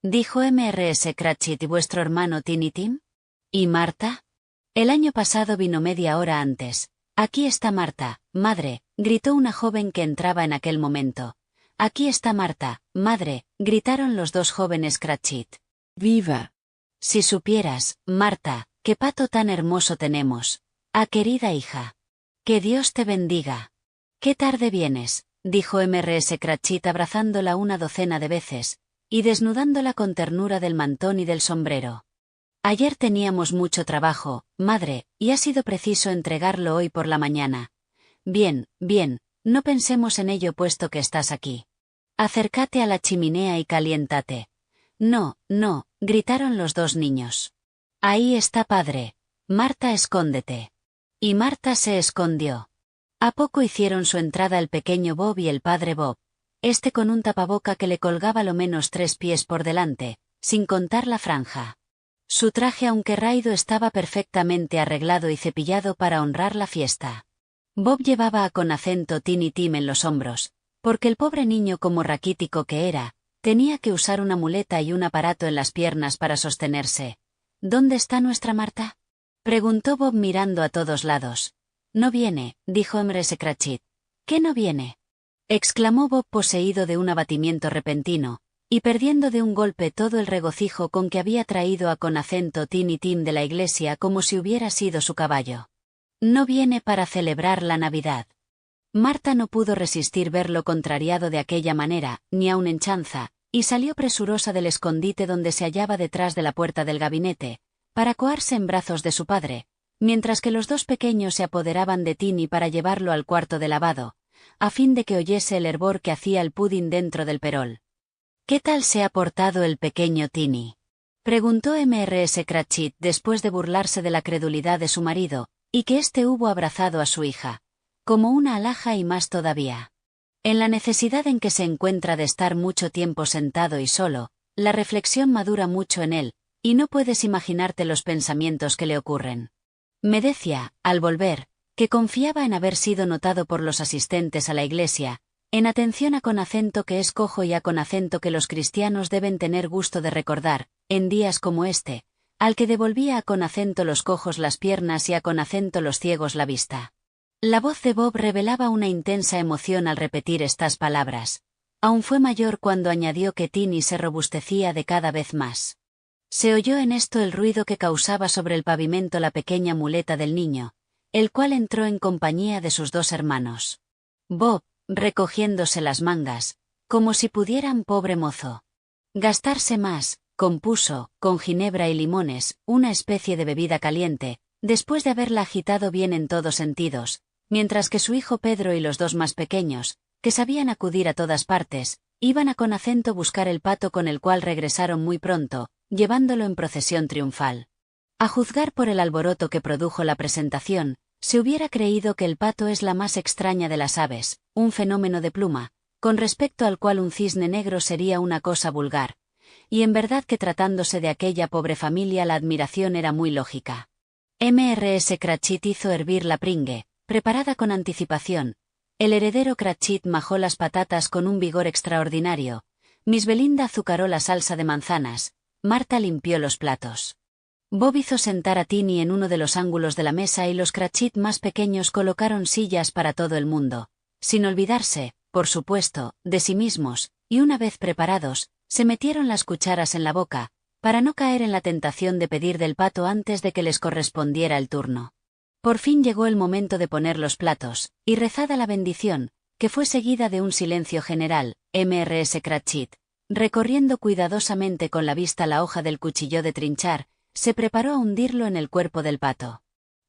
Dijo Mrs. Cratchit. ¿Y vuestro hermano Tiny Tim? ¿Y Marta? El año pasado vino media hora antes. Aquí está Marta, madre, gritó una joven que entraba en aquel momento. Aquí está Marta, madre, gritaron los 2 jóvenes Cratchit. ¡Viva! Si supieras, Marta, qué pato tan hermoso tenemos. Ah, querida hija. Que Dios te bendiga. ¿Qué tarde vienes?, dijo Mrs. Cratchit abrazándola una docena de veces, y desnudándola con ternura del mantón y del sombrero. Ayer teníamos mucho trabajo, madre, y ha sido preciso entregarlo hoy por la mañana. Bien, no pensemos en ello puesto que estás aquí. Acércate a la chimenea y caliéntate. No, gritaron los 2 niños. Ahí está padre. Marta, escóndete. Y Marta se escondió. A poco hicieron su entrada el pequeño Bob y el padre Bob. este con un tapaboca que le colgaba lo menos 3 pies por delante, sin contar la franja. Su traje, aunque raído, estaba perfectamente arreglado y cepillado para honrar la fiesta. Bob llevaba con acento Tiny Tim en los hombros, porque el pobre niño, como raquítico que era, tenía que usar una muleta y un aparato en las piernas para sostenerse. ¿Dónde está nuestra Marta?, preguntó Bob mirando a todos lados. No viene, dijo Mrs. Cratchit. ¿Qué no viene?, exclamó Bob, poseído de un abatimiento repentino, y perdiendo de un golpe todo el regocijo con que había traído a con acento Tiny Tim de la iglesia como si hubiera sido su caballo. No viene para celebrar la Navidad. Marta no pudo resistir verlo contrariado de aquella manera, ni aun en chanza, y salió presurosa del escondite donde se hallaba detrás de la puerta del gabinete, para coarse en brazos de su padre, mientras que los dos pequeños se apoderaban de Tiny para llevarlo al cuarto de lavado, a fin de que oyese el hervor que hacía el pudín dentro del perol. ¿Qué tal se ha portado el pequeño Tiny?, preguntó Mrs. Cratchit después de burlarse de la credulidad de su marido, y que éste hubo abrazado a su hija, como una alhaja y más todavía. En la necesidad en que se encuentra de estar mucho tiempo sentado y solo, la reflexión madura mucho en él, y no puedes imaginarte los pensamientos que le ocurren. Me decía, al volver, que confiaba en haber sido notado por los asistentes a la iglesia, en atención a con acento que es cojo y a con acento que los cristianos deben tener gusto de recordar, en días como este, al que devolvía a con acento los cojos las piernas y a con acento los ciegos la vista. La voz de Bob revelaba una intensa emoción al repetir estas palabras. Aún fue mayor cuando añadió que Tiny se robustecía de cada vez más. Se oyó en esto el ruido que causaba sobre el pavimento la pequeña muleta del niño, el cual entró en compañía de sus dos hermanos. Bob, recogiéndose las mangas, como si pudieran, pobre mozo, gastarse más, compuso, con ginebra y limones, una especie de bebida caliente, después de haberla agitado bien en todos sentidos, mientras que su hijo Pedro y los dos más pequeños, que sabían acudir a todas partes, iban a con acento buscar el pato, con el cual regresaron muy pronto, llevándolo en procesión triunfal. A juzgar por el alboroto que produjo la presentación, se hubiera creído que el pato es la más extraña de las aves, un fenómeno de pluma, con respecto al cual un cisne negro sería una cosa vulgar, y en verdad que tratándose de aquella pobre familia la admiración era muy lógica. Mrs. Cratchit hizo hervir la pringue, preparada con anticipación. El heredero Cratchit majó las patatas con un vigor extraordinario. Miss Belinda azucaró la salsa de manzanas. Marta limpió los platos. Bob hizo sentar a Tiny en uno de los ángulos de la mesa y los Cratchit más pequeños colocaron sillas para todo el mundo, sin olvidarse, por supuesto, de sí mismos, y una vez preparados, se metieron las cucharas en la boca, para no caer en la tentación de pedir del pato antes de que les correspondiera el turno. Por fin llegó el momento de poner los platos, y rezada la bendición, que fue seguida de un silencio general, Mrs. Cratchit, recorriendo cuidadosamente con la vista la hoja del cuchillo de trinchar, se preparó a hundirlo en el cuerpo del pato.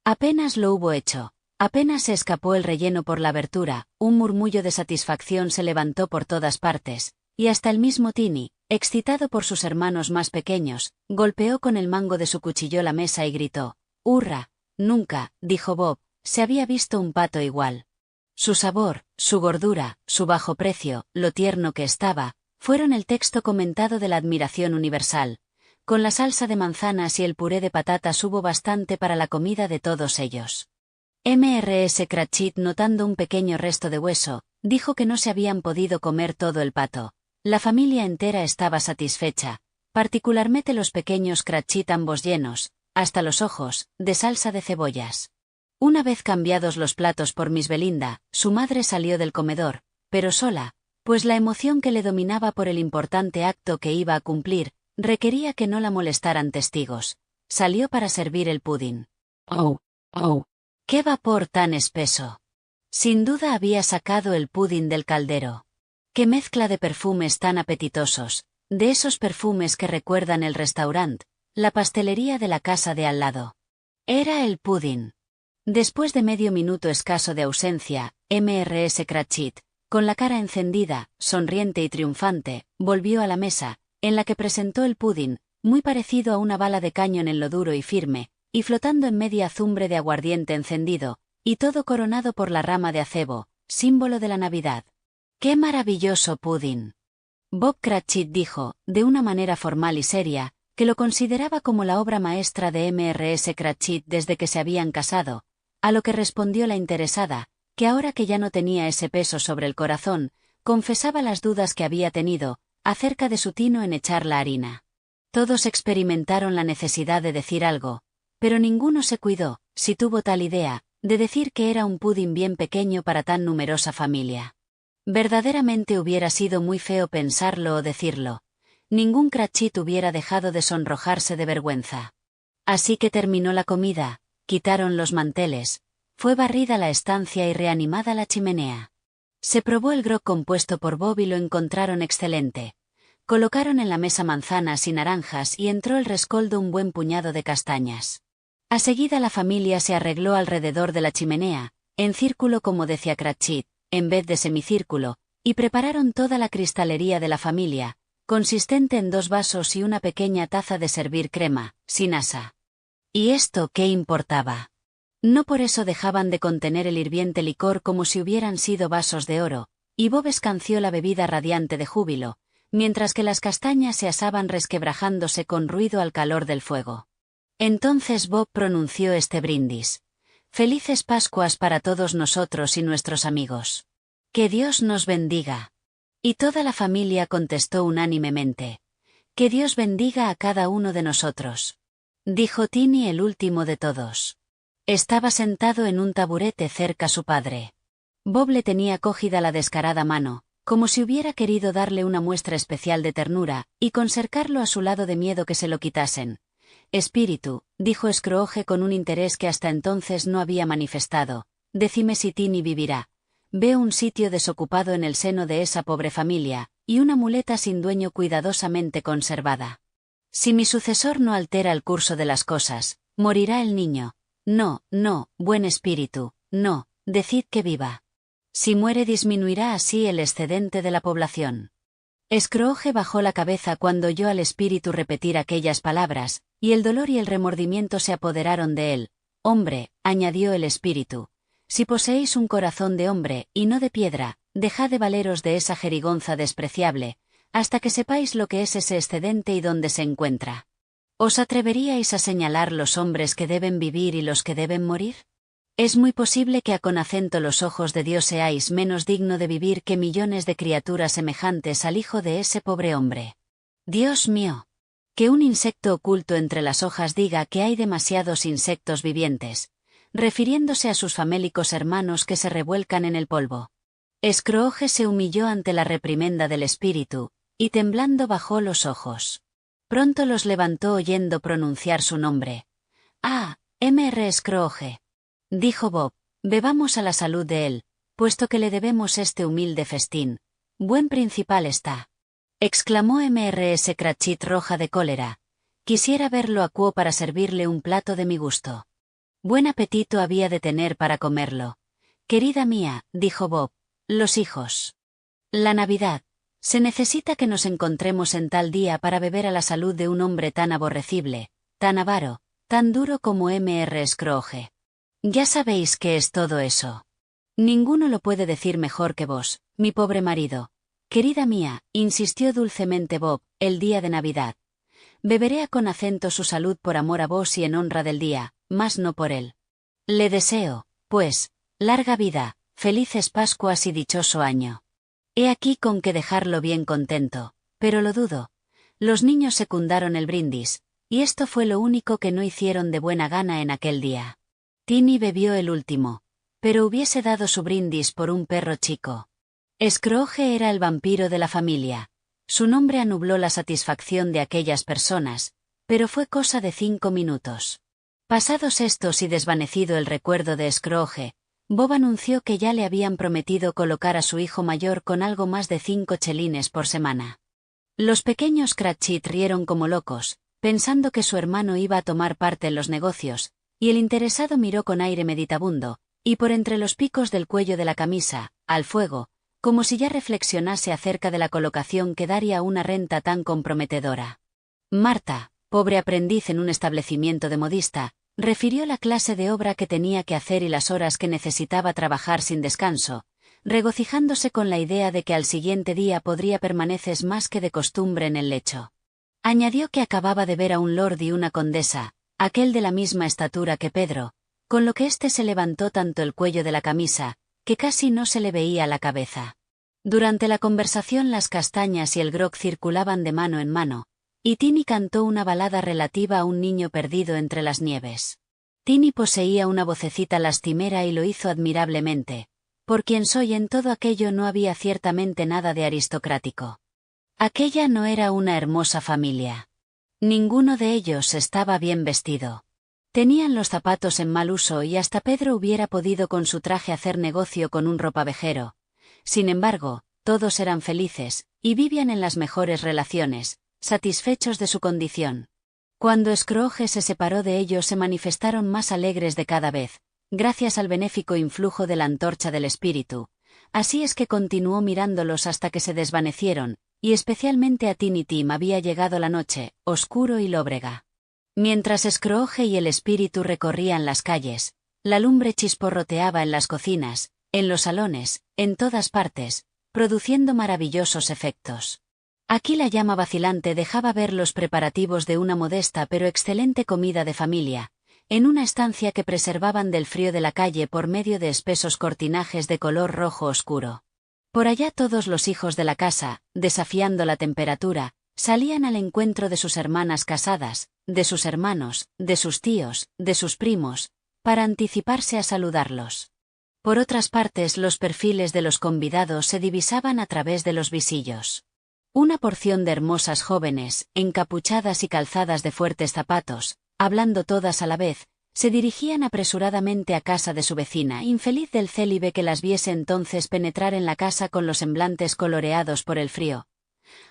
Apenas lo hubo hecho, apenas se escapó el relleno por la abertura, un murmullo de satisfacción se levantó por todas partes, y hasta el mismo Tiny, excitado por sus hermanos más pequeños, golpeó con el mango de su cuchillo la mesa y gritó: «¡Hurra! Nunca», dijo Bob, «se había visto un pato igual». Su sabor, su gordura, su bajo precio, lo tierno que estaba, fueron el texto comentado de la admiración universal. Con la salsa de manzanas y el puré de patatas hubo bastante para la comida de todos ellos. Mrs. Cratchit, notando un pequeño resto de hueso, dijo que no se habían podido comer todo el pato. La familia entera estaba satisfecha, particularmente los pequeños Cratchit, ambos llenos, hasta los ojos, de salsa de cebollas. Una vez cambiados los platos por Miss Belinda, su madre salió del comedor, pero sola, pues la emoción que le dominaba por el importante acto que iba a cumplir, requería que no la molestaran testigos. Salió para servir el pudín. ¡Oh! ¡Oh! ¡Qué vapor tan espeso! Sin duda había sacado el pudín del caldero. ¡Qué mezcla de perfumes tan apetitosos! De esos perfumes que recuerdan el restaurant, la pastelería de la casa de al lado. Era el pudín. Después de medio minuto escaso de ausencia, Mrs. Cratchit, con la cara encendida, sonriente y triunfante, volvió a la mesa, en la que presentó el pudín, muy parecido a una bala de cañón en lo duro y firme, y flotando en media azumbre de aguardiente encendido, y todo coronado por la rama de acebo, símbolo de la Navidad. ¡Qué maravilloso pudding! Bob Cratchit dijo, de una manera formal y seria, que lo consideraba como la obra maestra de Mrs. Cratchit desde que se habían casado, a lo que respondió la interesada, que ahora que ya no tenía ese peso sobre el corazón, confesaba las dudas que había tenido, acerca de su tino en echar la harina. Todos experimentaron la necesidad de decir algo, pero ninguno se cuidó, si tuvo tal idea, de decir que era un pudding bien pequeño para tan numerosa familia. Verdaderamente hubiera sido muy feo pensarlo o decirlo. Ningún Cratchit hubiera dejado de sonrojarse de vergüenza. Así que terminó la comida, quitaron los manteles, fue barrida la estancia y reanimada la chimenea. Se probó el grog compuesto por Bob y lo encontraron excelente. Colocaron en la mesa manzanas y naranjas y entró el rescoldo un buen puñado de castañas. A seguida la familia se arregló alrededor de la chimenea, en círculo como decía Cratchit, en vez de semicírculo, y prepararon toda la cristalería de la familia, consistente en 2 vasos y una pequeña taza de servir crema, sin asa. ¿Y esto qué importaba? No por eso dejaban de contener el hirviente licor como si hubieran sido vasos de oro, y Bob escanció la bebida radiante de júbilo, mientras que las castañas se asaban resquebrajándose con ruido al calor del fuego. Entonces Bob pronunció este brindis. Felices Pascuas para todos nosotros y nuestros amigos. Que Dios nos bendiga. Y toda la familia contestó unánimemente. Que Dios bendiga a cada uno de nosotros. Dijo Tiny el último de todos. Estaba sentado en un taburete cerca a su padre. Bob le tenía cogida la descarada mano, como si hubiera querido darle una muestra especial de ternura, y consercarlo a su lado de miedo que se lo quitasen. Espíritu, dijo Scrooge con un interés que hasta entonces no había manifestado, decime si Tiny vivirá. Veo un sitio desocupado en el seno de esa pobre familia, y una muleta sin dueño cuidadosamente conservada. Si mi sucesor no altera el curso de las cosas, morirá el niño. No, no, buen espíritu, no, decid que viva. Si muere disminuirá así el excedente de la población. Scrooge bajó la cabeza cuando oyó al espíritu repetir aquellas palabras, y el dolor y el remordimiento se apoderaron de él. Hombre, añadió el espíritu, si poseéis un corazón de hombre, y no de piedra, dejad de valeros de esa jerigonza despreciable, hasta que sepáis lo que es ese excedente y dónde se encuentra. ¿Os atreveríais a señalar los hombres que deben vivir y los que deben morir? Es muy posible que a con acento los ojos de Dios seáis menos digno de vivir que millones de criaturas semejantes al hijo de ese pobre hombre. Dios mío. Que un insecto oculto entre las hojas diga que hay demasiados insectos vivientes, refiriéndose a sus famélicos hermanos que se revuelcan en el polvo. Scrooge se humilló ante la reprimenda del espíritu, y temblando bajó los ojos. Pronto los levantó oyendo pronunciar su nombre. Ah, Mr. Scrooge. Dijo Bob, bebamos a la salud de él, puesto que le debemos este humilde festín. Buen principal está. Exclamó Mrs. Cratchit roja de cólera. Quisiera verlo acuo para servirle un plato de mi gusto. Buen apetito había de tener para comerlo. Querida mía, dijo Bob, los hijos. La Navidad. Se necesita que nos encontremos en tal día para beber a la salud de un hombre tan aborrecible, tan avaro, tan duro como Mr. Scrooge. Ya sabéis qué es todo eso. Ninguno lo puede decir mejor que vos, mi pobre marido. Querida mía, insistió dulcemente Bob, el día de Navidad. Beberé a con acento su salud por amor a vos y en honra del día, mas no por él. Le deseo, pues, larga vida, felices Pascuas y dichoso año. He aquí con que dejarlo bien contento, pero lo dudo. Los niños secundaron el brindis, y esto fue lo único que no hicieron de buena gana en aquel día. Tiny bebió el último, pero hubiese dado su brindis por un perro chico. Scrooge era el vampiro de la familia. Su nombre anubló la satisfacción de aquellas personas, pero fue cosa de 5 minutos. Pasados estos y desvanecido el recuerdo de Scrooge, Bob anunció que ya le habían prometido colocar a su hijo mayor con algo más de 5 chelines por semana. Los pequeños Cratchit rieron como locos, pensando que su hermano iba a tomar parte en los negocios, y el interesado miró con aire meditabundo, y por entre los picos del cuello de la camisa, al fuego, como si ya reflexionase acerca de la colocación que daría una renta tan comprometedora. Marta, pobre aprendiz en un establecimiento de modista, refirió la clase de obra que tenía que hacer y las horas que necesitaba trabajar sin descanso, regocijándose con la idea de que al siguiente día podría permanecer más que de costumbre en el lecho. Añadió que acababa de ver a un lord y una condesa, aquel de la misma estatura que Pedro, con lo que éste se levantó tanto el cuello de la camisa, que casi no se le veía la cabeza. Durante la conversación las castañas y el grog circulaban de mano en mano, y Tini cantó una balada relativa a un niño perdido entre las nieves. Tini poseía una vocecita lastimera y lo hizo admirablemente. Por quien soy en todo aquello no había ciertamente nada de aristocrático. Aquella no era una hermosa familia. Ninguno de ellos estaba bien vestido. Tenían los zapatos en mal uso y hasta Pedro hubiera podido con su traje hacer negocio con un ropavejero. Sin embargo, todos eran felices, y vivían en las mejores relaciones, satisfechos de su condición. Cuando Scrooge se separó de ellos se manifestaron más alegres de cada vez, gracias al benéfico influjo de la antorcha del espíritu. Así es que continuó mirándolos hasta que se desvanecieron, y especialmente a Tiny Tim había llegado la noche, oscuro y lóbrega. Mientras Scrooge y el espíritu recorrían las calles, la lumbre chisporroteaba en las cocinas, en los salones, en todas partes, produciendo maravillosos efectos. Aquí la llama vacilante dejaba ver los preparativos de una modesta pero excelente comida de familia, en una estancia que preservaban del frío de la calle por medio de espesos cortinajes de color rojo oscuro. Por allá todos los hijos de la casa, desafiando la temperatura, salían al encuentro de sus hermanas casadas, de sus hermanos, de sus tíos, de sus primos, para anticiparse a saludarlos. Por otras partes los perfiles de los convidados se divisaban a través de los visillos. Una porción de hermosas jóvenes, encapuchadas y calzadas de fuertes zapatos, hablando todas a la vez, se dirigían apresuradamente a casa de su vecina, infeliz del célibe que las viese entonces penetrar en la casa con los semblantes coloreados por el frío.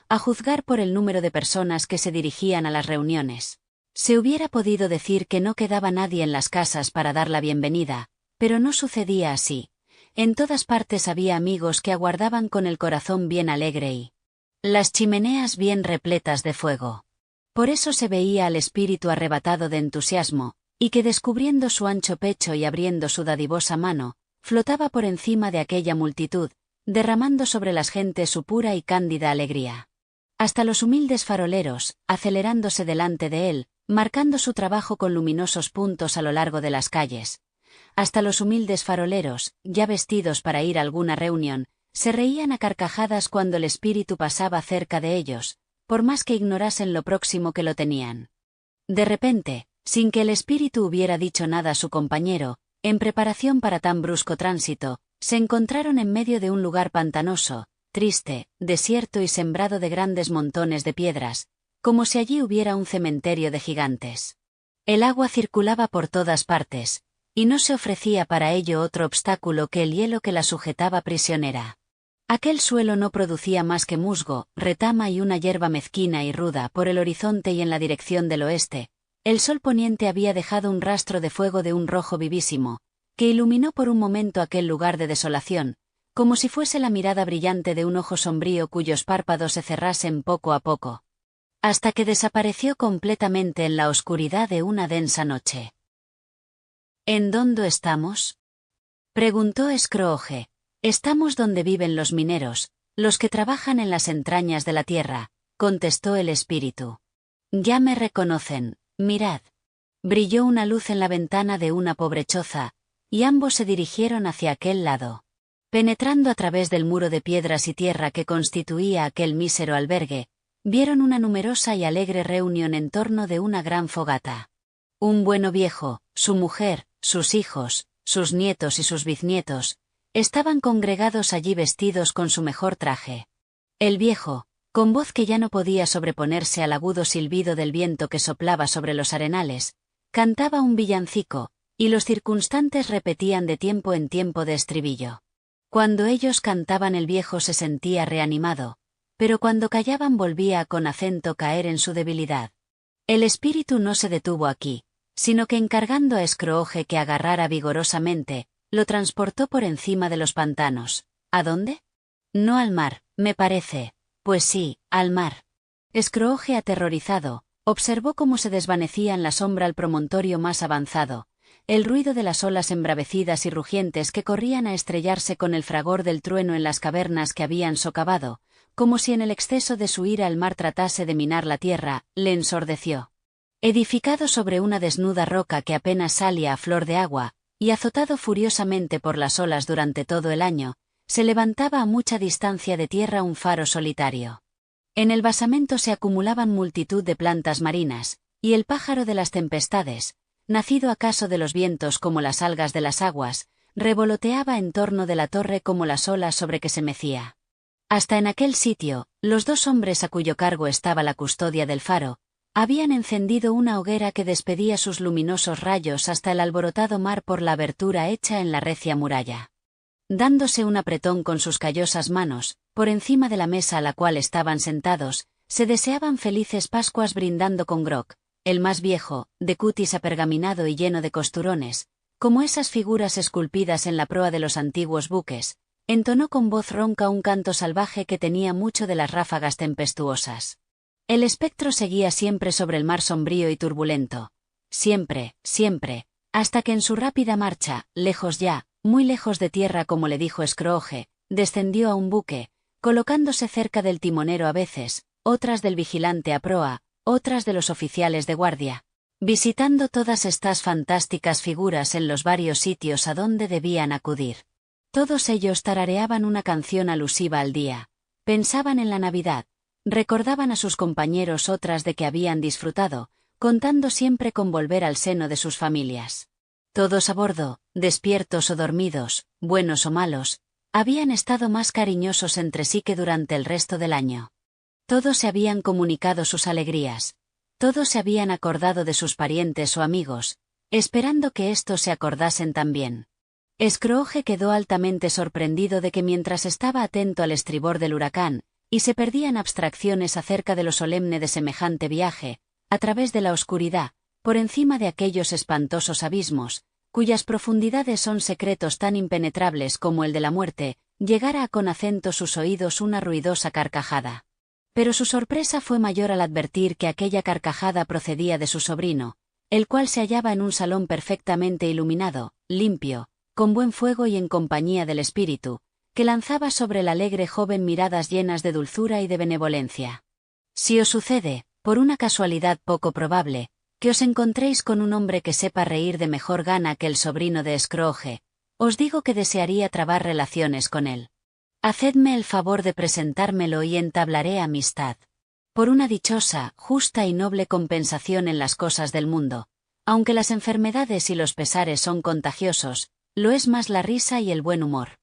A juzgar por el número de personas que se dirigían a las reuniones, se hubiera podido decir que no quedaba nadie en las casas para dar la bienvenida, pero no sucedía así. En todas partes había amigos que aguardaban con el corazón bien alegre y las chimeneas bien repletas de fuego. Por eso se veía al espíritu arrebatado de entusiasmo, y que descubriendo su ancho pecho y abriendo su dadivosa mano, flotaba por encima de aquella multitud, derramando sobre las gentes su pura y cándida alegría. Hasta los humildes faroleros, acelerándose delante de él, marcando su trabajo con luminosos puntos a lo largo de las calles. Hasta los humildes faroleros, ya vestidos para ir a alguna reunión, se reían a carcajadas cuando el espíritu pasaba cerca de ellos, por más que ignorasen lo próximo que lo tenían. De repente, sin que el espíritu hubiera dicho nada a su compañero, en preparación para tan brusco tránsito, se encontraron en medio de un lugar pantanoso, triste, desierto y sembrado de grandes montones de piedras, como si allí hubiera un cementerio de gigantes. El agua circulaba por todas partes, y no se ofrecía para ello otro obstáculo que el hielo que la sujetaba prisionera. Aquel suelo no producía más que musgo, retama y una hierba mezquina y ruda por el horizonte y en la dirección del oeste. El sol poniente había dejado un rastro de fuego de un rojo vivísimo, que iluminó por un momento aquel lugar de desolación, como si fuese la mirada brillante de un ojo sombrío cuyos párpados se cerrasen poco a poco, hasta que desapareció completamente en la oscuridad de una densa noche. ¿En dónde estamos?, preguntó Scrooge. Estamos donde viven los mineros, los que trabajan en las entrañas de la tierra, contestó el espíritu. Ya me reconocen, mirad. Brilló una luz en la ventana de una pobre choza, y ambos se dirigieron hacia aquel lado. Penetrando a través del muro de piedras y tierra que constituía aquel mísero albergue, vieron una numerosa y alegre reunión en torno de una gran fogata. Un bueno viejo, su mujer, sus hijos, sus nietos y sus bisnietos, estaban congregados allí vestidos con su mejor traje. El viejo, con voz que ya no podía sobreponerse al agudo silbido del viento que soplaba sobre los arenales, cantaba un villancico, y los circunstantes repetían de tiempo en tiempo de estribillo. Cuando ellos cantaban el viejo se sentía reanimado, pero cuando callaban volvía a con acento caer en su debilidad. El espíritu no se detuvo aquí, sino que encargando a Scrooge que agarrara vigorosamente, lo transportó por encima de los pantanos. ¿A dónde? No al mar, me parece. Pues sí, al mar. Scrooge, aterrorizado, observó cómo se desvanecía en la sombra el promontorio más avanzado, el ruido de las olas embravecidas y rugientes que corrían a estrellarse con el fragor del trueno en las cavernas que habían socavado, como si en el exceso de su ira el mar tratase de minar la tierra, le ensordeció. Edificado sobre una desnuda roca que apenas salía a flor de agua, y azotado furiosamente por las olas durante todo el año, se levantaba a mucha distancia de tierra un faro solitario. En el basamento se acumulaban multitud de plantas marinas, y el pájaro de las tempestades, nacido acaso de los vientos como las algas de las aguas, revoloteaba en torno de la torre como las olas sobre que se mecía. Hasta en aquel sitio, los dos hombres a cuyo cargo estaba la custodia del faro, habían encendido una hoguera que despedía sus luminosos rayos hasta el alborotado mar por la abertura hecha en la recia muralla. Dándose un apretón con sus callosas manos, por encima de la mesa a la cual estaban sentados, se deseaban felices Pascuas brindando con grog, el más viejo, de cutis apergaminado y lleno de costurones, como esas figuras esculpidas en la proa de los antiguos buques, entonó con voz ronca un canto salvaje que tenía mucho de las ráfagas tempestuosas. El espectro seguía siempre sobre el mar sombrío y turbulento. Siempre, siempre, hasta que en su rápida marcha, lejos ya, muy lejos de tierra como le dijo Scrooge, descendió a un buque, colocándose cerca del timonero a veces, otras del vigilante a proa, otras de los oficiales de guardia, visitando todas estas fantásticas figuras en los varios sitios a donde debían acudir. Todos ellos tarareaban una canción alusiva al día, pensaban en la Navidad, recordaban a sus compañeros otras de que habían disfrutado, contando siempre con volver al seno de sus familias. Todos a bordo, despiertos o dormidos, buenos o malos, habían estado más cariñosos entre sí que durante el resto del año. Todos se habían comunicado sus alegrías, todos se habían acordado de sus parientes o amigos, esperando que éstos se acordasen también. Scrooge quedó altamente sorprendido de que mientras estaba atento al estribor del huracán, y se perdían abstracciones acerca de lo solemne de semejante viaje, a través de la oscuridad, por encima de aquellos espantosos abismos, cuyas profundidades son secretos tan impenetrables como el de la muerte, llegara a con acento sus oídos una ruidosa carcajada. Pero su sorpresa fue mayor al advertir que aquella carcajada procedía de su sobrino, el cual se hallaba en un salón perfectamente iluminado, limpio, con buen fuego y en compañía del espíritu, que lanzaba sobre el alegre joven miradas llenas de dulzura y de benevolencia. Si os sucede, por una casualidad poco probable, que os encontréis con un hombre que sepa reír de mejor gana que el sobrino de Scrooge, os digo que desearía trabar relaciones con él. Hacedme el favor de presentármelo y entablaré amistad. Por una dichosa, justa y noble compensación en las cosas del mundo, aunque las enfermedades y los pesares son contagiosos, lo es más la risa y el buen humor.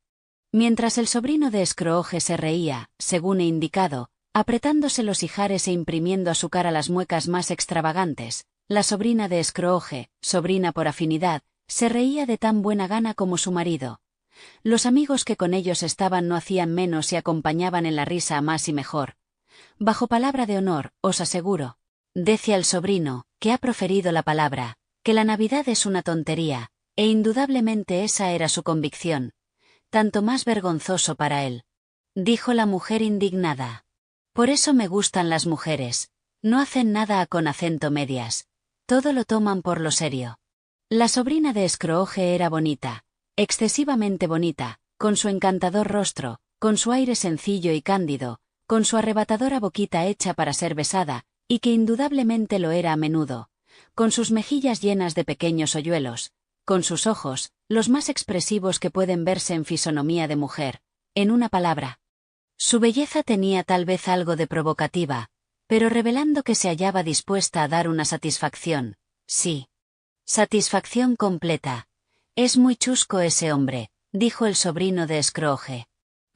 Mientras el sobrino de Scrooge se reía, según he indicado, apretándose los ijares e imprimiendo a su cara las muecas más extravagantes, la sobrina de Scrooge, sobrina por afinidad, se reía de tan buena gana como su marido. Los amigos que con ellos estaban no hacían menos y acompañaban en la risa a más y mejor. Bajo palabra de honor, os aseguro, decía el sobrino, que ha proferido la palabra, que la Navidad es una tontería, e indudablemente esa era su convicción. Tanto más vergonzoso para él. Dijo la mujer indignada. Por eso me gustan las mujeres, no hacen nada con acento medias, todo lo toman por lo serio. La sobrina de Scrooge era bonita, excesivamente bonita, con su encantador rostro, con su aire sencillo y cándido, con su arrebatadora boquita hecha para ser besada, y que indudablemente lo era a menudo, con sus mejillas llenas de pequeños hoyuelos, con sus ojos, los más expresivos que pueden verse en fisonomía de mujer, en una palabra. Su belleza tenía tal vez algo de provocativa, pero revelando que se hallaba dispuesta a dar una satisfacción, sí. Satisfacción completa. Es muy chusco ese hombre, dijo el sobrino de Scrooge.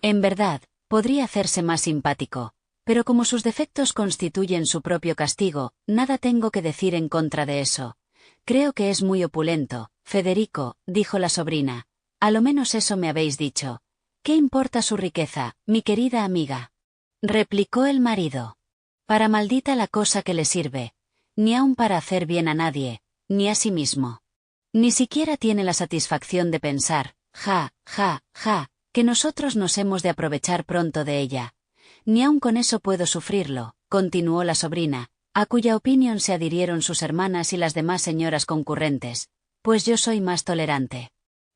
En verdad, podría hacerse más simpático, pero como sus defectos constituyen su propio castigo, nada tengo que decir en contra de eso. Creo que es muy opulento, Federico, dijo la sobrina. A lo menos eso me habéis dicho. ¿Qué importa su riqueza, mi querida amiga? Replicó el marido. Para maldita la cosa que le sirve. Ni aun para hacer bien a nadie, ni a sí mismo. Ni siquiera tiene la satisfacción de pensar, ja, que nosotros nos hemos de aprovechar pronto de ella. Ni aun con eso puedo sufrirlo, continuó la sobrina, a cuya opinión se adhirieron sus hermanas y las demás señoras concurrentes. pues yo soy más tolerante.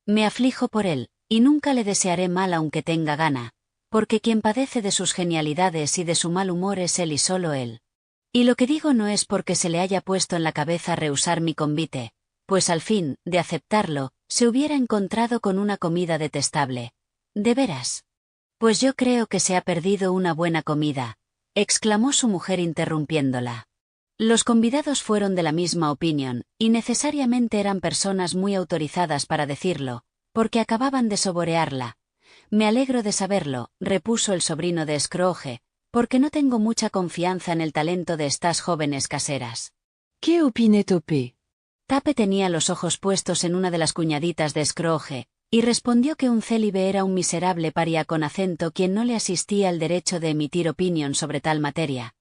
Me aflijo por él, y nunca le desearé mal aunque tenga gana, porque quien padece de sus genialidades y de su mal humor es él y solo él. Y lo que digo no es porque se le haya puesto en la cabeza rehusar mi convite, pues al fin, de aceptarlo, se hubiera encontrado con una comida detestable. ¿De veras? Pues yo creo que se ha perdido una buena comida, exclamó su mujer interrumpiéndola. Los convidados fueron de la misma opinión, y necesariamente eran personas muy autorizadas para decirlo, porque acababan de saborearla. Me alegro de saberlo, repuso el sobrino de Scrooge, porque no tengo mucha confianza en el talento de estas jóvenes caseras. ¿Qué opine Tope? Tape tenía los ojos puestos en una de las cuñaditas de Scrooge, y respondió que un célibe era un miserable paria con acento quien no le asistía el derecho de emitir opinión sobre tal materia,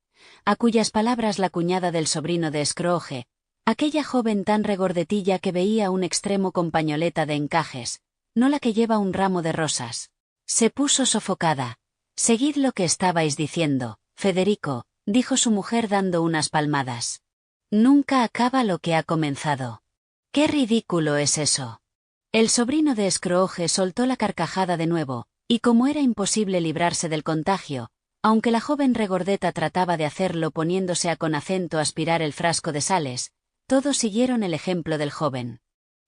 a cuyas palabras la cuñada del sobrino de Scrooge, aquella joven tan regordetilla que veía un extremo con pañoleta de encajes, no la que lleva un ramo de rosas, se puso sofocada. Seguid lo que estabais diciendo, Federico, dijo su mujer dando unas palmadas. Nunca acaba lo que ha comenzado. ¡Qué ridículo es eso! El sobrino de Scrooge soltó la carcajada de nuevo, y como era imposible librarse del contagio, aunque la joven regordeta trataba de hacerlo poniéndose a con acento aspirar el frasco de sales, todos siguieron el ejemplo del joven.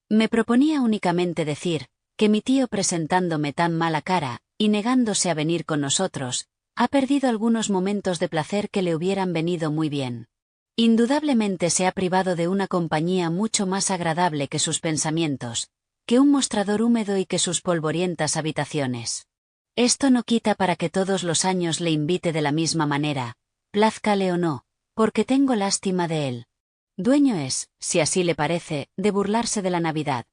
Me proponía únicamente decir, que mi tío presentándome tan mala cara, y negándose a venir con nosotros, ha perdido algunos momentos de placer que le hubieran venido muy bien. Indudablemente se ha privado de una compañía mucho más agradable que sus pensamientos, que un mostrador húmedo y que sus polvorientas habitaciones. Esto no quita para que todos los años le invite de la misma manera, plázcale o no, porque tengo lástima de él. Dueño es, si así le parece, de burlarse de la Navidad,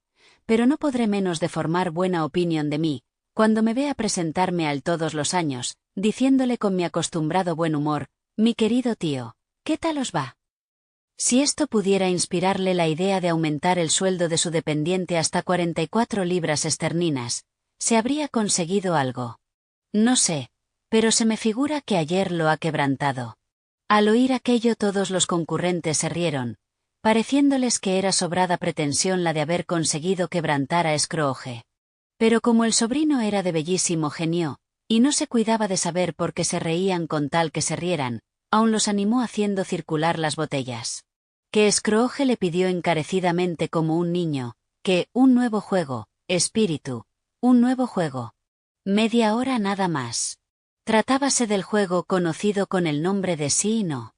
pero no podré menos de formar buena opinión de mí, cuando me vea presentarme a él todos los años, diciéndole con mi acostumbrado buen humor, mi querido tío, ¿qué tal os va? Si esto pudiera inspirarle la idea de aumentar el sueldo de su dependiente hasta 44 libras esterlinas, se habría conseguido algo. No sé, pero se me figura que ayer lo ha quebrantado. Al oír aquello todos los concurrentes se rieron, pareciéndoles que era sobrada pretensión la de haber conseguido quebrantar a Scrooge. Pero como el sobrino era de bellísimo genio, y no se cuidaba de saber por qué se reían con tal que se rieran, aún los animó haciendo circular las botellas. Que Scrooge le pidió encarecidamente como un niño, que, un nuevo juego, espíritu, un nuevo juego. Media hora nada más. Tratábase del juego conocido con el nombre de sí y no.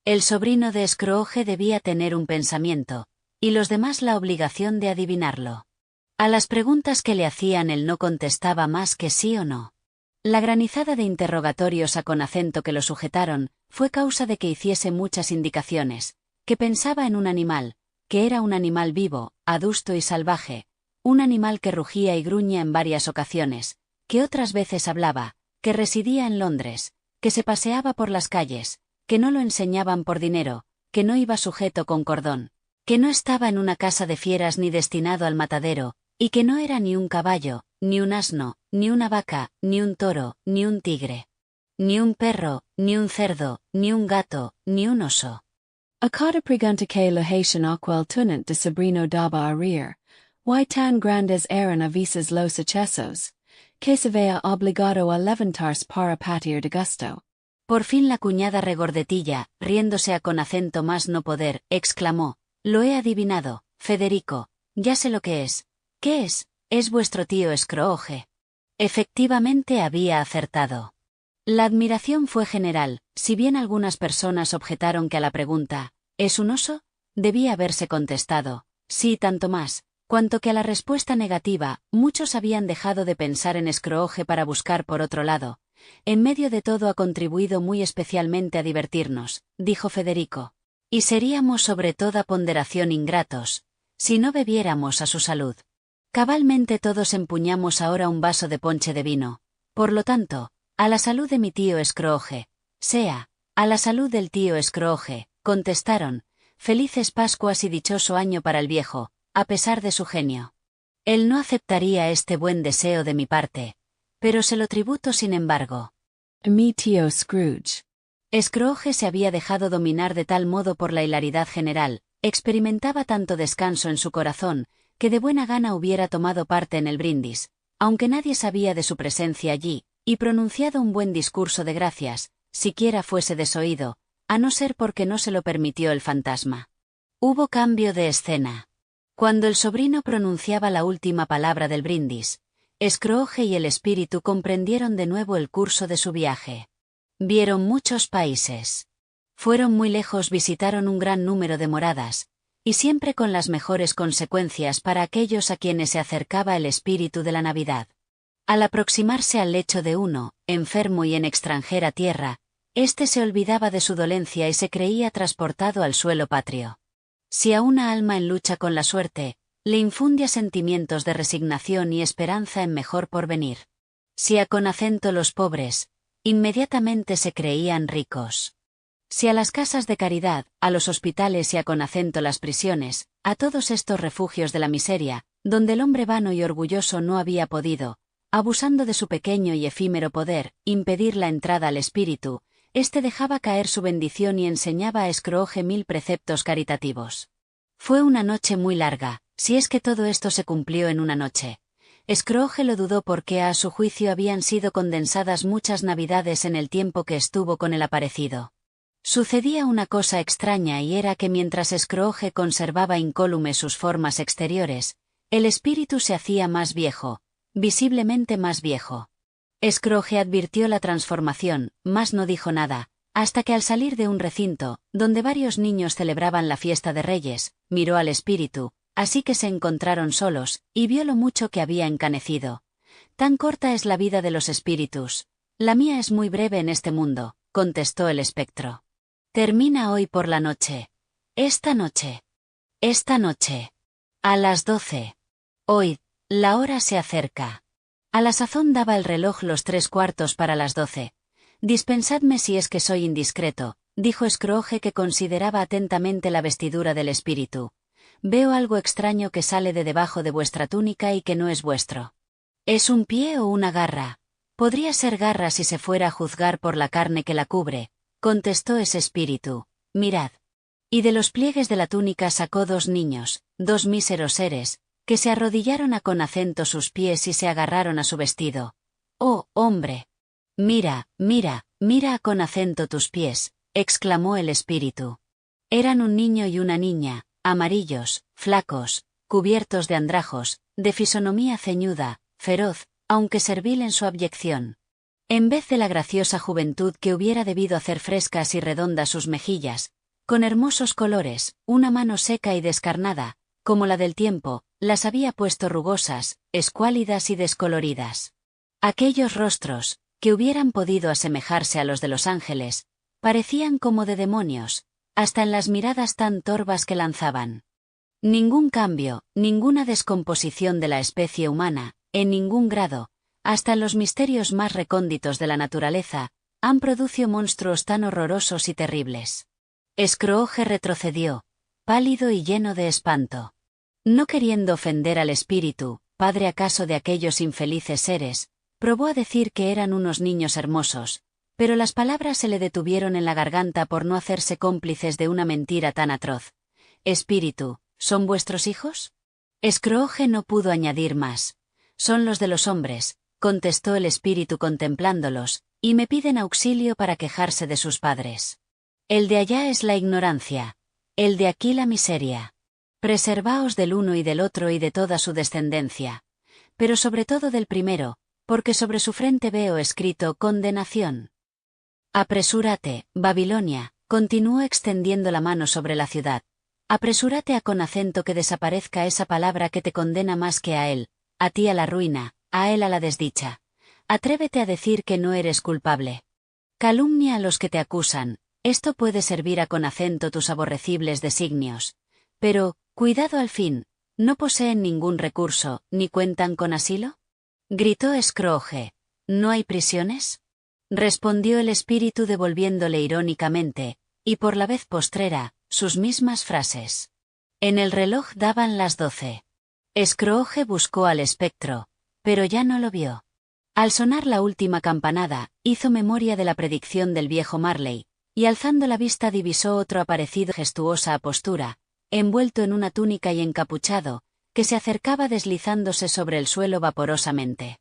El sobrino de Scrooge debía tener un pensamiento, y los demás la obligación de adivinarlo. A las preguntas que le hacían él no contestaba más que sí o no. La granizada de interrogatorios a con acento que lo sujetaron, fue causa de que hiciese muchas indicaciones, que pensaba en un animal, que era un animal vivo, adusto y salvaje, un animal que rugía y gruñía en varias ocasiones, que otras veces hablaba, que residía en Londres, que se paseaba por las calles, que no lo enseñaban por dinero, que no iba sujeto con cordón, que no estaba en una casa de fieras ni destinado al matadero, y que no era ni un caballo, ni un asno, ni una vaca, ni un toro, ni un tigre, ni un perro, ni un cerdo, ni un gato, ni un oso. A cada pregunta que la Haitian aquel tunant de sobrino daba a reír, y tan grandes eran avisos los hechizos, que se vea obligado a levantarse para patir de gusto. Por fin la cuñada regordetilla, riéndose a con acento más no poder, exclamó, lo he adivinado, Federico, ya sé lo que es. ¿Qué es? Es vuestro tío Scrooge. Efectivamente había acertado. La admiración fue general, si bien algunas personas objetaron que a la pregunta, ¿es un oso?, debía haberse contestado, sí tanto más, cuanto que a la respuesta negativa, muchos habían dejado de pensar en Scrooge para buscar por otro lado. En medio de todo ha contribuido muy especialmente a divertirnos, dijo Federico. Y seríamos sobre toda ponderación ingratos, si no bebiéramos a su salud. Cabalmente todos empuñamos ahora un vaso de ponche de vino. Por lo tanto, a la salud de mi tío Scrooge, sea, a la salud del tío Scrooge, contestaron, felices Pascuas y dichoso año para el viejo, a pesar de su genio. Él no aceptaría este buen deseo de mi parte, pero se lo tributo sin embargo. Mi tío Scrooge. Scrooge se había dejado dominar de tal modo por la hilaridad general, experimentaba tanto descanso en su corazón, que de buena gana hubiera tomado parte en el brindis, aunque nadie sabía de su presencia allí, y pronunciado un buen discurso de gracias, siquiera fuese desoído, a no ser porque no se lo permitió el fantasma. Hubo cambio de escena. Cuando el sobrino pronunciaba la última palabra del brindis, Scrooge y el espíritu comprendieron de nuevo el curso de su viaje. Vieron muchos países. Fueron muy lejos, visitaron un gran número de moradas, y siempre con las mejores consecuencias para aquellos a quienes se acercaba el espíritu de la Navidad. Al aproximarse al lecho de uno, enfermo y en extranjera tierra, éste se olvidaba de su dolencia y se creía transportado al suelo patrio. Si a una alma en lucha con la suerte, le infundia sentimientos de resignación y esperanza en mejor porvenir. Si a con acento los pobres, inmediatamente se creían ricos. Si a las casas de caridad, a los hospitales y a con acento las prisiones, a todos estos refugios de la miseria, donde el hombre vano y orgulloso no había podido, abusando de su pequeño y efímero poder, impedir la entrada al espíritu, éste dejaba caer su bendición y enseñaba a Scrooge 1000 preceptos caritativos. Fue una noche muy larga, si es que todo esto se cumplió en una noche. Scrooge lo dudó porque a su juicio habían sido condensadas muchas navidades en el tiempo que estuvo con el aparecido. Sucedía una cosa extraña y era que mientras Scrooge conservaba incólume sus formas exteriores, el espíritu se hacía más viejo, visiblemente más viejo. Scrooge advirtió la transformación, mas no dijo nada, hasta que al salir de un recinto, donde varios niños celebraban la fiesta de Reyes, miró al espíritu, así que se encontraron solos, y vio lo mucho que había encanecido. Tan corta es la vida de los espíritus. La mía es muy breve en este mundo, contestó el espectro. Termina hoy por la noche. Esta noche. Esta noche. A las 12. Oíd, la hora se acerca. A la sazón daba el reloj los 3/4 para las 12. Dispensadme si es que soy indiscreto, dijo Scrooge, que consideraba atentamente la vestidura del espíritu. Veo algo extraño que sale de debajo de vuestra túnica y que no es vuestro. ¿Es un pie o una garra? Podría ser garra si se fuera a juzgar por la carne que la cubre, contestó ese espíritu. Mirad. Y de los pliegues de la túnica sacó 2 niños, 2 míseros seres, que se arrodillaron a con acento sus pies y se agarraron a su vestido. ¡Oh, hombre! Mira, mira, mira a con acento tus pies, exclamó el espíritu. Eran un niño y una niña, amarillos, flacos, cubiertos de andrajos, de fisonomía ceñuda, feroz, aunque servil en su abyección. En vez de la graciosa juventud que hubiera debido hacer frescas y redondas sus mejillas, con hermosos colores, una mano seca y descarnada, como la del tiempo, las había puesto rugosas, escuálidas y descoloridas. Aquellos rostros, que hubieran podido asemejarse a los de los ángeles, parecían como de demonios, hasta en las miradas tan torvas que lanzaban. Ningún cambio, ninguna descomposición de la especie humana, en ningún grado, hasta en los misterios más recónditos de la naturaleza, han producido monstruos tan horrorosos y terribles. Scrooge retrocedió, pálido y lleno de espanto. No queriendo ofender al espíritu, padre acaso de aquellos infelices seres, probó a decir que eran unos niños hermosos, pero las palabras se le detuvieron en la garganta por no hacerse cómplices de una mentira tan atroz. Espíritu, ¿son vuestros hijos? Scrooge no pudo añadir más. Son los de los hombres, contestó el espíritu contemplándolos, y me piden auxilio para quejarse de sus padres. El de allá es la ignorancia, el de aquí la miseria. Preservaos del uno y del otro y de toda su descendencia, pero sobre todo del primero, porque sobre su frente veo escrito condenación. Apresúrate, Babilonia, continuó extendiendo la mano sobre la ciudad. Apresúrate a con acento que desaparezca esa palabra que te condena más que a él, a ti a la ruina, a él a la desdicha. Atrévete a decir que no eres culpable. Calumnia a los que te acusan, esto puede servir a con acento tus aborrecibles designios. Pero, cuidado al fin, ¿no poseen ningún recurso, ni cuentan con asilo? Gritó Scrooge. ¿No hay prisiones? Respondió el espíritu devolviéndole irónicamente, y por la vez postrera, sus mismas frases. En el reloj daban las 12. Scrooge buscó al espectro, pero ya no lo vio. Al sonar la última campanada, hizo memoria de la predicción del viejo Marley, y alzando la vista divisó otro aparecido gestuosa postura, envuelto en una túnica y encapuchado, que se acercaba deslizándose sobre el suelo vaporosamente.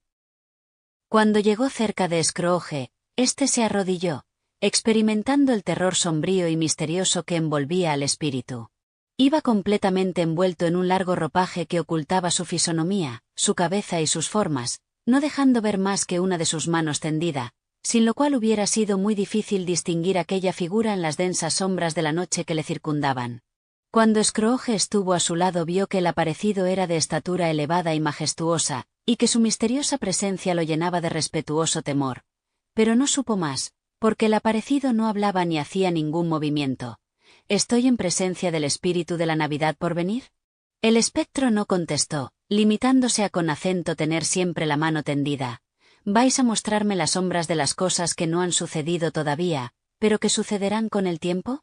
Cuando llegó cerca de Scrooge, éste se arrodilló, experimentando el terror sombrío y misterioso que envolvía al espíritu. Iba completamente envuelto en un largo ropaje que ocultaba su fisonomía, su cabeza y sus formas, no dejando ver más que una de sus manos tendida, sin lo cual hubiera sido muy difícil distinguir aquella figura en las densas sombras de la noche que le circundaban. Cuando Scrooge estuvo a su lado vio que el aparecido era de estatura elevada y majestuosa, y que su misteriosa presencia lo llenaba de respetuoso temor. Pero no supo más, porque el aparecido no hablaba ni hacía ningún movimiento. ¿Estoy en presencia del espíritu de la Navidad por venir? El espectro no contestó, limitándose a con acento tener siempre la mano tendida. Vais a mostrarme las sombras de las cosas que no han sucedido todavía, pero que sucederán con el tiempo.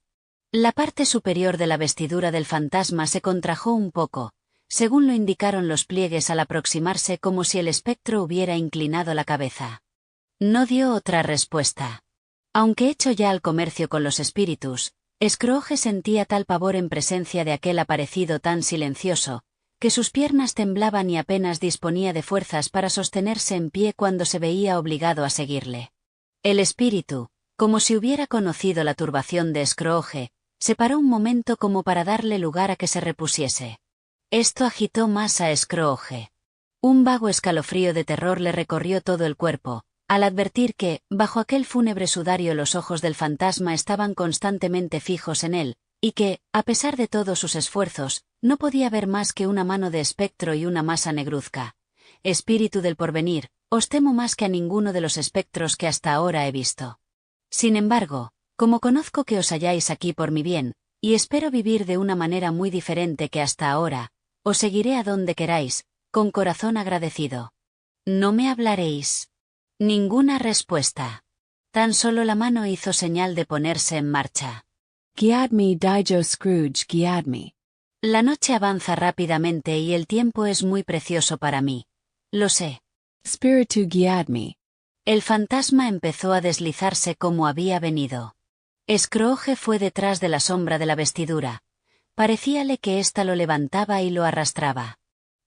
La parte superior de la vestidura del fantasma se contrajo un poco, según lo indicaron los pliegues al aproximarse, como si el espectro hubiera inclinado la cabeza. No dio otra respuesta. Aunque hecho ya al comercio con los espíritus, Scrooge sentía tal pavor en presencia de aquel aparecido tan silencioso, que sus piernas temblaban y apenas disponía de fuerzas para sostenerse en pie cuando se veía obligado a seguirle. El espíritu, como si hubiera conocido la turbación de Scrooge, se paró un momento como para darle lugar a que se repusiese. Esto agitó más a Scrooge. Un vago escalofrío de terror le recorrió todo el cuerpo, al advertir que, bajo aquel fúnebre sudario, los ojos del fantasma estaban constantemente fijos en él, y que, a pesar de todos sus esfuerzos, no podía ver más que una mano de espectro y una masa negruzca. Espíritu del porvenir, os temo más que a ninguno de los espectros que hasta ahora he visto. Sin embargo, como conozco que os halláis aquí por mi bien, y espero vivir de una manera muy diferente que hasta ahora, os seguiré a donde queráis, con corazón agradecido. ¿No me hablaréis? Ninguna respuesta. Tan solo la mano hizo señal de ponerse en marcha. Guiadme, Dijo Scrooge, guiadme. La noche avanza rápidamente y el tiempo es muy precioso para mí. Lo sé. Spiritu guiadme. El fantasma empezó a deslizarse como había venido. Scrooge fue detrás de la sombra de la vestidura. Parecíale que ésta lo levantaba y lo arrastraba.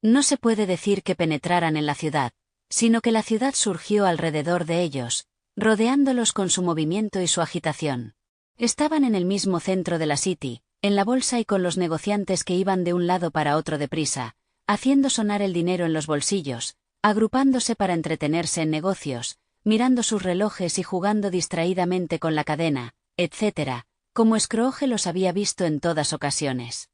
No se puede decir que penetraran en la ciudad, sino que la ciudad surgió alrededor de ellos, rodeándolos con su movimiento y su agitación. Estaban en el mismo centro de la City, en la bolsa y con los negociantes que iban de un lado para otro deprisa, haciendo sonar el dinero en los bolsillos, agrupándose para entretenerse en negocios, mirando sus relojes y jugando distraídamente con la cadena, etc., como Scrooge los había visto en todas ocasiones.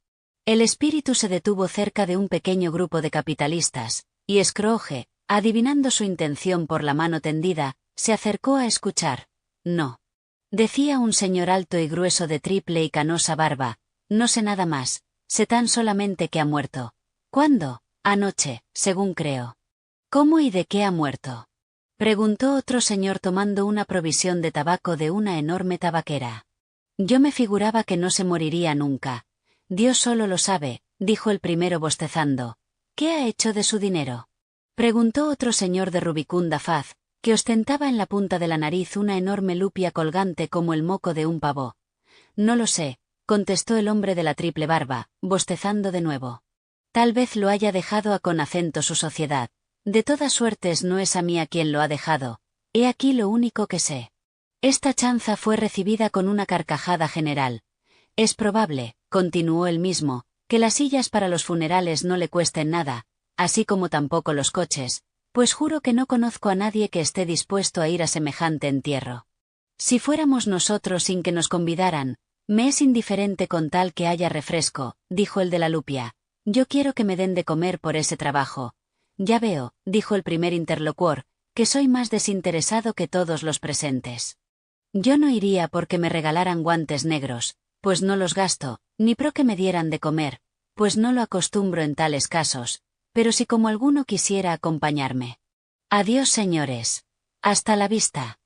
El espíritu se detuvo cerca de un pequeño grupo de capitalistas, y Scrooge, adivinando su intención por la mano tendida, se acercó a escuchar. No. Decía un señor alto y grueso de triple y canosa barba, no sé nada más, sé tan solamente que ha muerto. ¿Cuándo? Anoche, según creo. ¿Cómo y de qué ha muerto? Preguntó otro señor tomando una provisión de tabaco de una enorme tabaquera. Yo me figuraba que no se moriría nunca. Dios solo lo sabe, dijo el primero bostezando. ¿Qué ha hecho de su dinero? Preguntó otro señor de rubicunda faz, que ostentaba en la punta de la nariz una enorme lupia colgante como el moco de un pavo. No lo sé, contestó el hombre de la triple barba, bostezando de nuevo. Tal vez lo haya dejado con acento su sociedad. De todas suertes no es a mí a quien lo ha dejado. He aquí lo único que sé. Esta chanza fue recibida con una carcajada general. Es probable, continuó él mismo, que las sillas para los funerales no le cuesten nada, así como tampoco los coches, pues juro que no conozco a nadie que esté dispuesto a ir a semejante entierro. Si fuéramos nosotros sin que nos convidaran, me es indiferente con tal que haya refresco, dijo el de la lupia. Yo quiero que me den de comer por ese trabajo. Ya veo, dijo el primer interlocutor, que soy más desinteresado que todos los presentes. Yo no iría porque me regalaran guantes negros, pues no los gasto, ni pro que me dieran de comer, pues no lo acostumbro en tales casos, pero si como alguno quisiera acompañarme. Adiós, señores. Hasta la vista.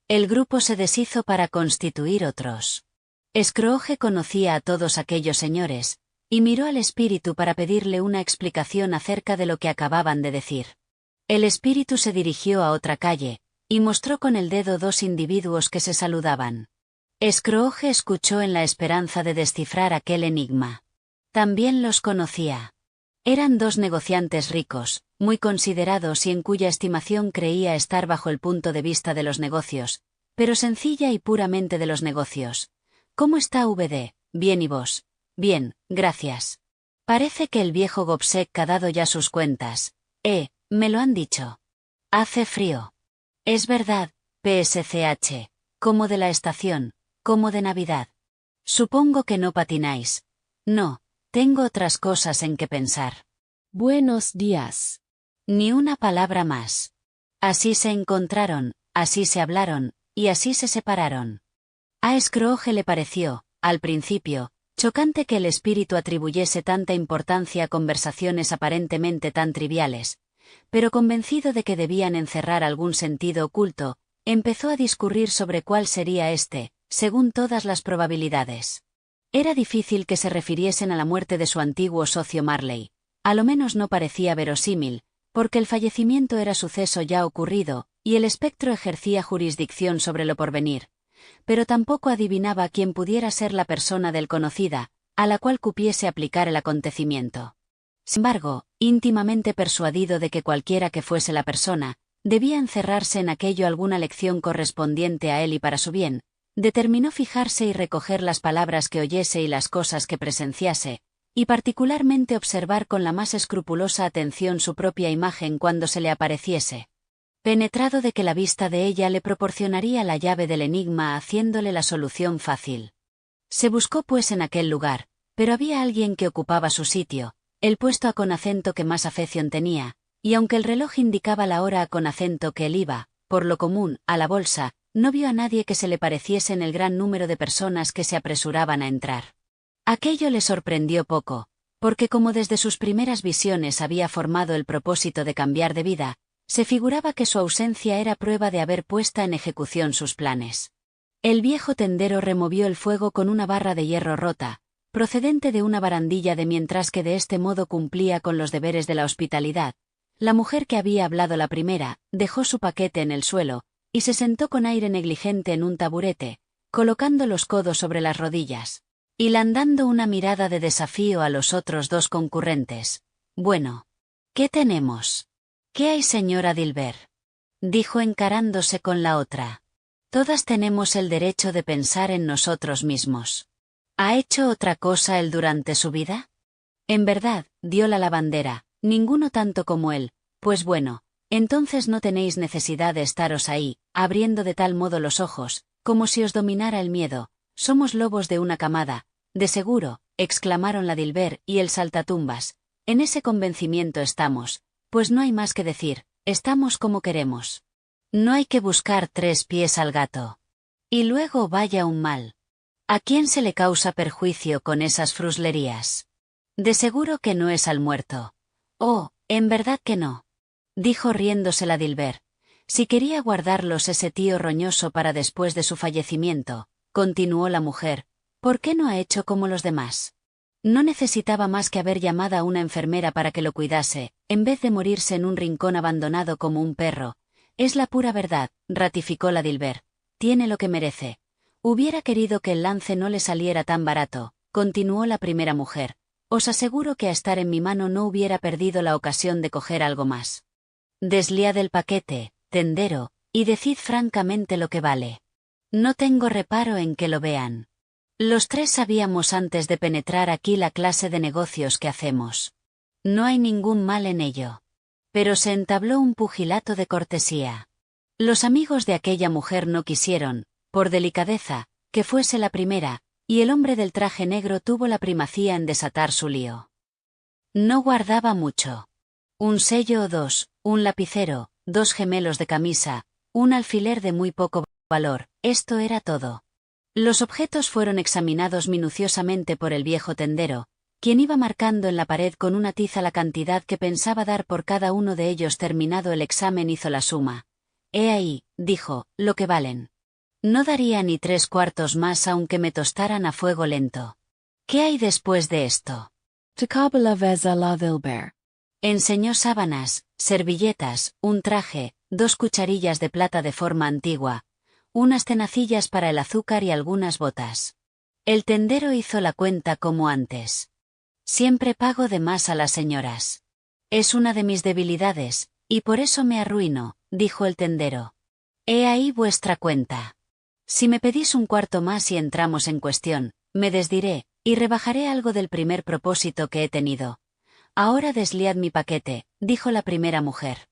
El grupo se deshizo para constituir otros. Scrooge conocía a todos aquellos señores, y miró al espíritu para pedirle una explicación acerca de lo que acababan de decir. El espíritu se dirigió a otra calle, y mostró con el dedo dos individuos que se saludaban. Scrooge escuchó en la esperanza de descifrar aquel enigma. También los conocía. Eran dos negociantes ricos, muy considerados y en cuya estimación creía estar bajo el punto de vista de los negocios, pero sencilla y puramente de los negocios. ¿Cómo está VD? Bien, ¿y vos? Bien, gracias. Parece que el viejo Gobseck ha dado ya sus cuentas. Me lo han dicho. Hace frío. Es verdad, PSCH. Como de la estación, como de Navidad. Supongo que no patináis. No, tengo otras cosas en que pensar. Buenos días. Ni una palabra más. Así se encontraron, así se hablaron, y así se separaron. A Scrooge le pareció, al principio, chocante que el espíritu atribuyese tanta importancia a conversaciones aparentemente tan triviales, pero convencido de que debían encerrar algún sentido oculto, empezó a discurrir sobre cuál sería este, según todas las probabilidades. Era difícil que se refiriesen a la muerte de su antiguo socio Marley. A lo menos no parecía verosímil, porque el fallecimiento era suceso ya ocurrido, y el espectro ejercía jurisdicción sobre lo porvenir. Pero tampoco adivinaba quién pudiera ser la persona del conocida, a la cual cupiese aplicar el acontecimiento. Sin embargo, íntimamente persuadido de que cualquiera que fuese la persona, debía encerrarse en aquello alguna lección correspondiente a él y para su bien, determinó fijarse y recoger las palabras que oyese y las cosas que presenciase, y particularmente observar con la más escrupulosa atención su propia imagen cuando se le apareciese. Penetrado de que la vista de ella le proporcionaría la llave del enigma haciéndole la solución fácil. Se buscó pues en aquel lugar, pero había alguien que ocupaba su sitio, el puesto a con acento que más afección tenía, y aunque el reloj indicaba la hora a con acento que él iba, por lo común, a la bolsa, no vio a nadie que se le pareciese en el gran número de personas que se apresuraban a entrar. Aquello le sorprendió poco, porque como desde sus primeras visiones había formado el propósito de cambiar de vida, se figuraba que su ausencia era prueba de haber puesta en ejecución sus planes. El viejo tendero removió el fuego con una barra de hierro rota, procedente de una barandilla de mientras que de este modo cumplía con los deberes de la hospitalidad. La mujer que había hablado la primera, dejó su paquete en el suelo, y se sentó con aire negligente en un taburete, colocando los codos sobre las rodillas, y lanzando una mirada de desafío a los otros dos concurrentes. Bueno. ¿Qué tenemos? ¿Qué hay, señora Dilber? Dijo encarándose con la otra. Todas tenemos el derecho de pensar en nosotros mismos. ¿Ha hecho otra cosa él durante su vida? En verdad, dio la lavandera, ninguno tanto como él, pues bueno, entonces no tenéis necesidad de estaros ahí, abriendo de tal modo los ojos, como si os dominara el miedo. Somos lobos de una camada, de seguro, exclamaron la Dilber y el saltatumbas. En ese convencimiento estamos, pues no hay más que decir, estamos como queremos. No hay que buscar 3 pies al gato. Y luego vaya un mal. ¿A quién se le causa perjuicio con esas fruslerías? De seguro que no es al muerto. Oh, en verdad que no. Dijo riéndose la Dilber. Si quería guardarlos ese tío roñoso para después de su fallecimiento, continuó la mujer, ¿por qué no ha hecho como los demás? No necesitaba más que haber llamado a una enfermera para que lo cuidase, en vez de morirse en un rincón abandonado como un perro. Es la pura verdad, ratificó la Dilber. Tiene lo que merece. Hubiera querido que el lance no le saliera tan barato, continuó la primera mujer. Os aseguro que a estar en mi mano no hubiera perdido la ocasión de coger algo más. Desliad el paquete, tendero, y decid francamente lo que vale. No tengo reparo en que lo vean. Los tres sabíamos antes de penetrar aquí la clase de negocios que hacemos. No hay ningún mal en ello. Pero se entabló un pugilato de cortesía. Los amigos de aquella mujer no quisieron, por delicadeza, que fuese la primera, y el hombre del traje negro tuvo la primacía en desatar su lío. No guardaba mucho. Un sello o dos, un lapicero, 2 gemelos de camisa, un alfiler de muy poco valor, esto era todo. Los objetos fueron examinados minuciosamente por el viejo tendero, quien iba marcando en la pared con una tiza la cantidad que pensaba dar por cada uno de ellos. Terminado el examen hizo la suma. He ahí, dijo, lo que valen. No daría ni 3/4 más aunque me tostaran a fuego lento. ¿Qué hay después de esto? Tacabla veza la Dilber. Enseñó sábanas, servilletas, un traje, 2 cucharillas de plata de forma antigua, unas tenacillas para el azúcar y algunas botas. El tendero hizo la cuenta como antes. Siempre pago de más a las señoras. Es una de mis debilidades, y por eso me arruino, dijo el tendero. He ahí vuestra cuenta. Si me pedís un cuarto más y entramos en cuestión, me desdiré, y rebajaré algo del primer propósito que he tenido. Ahora desliad mi paquete, dijo la primera mujer.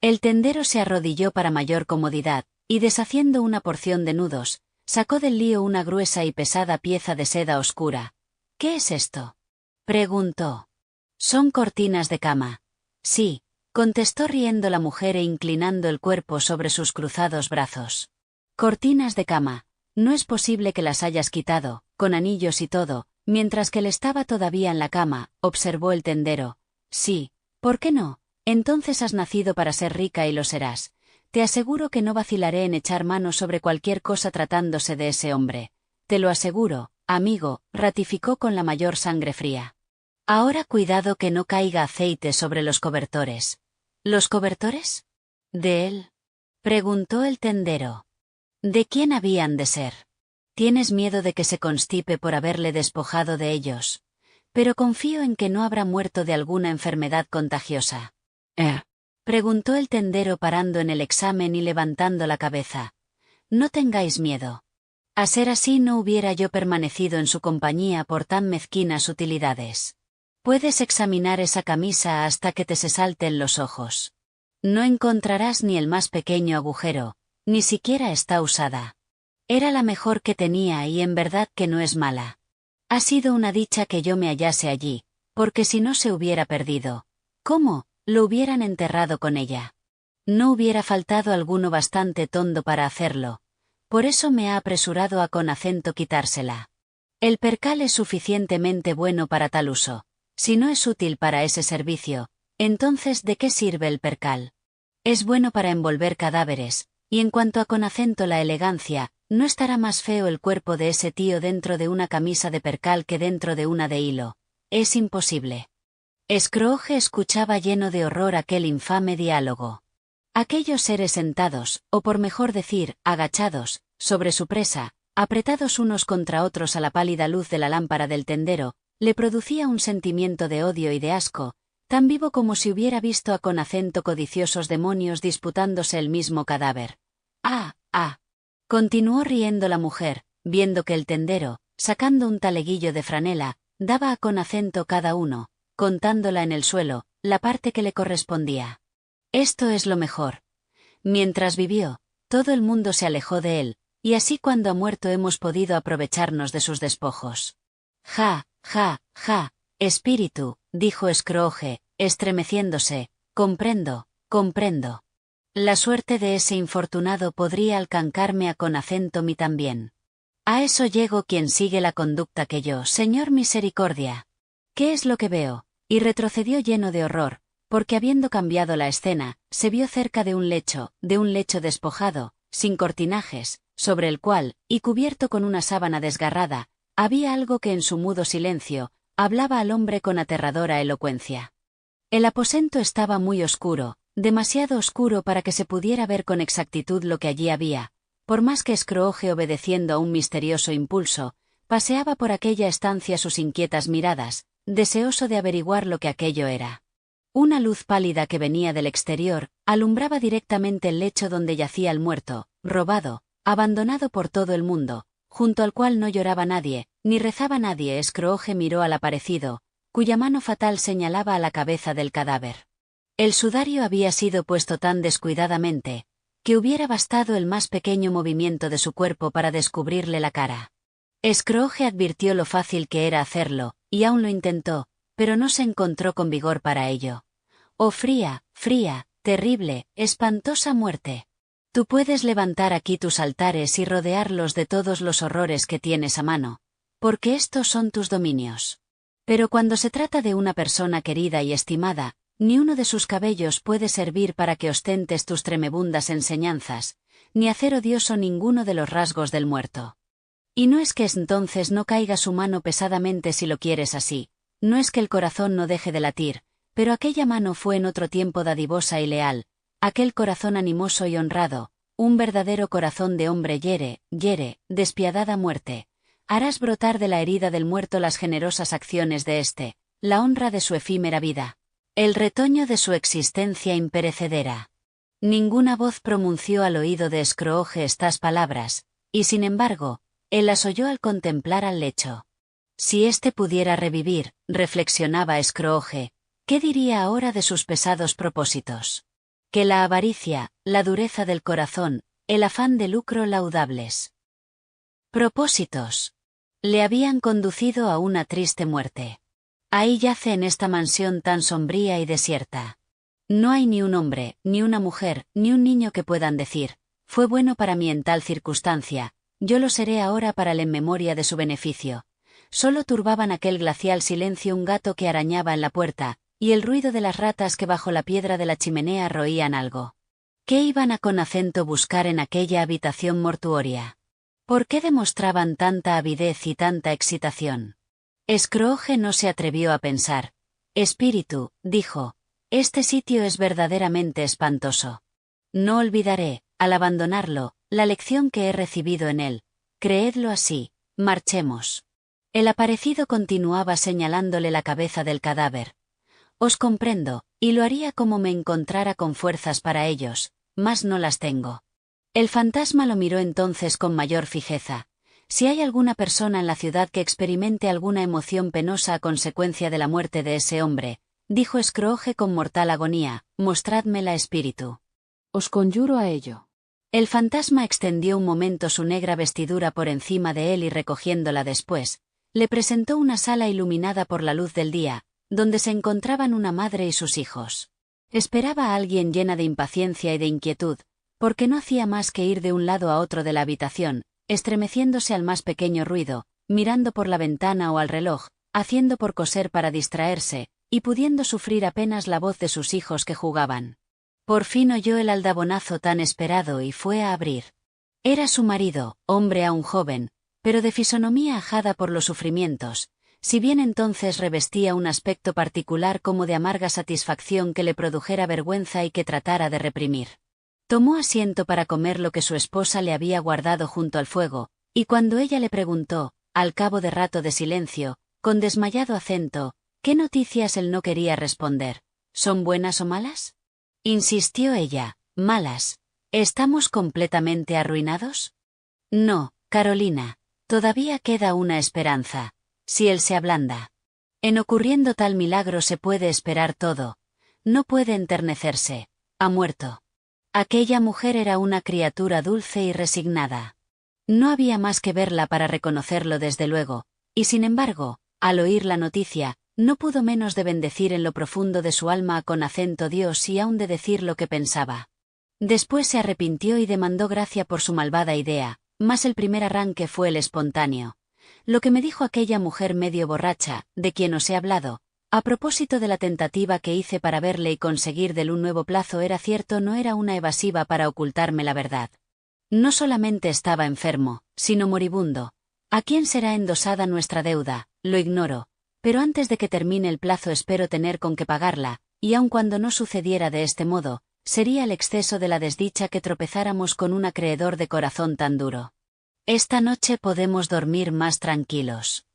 El tendero se arrodilló para mayor comodidad, y deshaciendo una porción de nudos, sacó del lío una gruesa y pesada pieza de seda oscura. ¿Qué es esto?, preguntó. Son cortinas de cama. Sí, contestó riendo la mujer e inclinando el cuerpo sobre sus cruzados brazos. Cortinas de cama. No es posible que las hayas quitado, con anillos y todo, mientras que él estaba todavía en la cama, observó el tendero. Sí, ¿por qué no? Entonces has nacido para ser rica y lo serás. Te aseguro que no vacilaré en echar mano sobre cualquier cosa tratándose de ese hombre. Te lo aseguro, amigo, ratificó con la mayor sangre fría. Ahora cuidado que no caiga aceite sobre los cobertores. ¿Los cobertores? ¿De él?, preguntó el tendero. ¿De quién habían de ser? Tienes miedo de que se constipe por haberle despojado de ellos. Pero confío en que no habrá muerto de alguna enfermedad contagiosa. Preguntó el tendero parando en el examen y levantando la cabeza. No tengáis miedo. A ser así no hubiera yo permanecido en su compañía por tan mezquinas utilidades. Puedes examinar esa camisa hasta que te se salten los ojos. No encontrarás ni el más pequeño agujero, ni siquiera está usada. Era la mejor que tenía y en verdad que no es mala. Ha sido una dicha que yo me hallase allí, porque si no se hubiera perdido. ¿Cómo? Lo hubieran enterrado con ella. No hubiera faltado alguno bastante tondo para hacerlo. Por eso me ha apresurado a con acento quitársela. El percal es suficientemente bueno para tal uso. Si no es útil para ese servicio, entonces ¿de qué sirve el percal? Es bueno para envolver cadáveres, y en cuanto a con acento la elegancia, no estará más feo el cuerpo de ese tío dentro de una camisa de percal que dentro de una de hilo. Es imposible. Scrooge escuchaba lleno de horror aquel infame diálogo. Aquellos seres sentados, o por mejor decir, agachados, sobre su presa, apretados unos contra otros a la pálida luz de la lámpara del tendero, le producía un sentimiento de odio y de asco, tan vivo como si hubiera visto a con acento codiciosos demonios disputándose el mismo cadáver. ¡Ah, ah! Continuó riendo la mujer, viendo que el tendero, sacando un taleguillo de franela, daba a con acento cada uno, contándola en el suelo, la parte que le correspondía. Esto es lo mejor. Mientras vivió, todo el mundo se alejó de él, y así cuando ha muerto hemos podido aprovecharnos de sus despojos. Ja, ja, ja, espíritu, dijo Scrooge, estremeciéndose, comprendo, comprendo. La suerte de ese infortunado podría alcancarme a con acento mí también. A eso llego quien sigue la conducta que yo, Señor misericordia. ¿Qué es lo que veo? Y retrocedió lleno de horror, porque habiendo cambiado la escena, se vio cerca de un lecho despojado, sin cortinajes, sobre el cual, y cubierto con una sábana desgarrada, había algo que en su mudo silencio, hablaba al hombre con aterradora elocuencia. El aposento estaba muy oscuro, demasiado oscuro para que se pudiera ver con exactitud lo que allí había, por más que Scrooge, obedeciendo a un misterioso impulso, paseaba por aquella estancia sus inquietas miradas, deseoso de averiguar lo que aquello era. Una luz pálida que venía del exterior, alumbraba directamente el lecho donde yacía el muerto, robado, abandonado por todo el mundo, junto al cual no lloraba nadie, ni rezaba nadie. Scrooge miró al aparecido, cuya mano fatal señalaba a la cabeza del cadáver. El sudario había sido puesto tan descuidadamente, que hubiera bastado el más pequeño movimiento de su cuerpo para descubrirle la cara. Scrooge advirtió lo fácil que era hacerlo, y aún lo intentó, pero no se encontró con vigor para ello. Oh fría, fría, terrible, espantosa muerte. Tú puedes levantar aquí tus altares y rodearlos de todos los horrores que tienes a mano, porque estos son tus dominios. Pero cuando se trata de una persona querida y estimada, ni uno de sus cabellos puede servir para que ostentes tus tremebundas enseñanzas, ni hacer odioso ninguno de los rasgos del muerto. Y no es que entonces no caiga su mano pesadamente si lo quieres así, no es que el corazón no deje de latir, pero aquella mano fue en otro tiempo dadivosa y leal, aquel corazón animoso y honrado, un verdadero corazón de hombre hiere, despiadada muerte. Harás brotar de la herida del muerto las generosas acciones de éste, la honra de su efímera vida, el retoño de su existencia imperecedera. Ninguna voz pronunció al oído de Scrooge estas palabras, y sin embargo, él las oyó al contemplar al lecho. Si éste pudiera revivir, reflexionaba Scrooge, ¿qué diría ahora de sus pesados propósitos? Que la avaricia, la dureza del corazón, el afán de lucro laudables propósitos le habían conducido a una triste muerte. Ahí yace en esta mansión tan sombría y desierta. No hay ni un hombre, ni una mujer, ni un niño que puedan decir, fue bueno para mí en tal circunstancia, yo lo seré ahora para él en memoria de su beneficio. Solo turbaban aquel glacial silencio un gato que arañaba en la puerta, y el ruido de las ratas que bajo la piedra de la chimenea roían algo. ¿Qué iban a con acento buscar en aquella habitación mortuoria? ¿Por qué demostraban tanta avidez y tanta excitación? Scrooge no se atrevió a pensar. Espíritu, dijo, este sitio es verdaderamente espantoso. No olvidaré, al abandonarlo, la lección que he recibido en él. Creedlo así, marchemos. El aparecido continuaba señalándole la cabeza del cadáver. Os comprendo, y lo haría como me encontrara con fuerzas para ellos, mas no las tengo. El fantasma lo miró entonces con mayor fijeza. Si hay alguna persona en la ciudad que experimente alguna emoción penosa a consecuencia de la muerte de ese hombre, dijo Scrooge con mortal agonía, mostrádmela, espíritu. Os conjuro a ello. El fantasma extendió un momento su negra vestidura por encima de él y recogiéndola después, le presentó una sala iluminada por la luz del día, donde se encontraban una madre y sus hijos. Esperaba a alguien llena de impaciencia y de inquietud, porque no hacía más que ir de un lado a otro de la habitación, estremeciéndose al más pequeño ruido, mirando por la ventana o al reloj, haciendo por coser para distraerse, y pudiendo sufrir apenas la voz de sus hijos que jugaban. Por fin oyó el aldabonazo tan esperado y fue a abrir. Era su marido, hombre aún joven, pero de fisonomía ajada por los sufrimientos, si bien entonces revestía un aspecto particular como de amarga satisfacción que le produjera vergüenza y que tratara de reprimir. Tomó asiento para comer lo que su esposa le había guardado junto al fuego, y cuando ella le preguntó, al cabo de rato de silencio, con desmayado acento, ¿qué noticias él no quería responder? ¿Son buenas o malas? Insistió ella, malas. ¿Estamos completamente arruinados? No, Carolina, todavía queda una esperanza, si él se ablanda. En ocurriendo tal milagro se puede esperar todo. No puede enternecerse, ha muerto. Aquella mujer era una criatura dulce y resignada. No había más que verla para reconocerlo desde luego, y sin embargo, al oír la noticia, no pudo menos de bendecir en lo profundo de su alma con acento Dios y aun de decir lo que pensaba. Después se arrepintió y demandó gracia por su malvada idea, mas el primer arranque fue el espontáneo. Lo que me dijo aquella mujer medio borracha, de quien os he hablado, a propósito de la tentativa que hice para verle y conseguir del un nuevo plazo era cierto, no era una evasiva para ocultarme la verdad. No solamente estaba enfermo, sino moribundo. ¿A quién será endosada nuestra deuda? Lo ignoro, pero antes de que termine el plazo espero tener con qué pagarla, y aun cuando no sucediera de este modo, sería el exceso de la desdicha que tropezáramos con un acreedor de corazón tan duro. Esta noche podemos dormir más tranquilos.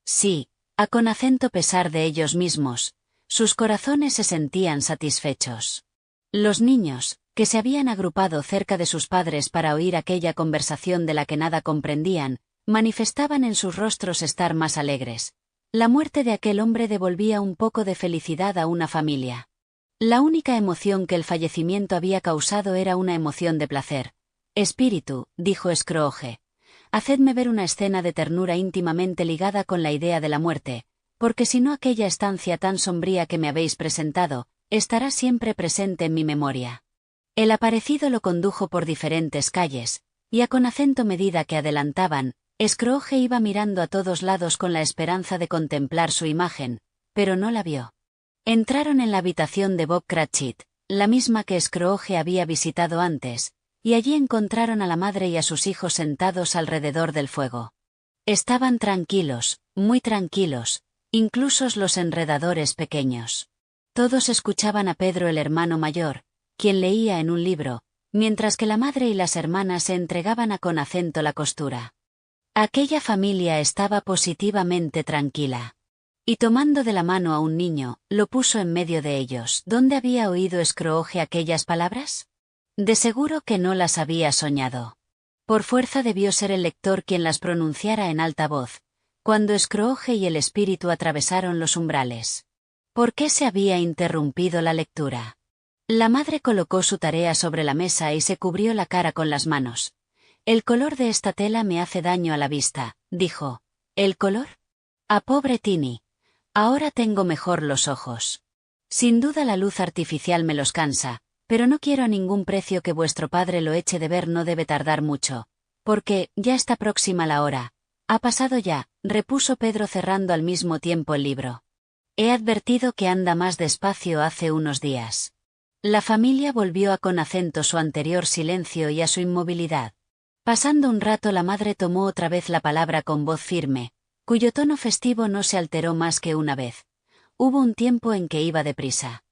Sí. Con acento pesar de ellos mismos, sus corazones se sentían satisfechos. Los niños, que se habían agrupado cerca de sus padres para oír aquella conversación de la que nada comprendían, manifestaban en sus rostros estar más alegres. La muerte de aquel hombre devolvía un poco de felicidad a una familia. La única emoción que el fallecimiento había causado era una emoción de placer. Espíritu, dijo Scrooge, hacedme ver una escena de ternura íntimamente ligada con la idea de la muerte, porque si no aquella estancia tan sombría que me habéis presentado, estará siempre presente en mi memoria. El aparecido lo condujo por diferentes calles, y con acento medida que adelantaban, Scrooge iba mirando a todos lados con la esperanza de contemplar su imagen, pero no la vio. Entraron en la habitación de Bob Cratchit, la misma que Scrooge había visitado antes, y allí encontraron a la madre y a sus hijos sentados alrededor del fuego. Estaban tranquilos, muy tranquilos, incluso los enredadores pequeños. Todos escuchaban a Pedro el hermano mayor, quien leía en un libro, mientras que la madre y las hermanas se entregaban con acento la costura. Aquella familia estaba positivamente tranquila. Y tomando de la mano a un niño, lo puso en medio de ellos. ¿Dónde había oído Scrooge aquellas palabras? De seguro que no las había soñado. Por fuerza debió ser el lector quien las pronunciara en alta voz, cuando Scrooge y el espíritu atravesaron los umbrales. ¿Por qué se había interrumpido la lectura? La madre colocó su tarea sobre la mesa y se cubrió la cara con las manos. El color de esta tela me hace daño a la vista, dijo. ¿El color? Ah, pobre Tiny. Ahora tengo mejor los ojos. Sin duda la luz artificial me los cansa, pero no quiero a ningún precio que vuestro padre lo eche de ver. No debe tardar mucho, porque ya está próxima la hora. Ha pasado ya, repuso Pedro cerrando al mismo tiempo el libro. He advertido que anda más despacio hace unos días. La familia volvió con acento su anterior silencio y a su inmovilidad. Pasando un rato la madre tomó otra vez la palabra con voz firme, cuyo tono festivo no se alteró más que una vez. Hubo un tiempo en que iba deprisa.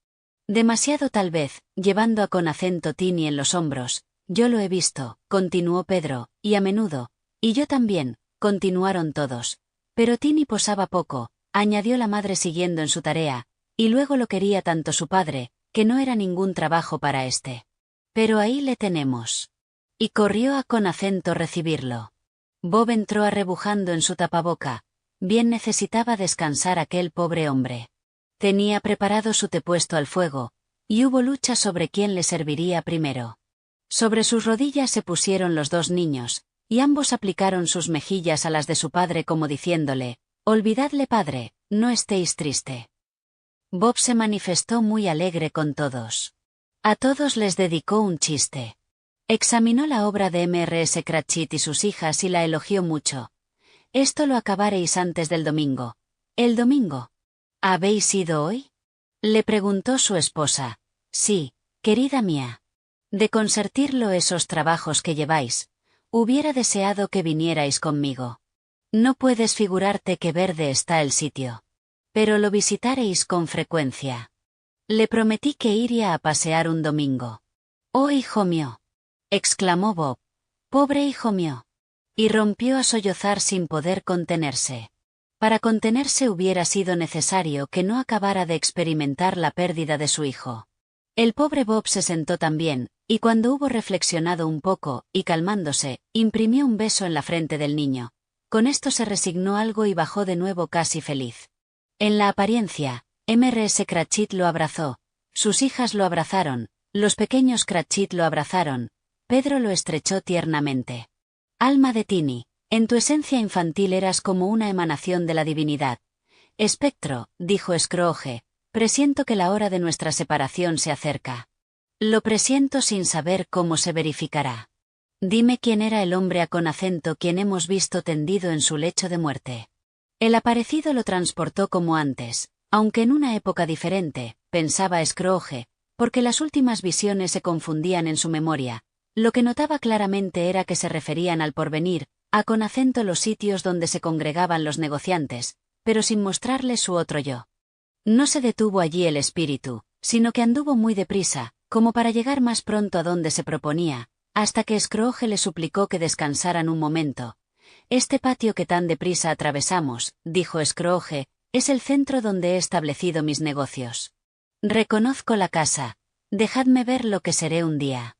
Demasiado tal vez, llevando con acento Tiny en los hombros. Yo lo he visto, continuó Pedro, y a menudo. Y yo también, continuaron todos. Pero Tiny posaba poco, añadió la madre siguiendo en su tarea, y luego lo quería tanto su padre, que no era ningún trabajo para éste. Pero ahí le tenemos. Y corrió con acento recibirlo. Bob entró arrebujando en su tapaboca. Bien necesitaba descansar aquel pobre hombre. Tenía preparado su té puesto al fuego, y hubo lucha sobre quién le serviría primero. Sobre sus rodillas se pusieron los dos niños, y ambos aplicaron sus mejillas a las de su padre como diciéndole, «Olvidadle, padre, no estéis triste». Bob se manifestó muy alegre con todos. A todos les dedicó un chiste. Examinó la obra de M.R.S. Cratchit y sus hijas y la elogió mucho. «Esto lo acabaréis antes del domingo». «¿El domingo? ¿Habéis ido hoy?», le preguntó su esposa. «Sí, querida mía. De consentirlo esos trabajos que lleváis, hubiera deseado que vinierais conmigo. No puedes figurarte qué verde está el sitio. Pero lo visitaréis con frecuencia. Le prometí que iría a pasear un domingo». «Oh, hijo mío», exclamó Bob. «Pobre hijo mío». Y rompió a sollozar sin poder contenerse. Para contenerse hubiera sido necesario que no acabara de experimentar la pérdida de su hijo. El pobre Bob se sentó también, y cuando hubo reflexionado un poco, y calmándose, imprimió un beso en la frente del niño. Con esto se resignó algo y bajó de nuevo casi feliz. En la apariencia, M.R.S. Cratchit lo abrazó, sus hijas lo abrazaron, los pequeños Cratchit lo abrazaron, Pedro lo estrechó tiernamente. «Alma de Tiny, en tu esencia infantil eras como una emanación de la divinidad». «Espectro», dijo Scrooge, «presiento que la hora de nuestra separación se acerca». «Lo presiento sin saber cómo se verificará. Dime quién era el hombre con acento quien hemos visto tendido en su lecho de muerte». El aparecido lo transportó como antes, aunque en una época diferente, pensaba Scrooge, porque las últimas visiones se confundían en su memoria. Lo que notaba claramente era que se referían al porvenir, con acento los sitios donde se congregaban los negociantes, pero sin mostrarle su otro yo. No se detuvo allí el espíritu, sino que anduvo muy deprisa, como para llegar más pronto a donde se proponía, hasta que Scrooge le suplicó que descansaran un momento. «Este patio que tan deprisa atravesamos», dijo Scrooge, «es el centro donde he establecido mis negocios. Reconozco la casa. Dejadme ver lo que seré un día».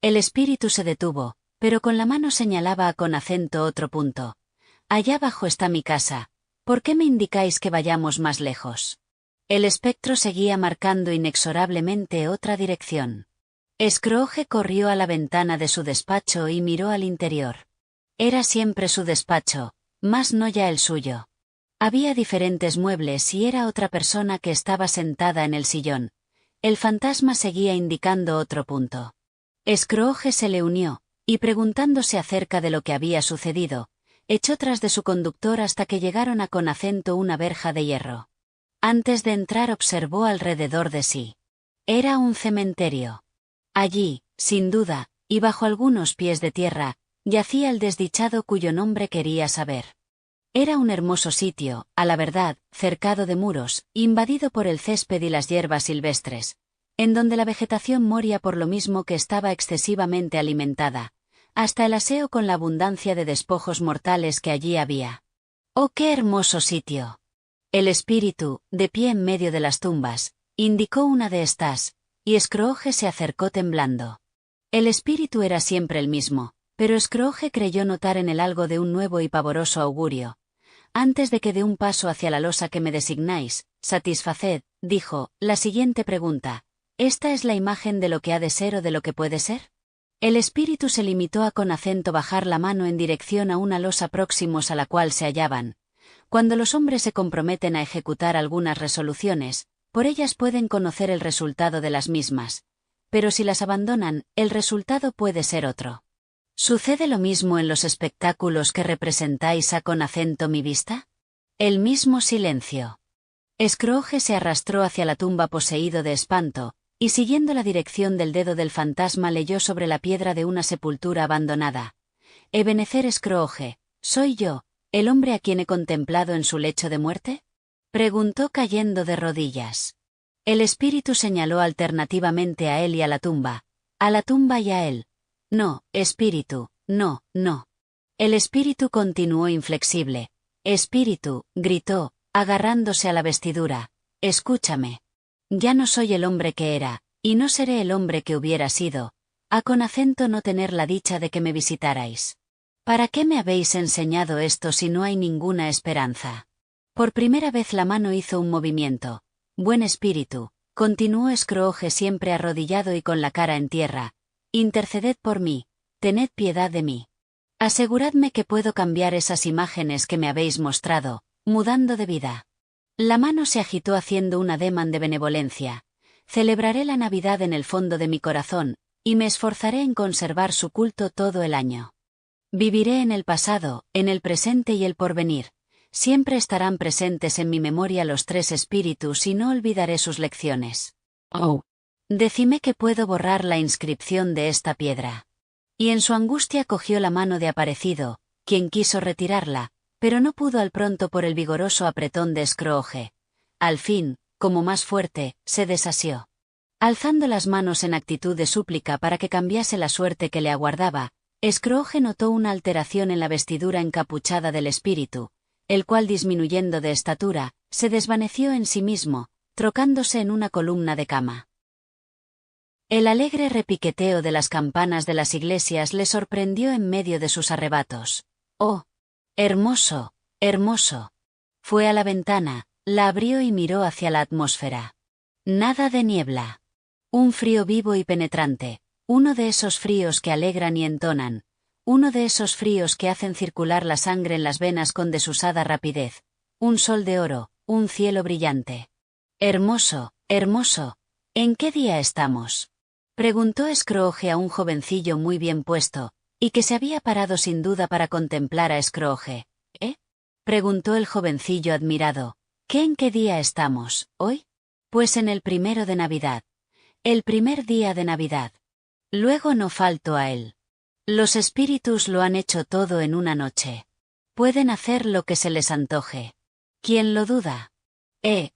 El espíritu se detuvo, pero con la mano señalaba con acento otro punto. «Allá abajo está mi casa. ¿Por qué me indicáis que vayamos más lejos?». El espectro seguía marcando inexorablemente otra dirección. Scrooge corrió a la ventana de su despacho y miró al interior. Era siempre su despacho, mas no ya el suyo. Había diferentes muebles y era otra persona que estaba sentada en el sillón. El fantasma seguía indicando otro punto. Scrooge se le unió, y preguntándose acerca de lo que había sucedido, echó tras de su conductor hasta que llegaron con acento una verja de hierro. Antes de entrar observó alrededor de sí. Era un cementerio. Allí, sin duda, y bajo algunos pies de tierra, yacía el desdichado cuyo nombre quería saber. Era un hermoso sitio, a la verdad, cercado de muros, invadido por el césped y las hierbas silvestres, en donde la vegetación moría por lo mismo que estaba excesivamente alimentada, hasta el aseo con la abundancia de despojos mortales que allí había. «¡Oh, qué hermoso sitio!», El espíritu, de pie en medio de las tumbas, indicó una de estas, y Scrooge se acercó temblando. El espíritu era siempre el mismo, pero Scrooge creyó notar en él algo de un nuevo y pavoroso augurio. Antes de que dé un paso hacia la losa que me designáis, satisfaced, dijo, la siguiente pregunta. ¿Esta es la imagen de lo que ha de ser o de lo que puede ser? El espíritu se limitó a con acento bajar la mano en dirección a una losa próximos a la cual se hallaban. Cuando los hombres se comprometen a ejecutar algunas resoluciones, por ellas pueden conocer el resultado de las mismas. Pero si las abandonan, el resultado puede ser otro. ¿Sucede lo mismo en los espectáculos que representáis a con acento mi vista? El mismo silencio. Scrooge se arrastró hacia la tumba poseído de espanto, y siguiendo la dirección del dedo del fantasma leyó sobre la piedra de una sepultura abandonada. Ebenezer Scrooge, ¿soy yo, el hombre a quien he contemplado en su lecho de muerte? Preguntó cayendo de rodillas. El espíritu señaló alternativamente a él y a la tumba y a él. No, espíritu, no, no. El espíritu continuó inflexible. Espíritu, gritó, agarrándose a la vestidura, escúchame. Ya no soy el hombre que era, y no seré el hombre que hubiera sido, a con acento no tener la dicha de que me visitarais. ¿Para qué me habéis enseñado esto si no hay ninguna esperanza? Por primera vez la mano hizo un movimiento. Buen espíritu, continuó Scrooge siempre arrodillado y con la cara en tierra. Interceded por mí, tened piedad de mí. Aseguradme que puedo cambiar esas imágenes que me habéis mostrado, mudando de vida. La mano se agitó haciendo un ademán de benevolencia. Celebraré la Navidad en el fondo de mi corazón, y me esforzaré en conservar su culto todo el año. Viviré en el pasado, en el presente y el porvenir. Siempre estarán presentes en mi memoria los tres espíritus y no olvidaré sus lecciones. Oh. Decime que puedo borrar la inscripción de esta piedra. Y en su angustia cogió la mano de Aparecido, quien quiso retirarla, pero no pudo al pronto por el vigoroso apretón de Scrooge. Al fin, como más fuerte, se desasió. Alzando las manos en actitud de súplica para que cambiase la suerte que le aguardaba, Scrooge notó una alteración en la vestidura encapuchada del espíritu, el cual disminuyendo de estatura, se desvaneció en sí mismo, trocándose en una columna de cama. El alegre repiqueteo de las campanas de las iglesias le sorprendió en medio de sus arrebatos. ¡Oh! ¡Hermoso! ¡Hermoso! Fue a la ventana, la abrió y miró hacia la atmósfera. Nada de niebla. Un frío vivo y penetrante, uno de esos fríos que alegran y entonan, uno de esos fríos que hacen circular la sangre en las venas con desusada rapidez. Un sol de oro, un cielo brillante. Hermoso, hermoso. ¿En qué día estamos? Preguntó Scrooge a un jovencillo muy bien puesto, y que se había parado sin duda para contemplar a Scrooge. ¿Eh? Preguntó el jovencillo admirado. ¿En qué día estamos, hoy? Pues en el 1 de Navidad. El primer día de Navidad. Luego no falto a él. Los espíritus lo han hecho todo en una noche. Pueden hacer lo que se les antoje. ¿Quién lo duda?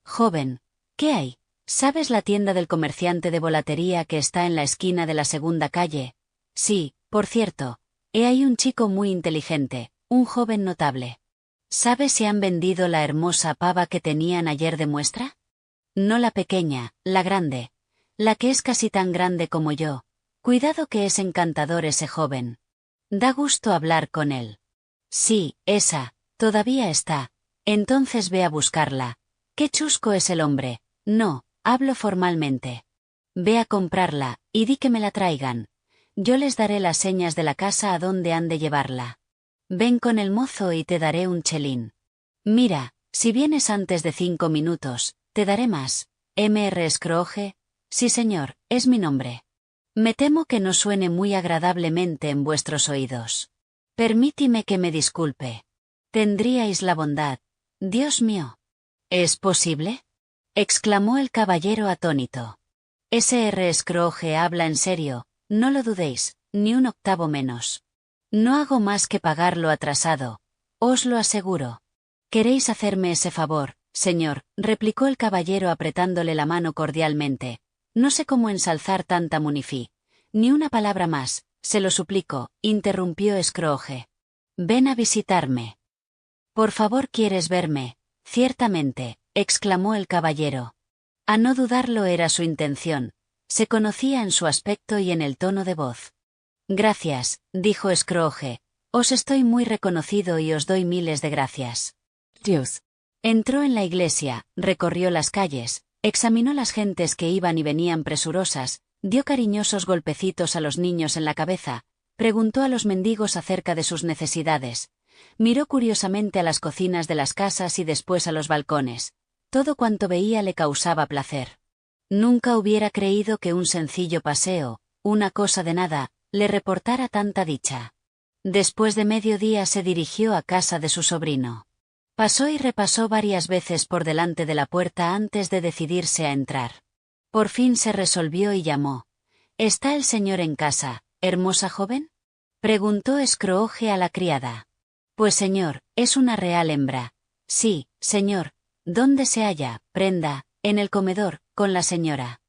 Joven, ¿qué hay? ¿Sabes la tienda del comerciante de volatería que está en la esquina de la segunda calle? Sí, por cierto. He ahí un chico muy inteligente, un joven notable. ¿Sabes si han vendido la hermosa pava que tenían ayer de muestra? No la pequeña, la grande. La que es casi tan grande como yo. Cuidado que es encantador ese joven. Da gusto hablar con él. Sí, esa, todavía está. Entonces ve a buscarla. Qué chusco es el hombre. No, hablo formalmente. Ve a comprarla, y di que me la traigan. Yo les daré las señas de la casa a donde han de llevarla. Ven con el mozo y te daré un chelín. Mira, si vienes antes de 5 minutos, te daré más. Mr. Scrooge. Sí señor, es mi nombre. Me temo que no suene muy agradablemente en vuestros oídos. Permítime que me disculpe. Tendríais la bondad. Dios mío. ¿Es posible? Exclamó el caballero atónito. Sr. Scrooge habla en serio, no lo dudéis, ni un octavo menos. No hago más que pagar lo atrasado, os lo aseguro. ¿Queréis hacerme ese favor, señor?, replicó el caballero apretándole la mano cordialmente. No sé cómo ensalzar tanta munifi. Ni una palabra más, se lo suplico, interrumpió Scrooge. Ven a visitarme. Por favor, ¿quieres verme? Ciertamente, exclamó el caballero. A no dudarlo era su intención. Se conocía en su aspecto y en el tono de voz. Gracias, dijo Scrooge. Os estoy muy reconocido y os doy miles de gracias. Dios. Entró en la iglesia, recorrió las calles, examinó las gentes que iban y venían presurosas, dio cariñosos golpecitos a los niños en la cabeza, preguntó a los mendigos acerca de sus necesidades, miró curiosamente a las cocinas de las casas y después a los balcones. Todo cuanto veía le causaba placer. Nunca hubiera creído que un sencillo paseo, una cosa de nada, le reportara tanta dicha. Después de mediodía se dirigió a casa de su sobrino. Pasó y repasó varias veces por delante de la puerta antes de decidirse a entrar. Por fin se resolvió y llamó. ¿Está el señor en casa, hermosa joven? Preguntó Scrooge a la criada. Pues señor, es una real hembra. Sí, señor. ¿Dónde se halla, prenda? En el comedor, con la señora.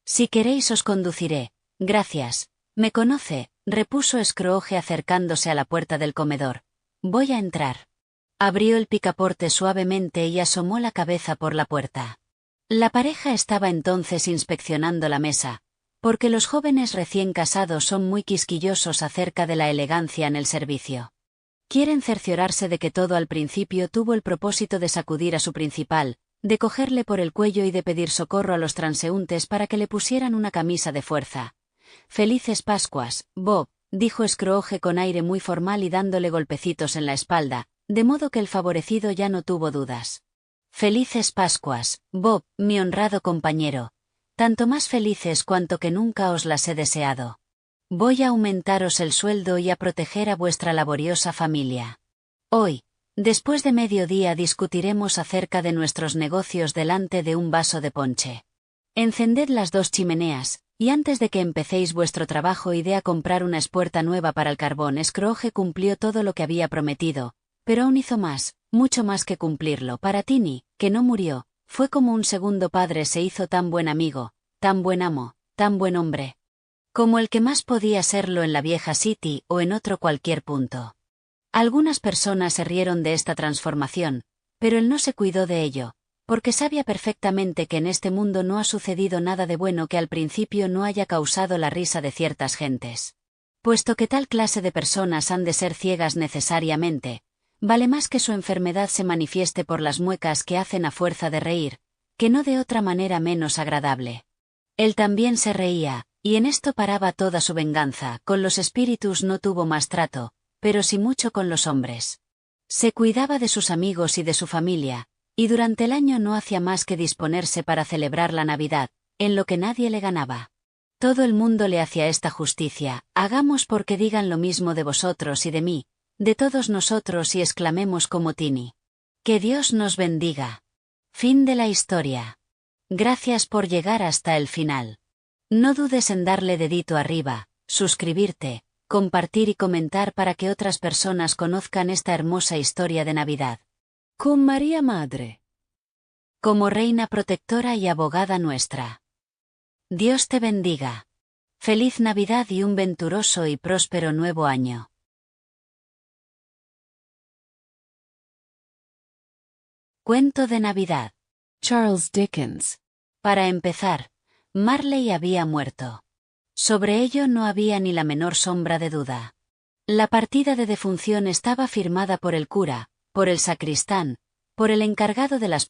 Si queréis os conduciré. Gracias. Me conoce, repuso Scrooge acercándose a la puerta del comedor. Voy a entrar. Abrió el picaporte suavemente y asomó la cabeza por la puerta. La pareja estaba entonces inspeccionando la mesa, porque los jóvenes recién casados son muy quisquillosos acerca de la elegancia en el servicio. Quieren cerciorarse de que todo al principio tuvo el propósito de sacudir a su principal, de cogerle por el cuello y de pedir socorro a los transeúntes para que le pusieran una camisa de fuerza. Felices Pascuas, Bob, dijo Scrooge con aire muy formal y dándole golpecitos en la espalda, de modo que el favorecido ya no tuvo dudas. Felices Pascuas, Bob, mi honrado compañero. Tanto más felices cuanto que nunca os las he deseado. Voy a aumentaros el sueldo y a proteger a vuestra laboriosa familia. Hoy, después de mediodía discutiremos acerca de nuestros negocios delante de un vaso de ponche. Encended las 2 chimeneas, y antes de que empecéis vuestro trabajo iré a comprar una espuerta nueva para el carbón. Scrooge cumplió todo lo que había prometido, pero aún hizo más, mucho más que cumplirlo. Para Tiny, que no murió, fue como un segundo padre, se hizo tan buen amigo, tan buen amo, tan buen hombre. Como el que más podía serlo en la vieja City o en otro cualquier punto. Algunas personas se rieron de esta transformación, pero él no se cuidó de ello, porque sabía perfectamente que en este mundo no ha sucedido nada de bueno que al principio no haya causado la risa de ciertas gentes. Puesto que tal clase de personas han de ser ciegas necesariamente, vale más que su enfermedad se manifieste por las muecas que hacen a fuerza de reír, que no de otra manera menos agradable. Él también se reía, y en esto paraba toda su venganza. Con los espíritus no tuvo más trato, pero sí mucho con los hombres. Se cuidaba de sus amigos y de su familia, y durante el año no hacía más que disponerse para celebrar la Navidad, en lo que nadie le ganaba. Todo el mundo le hacía esta justicia: hagamos porque digan lo mismo de vosotros y de mí, de todos nosotros, y exclamemos como Tiny. Que Dios nos bendiga. Fin de la historia. Gracias por llegar hasta el final. No dudes en darle dedito arriba, suscribirte, compartir y comentar para que otras personas conozcan esta hermosa historia de Navidad. Con María Madre. Como Reina Protectora y Abogada nuestra. Dios te bendiga. Feliz Navidad y un venturoso y próspero nuevo año. Cuento de Navidad. Charles Dickens. Para empezar, Marley había muerto. Sobre ello no había ni la menor sombra de duda. La partida de defunción estaba firmada por el cura, por el sacristán, por el encargado de las